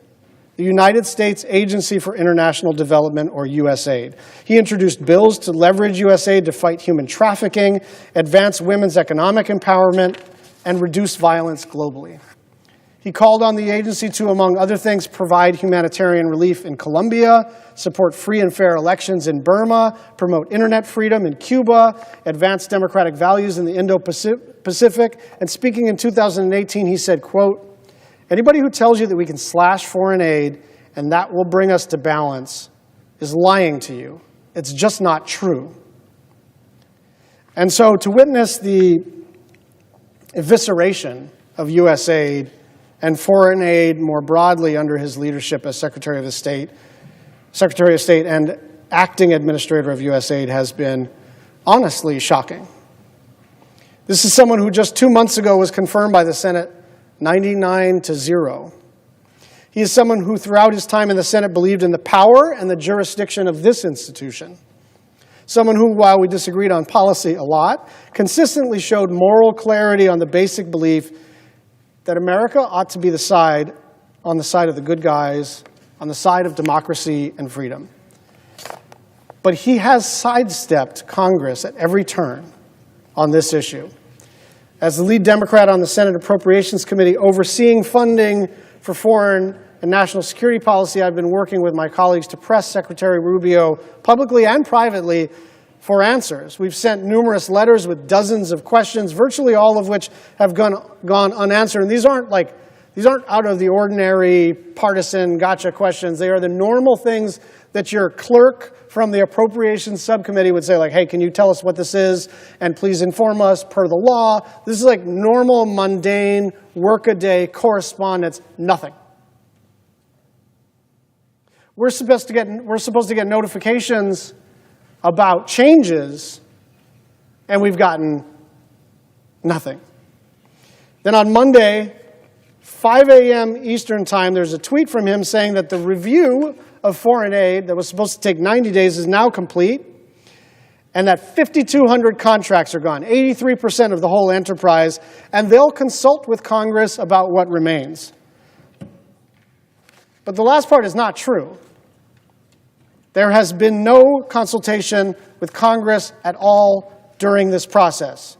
the United States Agency for International Development, or USAID. He introduced bills to leverage USAID to fight human trafficking, advance women's economic empowerment, and reduce violence globally. He called on the agency to, among other things, provide humanitarian relief in Colombia, support free and fair elections in Burma, promote internet freedom in Cuba, advance democratic values in the Indo-Pacific. And speaking in 2018, he said, quote, "Anybody who tells you that we can slash foreign aid and that will bring us to balance is lying to you. It's just not true." And so to witness the evisceration of USAID and foreign aid more broadly under his leadership as Secretary of State and acting administrator of USAID has been honestly shocking. This is someone who just 2 months ago was confirmed by the Senate 99-0. He is someone who throughout his time in the Senate believed in the power and the jurisdiction of this institution. Someone who, while we disagreed on policy a lot, consistently showed moral clarity on the basic belief that America ought to be on the side of the good guys, on the side of democracy and freedom. But he has sidestepped Congress at every turn on this issue. As the lead Democrat on the Senate Appropriations Committee overseeing funding for foreign and national security policy, I've been working with my colleagues to press Secretary Rubio publicly and privately for answers. We've sent numerous letters with dozens of questions, virtually all of which have gone unanswered. And these aren't out of the ordinary partisan gotcha questions. They are the normal things that your clerk from the Appropriations Subcommittee would say, like, hey, can you tell us what this is? And please inform us per the law. This is like normal, mundane, workaday correspondence, nothing. We're supposed to get notifications about changes, and we've gotten nothing. Then on Monday, 5 a.m. Eastern Time, there's a tweet from him saying that the review of foreign aid that was supposed to take 90 days is now complete, and that 5,200 contracts are gone, 83% of the whole enterprise, and they'll consult with Congress about what remains. But the last part is not true. There has been no consultation with Congress at all during this process.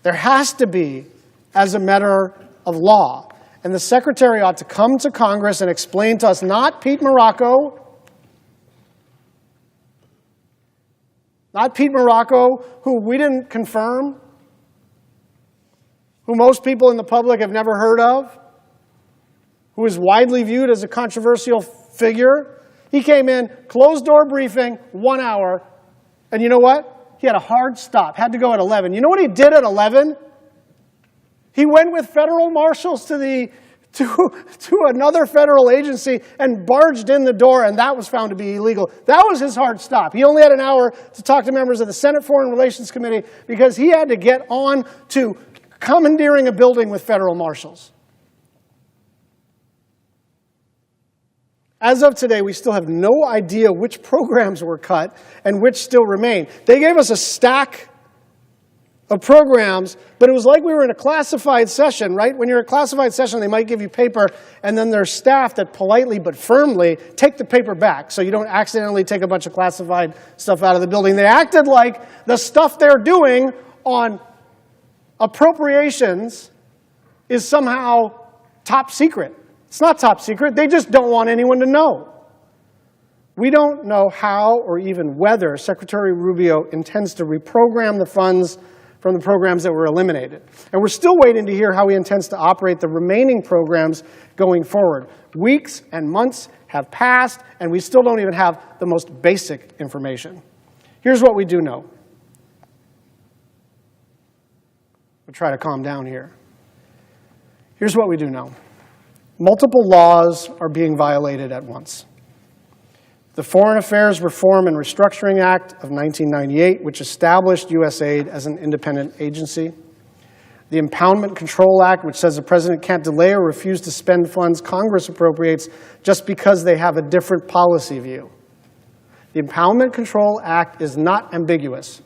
There has to be, as a matter of law. And the Secretary ought to come to Congress and explain to us, not Pete Morocco, who we didn't confirm, who most people in the public have never heard of, who is widely viewed as a controversial figure. He came in, closed-door briefing, 1 hour, And you know what? He had a hard stop, had to go at 11. You know what he did at 11? He went with federal marshals to another federal agency and barged in the door, and that was found to be illegal. That was his hard stop. He only had an hour to talk to members of the Senate Foreign Relations Committee because he had to get on to commandeering a building with federal marshals. As of today, we still have no idea which programs were cut and which still remain. They gave us a stack of programs, but it was like we were in a classified session, right? When you're in a classified session, they might give you paper, and then there's staff that politely but firmly take the paper back so you don't accidentally take a bunch of classified stuff out of the building. They acted like the stuff they're doing on appropriations is somehow top secret. It's not top secret. They just don't want anyone to know. We don't know how or even whether Secretary Rubio intends to reprogram the funds from the programs that were eliminated. And we're still waiting to hear how he intends to operate the remaining programs going forward. Weeks and months have passed, and we still don't even have the most basic information. Here's what we do know. We'll try to calm down here. Here's what we do know. Multiple laws are being violated at once. The Foreign Affairs Reform and Restructuring Act of 1998, which established USAID as an independent agency. The Impoundment Control Act, which says the president can't delay or refuse to spend funds Congress appropriates just because they have a different policy view. The Impoundment Control Act is not ambiguous.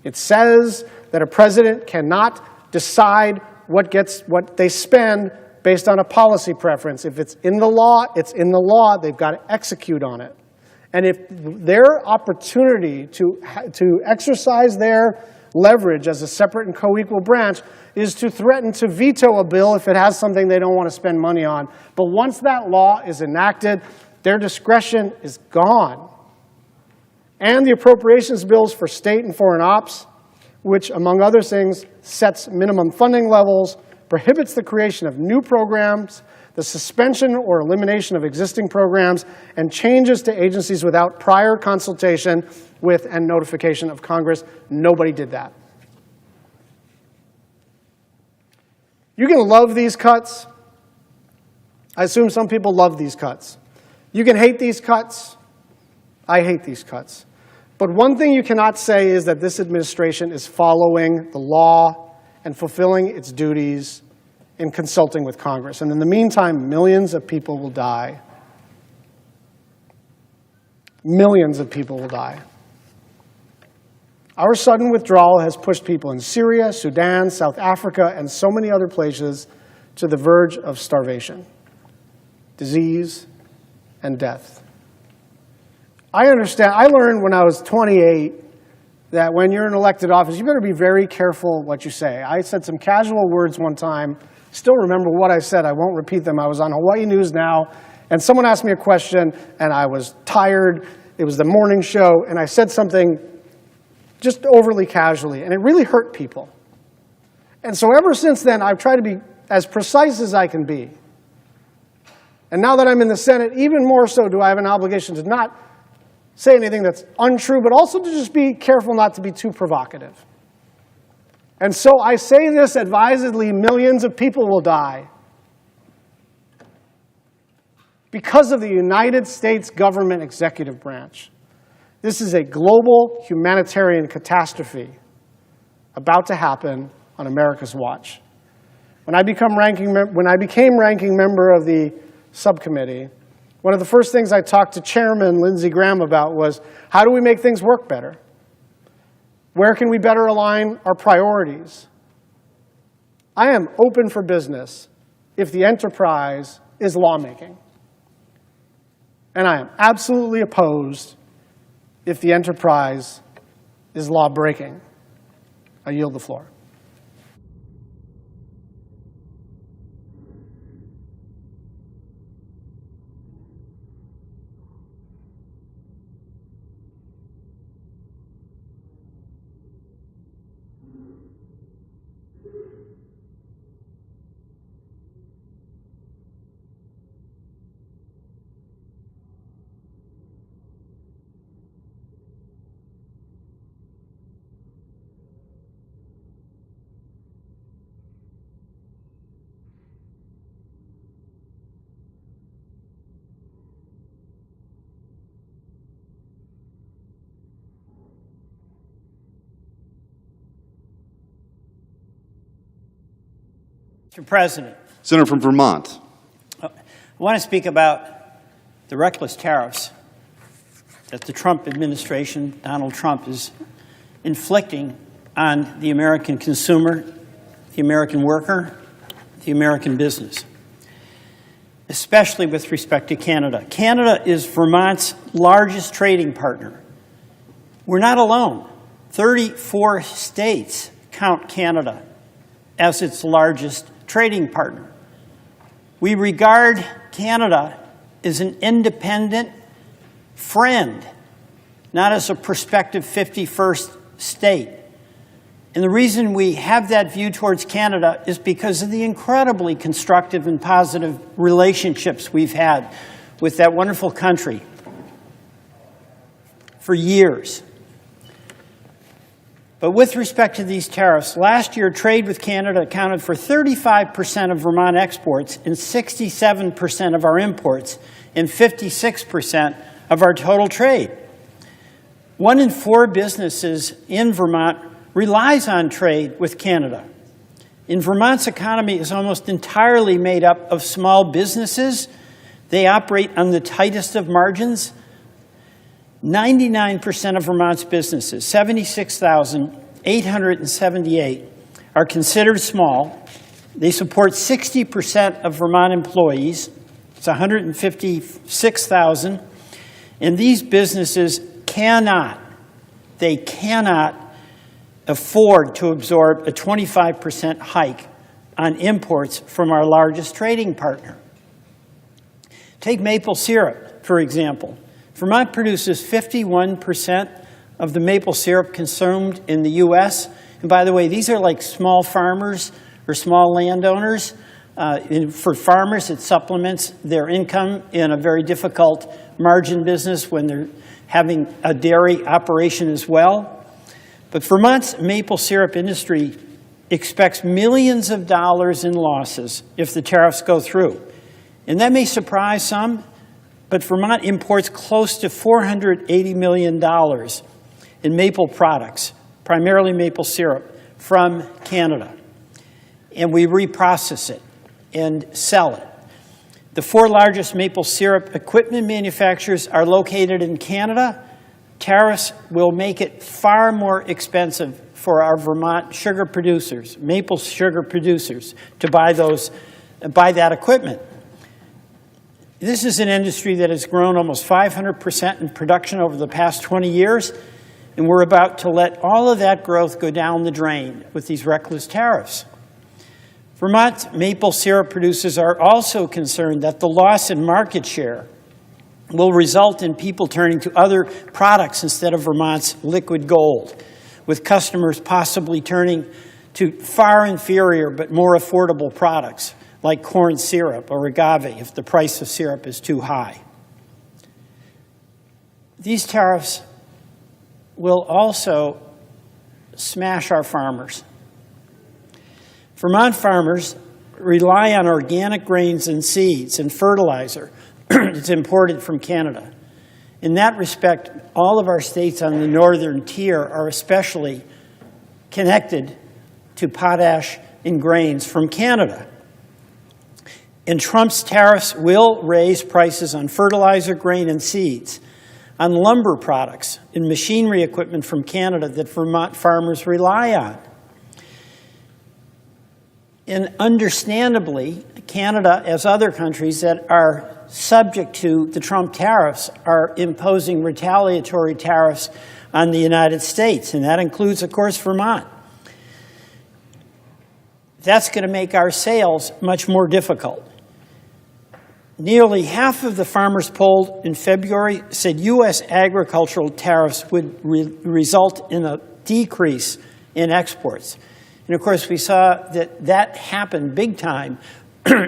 It says that a president cannot decide what they spend based on a policy preference. If it's in the law, it's in the law. They've got to execute on it. And if their opportunity to exercise their leverage as a separate and co-equal branch is to threaten to veto a bill if it has something they don't want to spend money on. But once that law is enacted, their discretion is gone. And the appropriations bills for state and foreign ops, which, among other things, sets minimum funding levels, prohibits the creation of new programs, the suspension or elimination of existing programs, and changes to agencies without prior consultation with and notification of Congress. Nobody did that. You can love these cuts. I assume some people love these cuts. You can hate these cuts. I hate these cuts. But one thing you cannot say is that this administration is following the law and fulfilling its duties in consulting with Congress. And in the meantime, millions of people will die. Millions of people will die. Our sudden withdrawal has pushed people in Syria, Sudan, South Africa, and so many other places to the verge of starvation, disease, and death. I understand. I learned when I was 28 that when you're in elected office, you better be very careful what you say. I said some casual words one time. Still remember what I said. I won't repeat them. I was on Hawaii News Now, and someone asked me a question, and I was tired. It was the morning show, and I said something just overly casually, and it really hurt people. And so ever since then, I've tried to be as precise as I can be. And now that I'm in the Senate, even more so do I have an obligation to not say anything that's untrue, but also to just be careful not to be too provocative. And so I say this advisedly, millions of people will die because of the United States government executive branch. This is a global humanitarian catastrophe about to happen on America's watch. When I became ranking member of the subcommittee, one of the first things I talked to Chairman Lindsey Graham about was, how do we make things work better? Where can we better align our priorities? I am open for business if the enterprise is lawmaking. And I am absolutely opposed if the enterprise is law-breaking. I yield the floor. Mr. President, Senator from Vermont. I want to speak about the reckless tariffs that the Trump administration, Donald Trump, is inflicting on the American consumer, the American worker, the American business, especially with respect to Canada. Canada is Vermont's largest trading partner. We're not alone. 34 states count Canada as its largest trading partner. We regard Canada as an independent friend, not as a prospective 51st state. And the reason we have that view towards Canada is because of the incredibly constructive and positive relationships we've had with that wonderful country for years. But with respect to these tariffs, last year trade with Canada accounted for 35% of Vermont exports and 67% of our imports and 56% of our total trade. 1 in 4 businesses in Vermont relies on trade with Canada. And Vermont's economy is almost entirely made up of small businesses. They operate on the tightest of margins. 99% of Vermont's businesses, 76,878, are considered small. They support 60% of Vermont employees. It's 156,000. And these businesses cannot afford to absorb a 25% hike on imports from our largest trading partner. Take maple syrup, for example. Vermont produces 51% of the maple syrup consumed in the U.S. And by the way, these are like small farmers or small landowners. For farmers, it supplements their income in a very difficult margin business when they're having a dairy operation as well. But Vermont's maple syrup industry expects millions of dollars in losses if the tariffs go through. And that may surprise some, but Vermont imports close to $480 million in maple products, primarily maple syrup, from Canada. And we reprocess it and sell it. The 4 largest maple syrup equipment manufacturers are located in Canada. Tariffs will make it far more expensive for our Vermont sugar producers, maple sugar producers, to buy that equipment. This is an industry that has grown almost 500% in production over the past 20 years, and we're about to let all of that growth go down the drain with these reckless tariffs. Vermont maple syrup producers are also concerned that the loss in market share will result in people turning to other products instead of Vermont's liquid gold, with customers possibly turning to far inferior but more affordable products like corn syrup or agave if the price of syrup is too high. These tariffs will also smash our farmers. Vermont farmers rely on organic grains and seeds and fertilizer that's imported from Canada. In that respect, all of our states on the northern tier are especially connected to potash and grains from Canada. And Trump's tariffs will raise prices on fertilizer, grain, and seeds, on lumber products and machinery equipment from Canada that Vermont farmers rely on. And understandably, Canada, as other countries that are subject to the Trump tariffs, are imposing retaliatory tariffs on the United States, and that includes, of course, Vermont. That's going to make our sales much more difficult. Nearly half of the farmers polled in February said U.S. agricultural tariffs would result in a decrease in exports. And of course, we saw that happen big time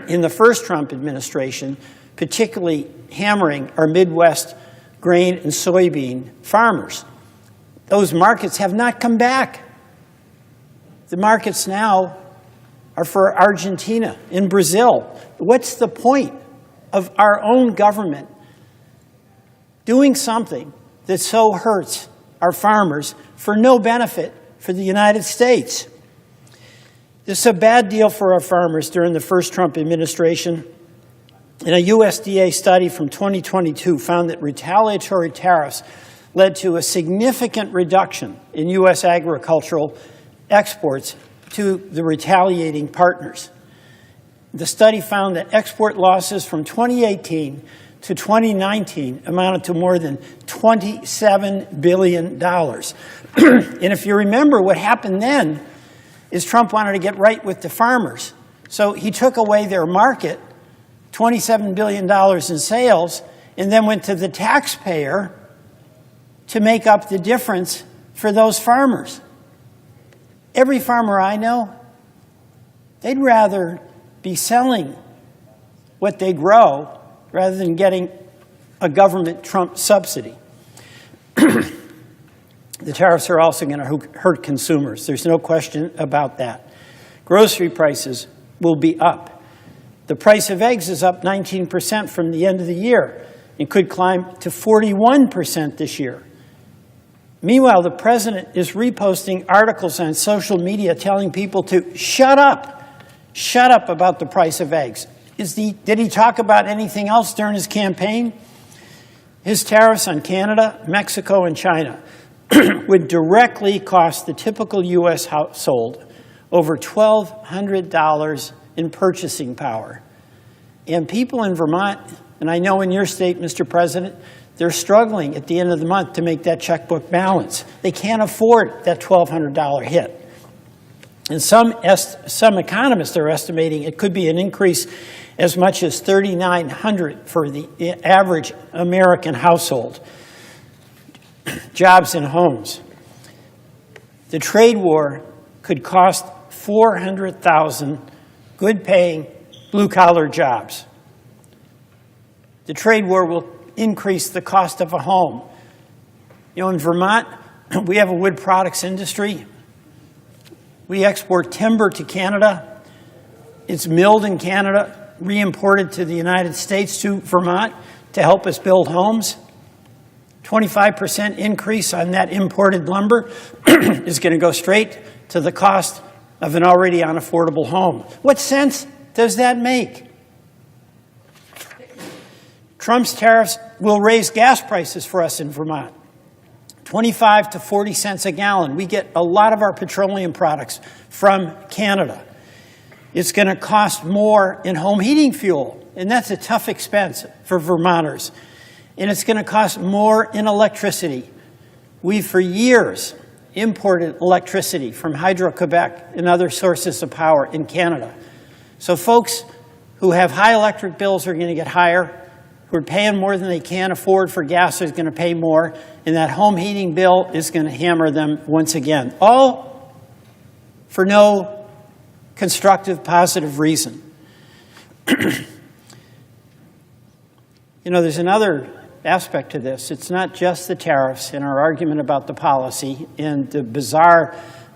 in the first Trump administration, particularly hammering our Midwest grain and soybean farmers. Those markets have not come back. The markets now are for Argentina and Brazil. What's the point of our own government doing something that so hurts our farmers for no benefit for the United States? This is a bad deal for our farmers during the first Trump administration. And a USDA study from 2022 found that retaliatory tariffs led to a significant reduction in U.S. agricultural exports to the retaliating partners. The study found that export losses from 2018 to 2019 amounted to more than $27 billion. And if you remember, what happened then is Trump wanted to get right with the farmers. So he took away their market, $27 billion in sales, and then went to the taxpayer to make up the difference for those farmers. Every farmer I know, they'd rather be selling what they grow rather than getting a government Trump subsidy. The tariffs are also going to hurt consumers. There's no question about that. Grocery prices will be up. The price of eggs is up 19% from the end of the year and could climb to 41% this year. Meanwhile, the president is reposting articles on social media telling people to shut up about the price of eggs. Did he talk about anything else during his campaign? His tariffs on Canada, Mexico, and China would directly cost the typical U.S. household over $1,200 in purchasing power. And people in Vermont, and I know in your state, Mr. President, they're struggling at the end of the month to make that checkbook balance. They can't afford that $1,200 hit. And some economists are estimating it could be an increase as much as $3,900 for the average American household. Jobs and homes. The trade war could cost 400,000 good-paying, blue-collar jobs. The trade war will increase the cost of a home. You know, in Vermont, we have a wood products industry. We export timber to Canada. It's milled in Canada, re-imported to the United States to Vermont to help us build homes. 25% increase on that imported lumber is going to go straight to the cost of an already unaffordable home. What sense does that make? Trump's tariffs will raise gas prices for us in Vermont. 25 to 40 cents a gallon. We get a lot of our petroleum products from Canada. It's going to cost more in home heating fuel, and that's a tough expense for Vermonters. And it's going to cost more in electricity. We've for years imported electricity from Hydro-Quebec and other sources of power in Canada. So folks who have high electric bills are going to get higher, who are paying more than they can afford for gas are going to pay more, and that home heating bill is going to hammer them once again. All for no constructive, positive reason. You know, there's another aspect to this. It's not just the tariffs and our argument about the policy and the bizarre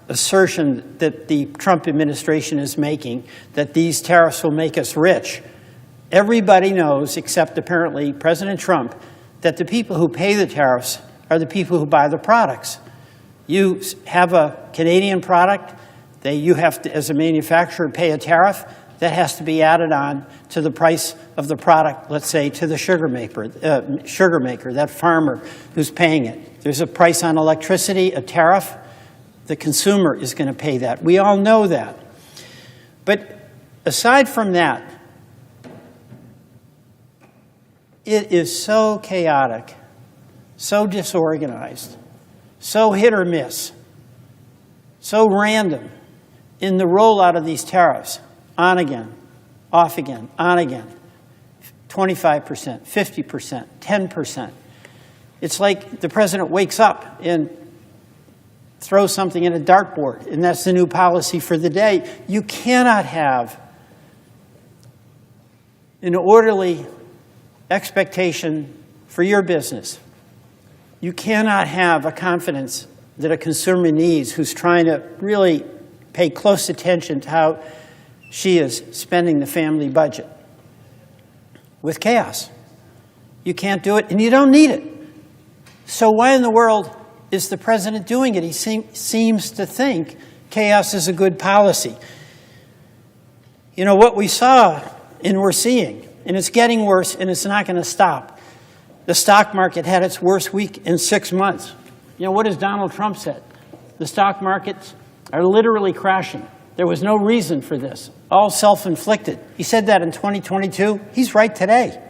assertion that the Trump administration is making that these tariffs will make us rich. Everybody knows, except apparently President Trump, that the people who pay the tariffs are the people who buy the products. You have a Canadian product, you have to, as a manufacturer, pay a tariff. That has to be added on to the price of the product, let's say, to the sugar maker, that farmer who's paying it. There's a price on electricity, a tariff. The consumer is going to pay that. We all know that. But aside from that, it is so chaotic, so disorganized, so hit or miss, so random in the rollout of these tariffs. On again, off again, on again. 25%, 50%, 10%. It's like the president wakes up and throws something in a dartboard, and that's the new policy for the day. You cannot have an orderly expectation for your business. You cannot have a confidence that a consumer needs who's trying to really pay close attention to how she is spending the family budget with chaos. You can't do it, and you don't need it. So why in the world is the president doing it? He seems to think chaos is a good policy. You know, what we saw and we're seeing, and it's getting worse and it's not going to stop. The stock market had its worst week in 6 months. You know, what has Donald Trump said? The stock markets are literally crashing. There was no reason for this, all self-inflicted. He said that in 2022. He's right today.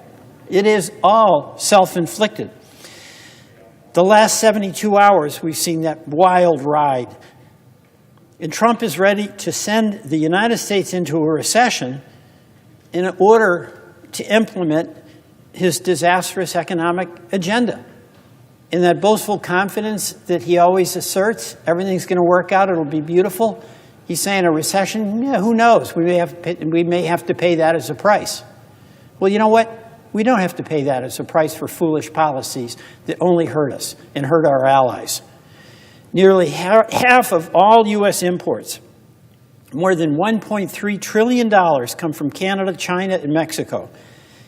It is all self-inflicted. The last 72 hours, we've seen that wild ride. And Trump is ready to send the United States into a recession in order to implement his disastrous economic agenda. In that boastful confidence that he always asserts, everything's going to work out, it'll be beautiful. He's saying a recession, yeah, who knows? We may have to pay that as a price. Well, you know what? We don't have to pay that as a price for foolish policies that only hurt us and hurt our allies. Nearly half of all U.S. imports, more than $1.3 trillion, come from Canada, China, and Mexico.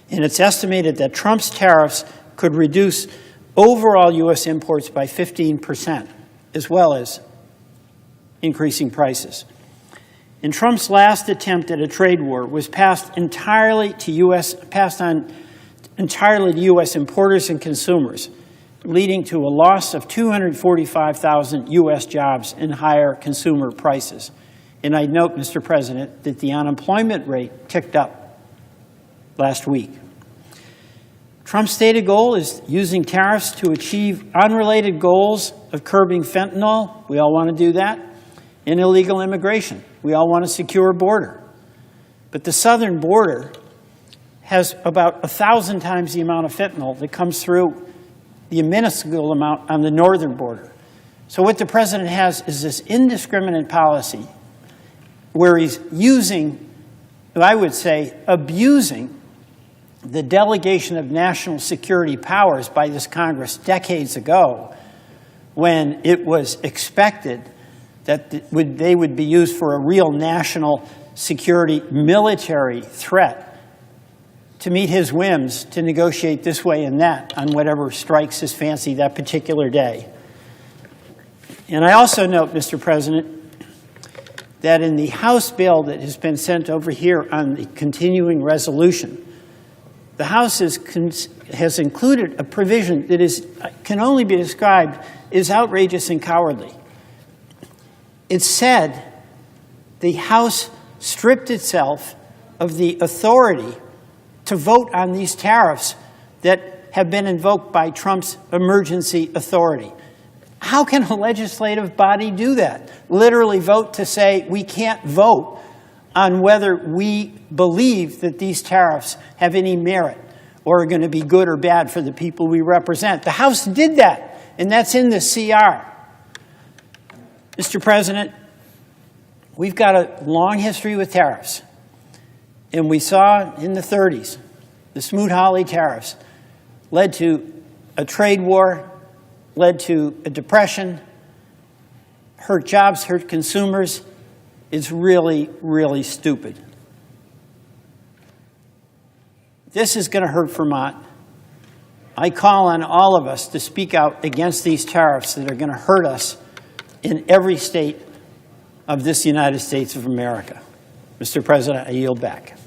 And it's estimated that Trump's tariffs could reduce overall U.S. imports by 15%, as well as increasing prices. And Trump's last attempt at a trade war was passed on entirely to U.S. importers and consumers, leading to a loss of 245,000 U.S. jobs and higher consumer prices. And I note, Mr. President, that the unemployment rate ticked up last week. Trump's stated goal is using tariffs to achieve unrelated goals of curbing fentanyl. We all want to do that. And illegal immigration. We all want a secure border. But the southern border has about 1,000 times the amount of fentanyl that comes through the minuscule amount on the northern border. So what the president has is this indiscriminate policy where he's using, I would say, abusing the delegation of national security powers by this Congress decades ago, when it was expected that they would be used for a real national security military threat to meet his whims, to negotiate this way and that on whatever strikes his fancy that particular day. And I also note, Mr. President, that in the House bill that has been sent over here on the continuing resolution, the House has included a provision that can only be described as outrageous and cowardly. It said the House stripped itself of the authority to vote on these tariffs that have been invoked by Trump's emergency authority. How can a legislative body do that? Literally vote to say we can't vote on whether we believe that these tariffs have any merit or are going to be good or bad for the people we represent. The House did that, and that's in the CR. Mr. President, we've got a long history with tariffs. And we saw in the 30s, the Smoot-Hawley tariffs led to a trade war, led to a depression, hurt jobs, hurt consumers. It's really, really stupid. This is going to hurt Vermont. I call on all of us to speak out against these tariffs that are going to hurt us in every state of this United States of America. Mr. President, I yield back.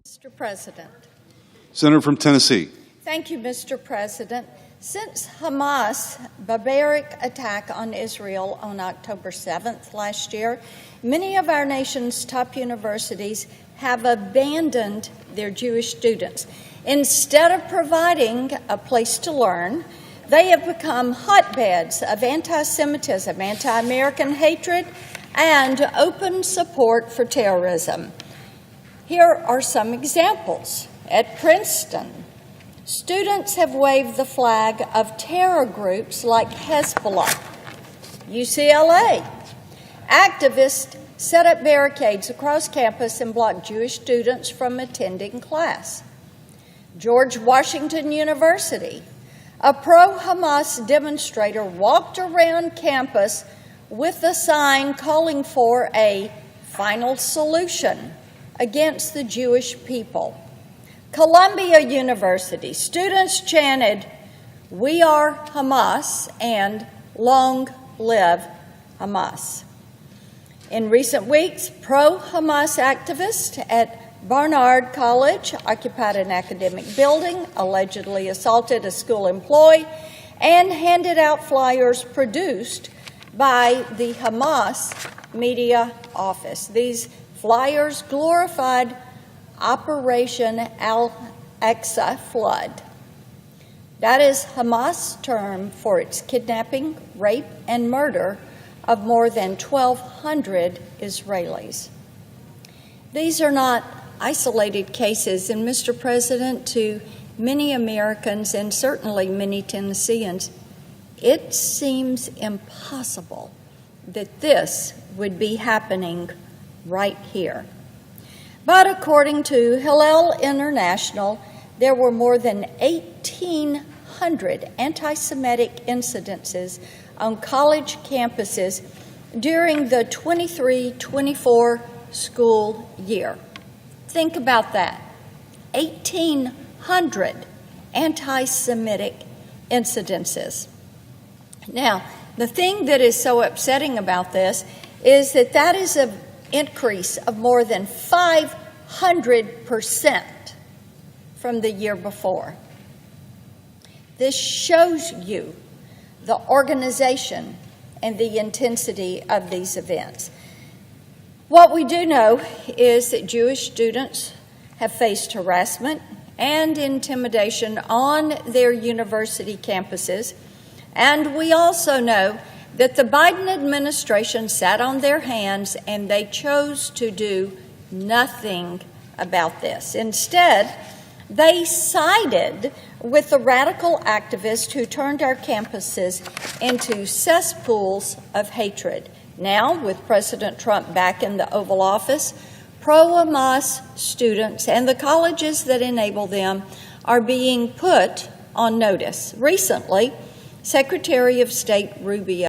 Mr. President. Senator from Tennessee. Thank you, Mr. President. Since Hamas' barbaric attack on Israel on October 7th last year, many of our nation's top universities have abandoned their Jewish students. Instead of providing a place to learn, they have become hotbeds of anti-Semitism, anti-American hatred, and open support for terrorism. Here are some examples. At Princeton, students have waved the flag of terror groups like Hezbollah. UCLA, activists set up barricades across campus and blocked Jewish students from attending class. George Washington University, a pro-Hamas demonstrator walked around campus with a sign calling for a final solution against the Jewish people. Columbia University, students chanted, "We are Hamas," and "Long live Hamas." In recent weeks, pro-Hamas activists at Barnard College occupied an academic building, allegedly assaulted a school employee, and handed out flyers produced by the Hamas media office. These flyers glorified Operation Al-Aqsa Flood. That is Hamas' term for its kidnapping, rape, and murder of more than 1,200 Israelis. These are not isolated cases, and Mr. President, to many Americans and certainly many Tennesseans, it seems impossible that this would be happening right here. But according to Hillel International, there were more than 1,800 anti-Semitic incidences on college campuses during the 23-24 school year. Think about that. 1,800 anti-Semitic incidences. Now, the thing that is so upsetting about this is that that is an increase of more than 500% from the year before. This shows you the organization and the intensity of these events. What we do know is that Jewish students have faced harassment and intimidation on their university campuses, and we also know that the Biden administration sat on their hands and they chose to do nothing about this. Instead, they sided with the radical activists who turned our campuses into cesspools of hatred. Now, with President Trump back in the Oval Office, pro-Hamas students and the colleges that enable them are being put on notice. Recently, Secretary of State Rubio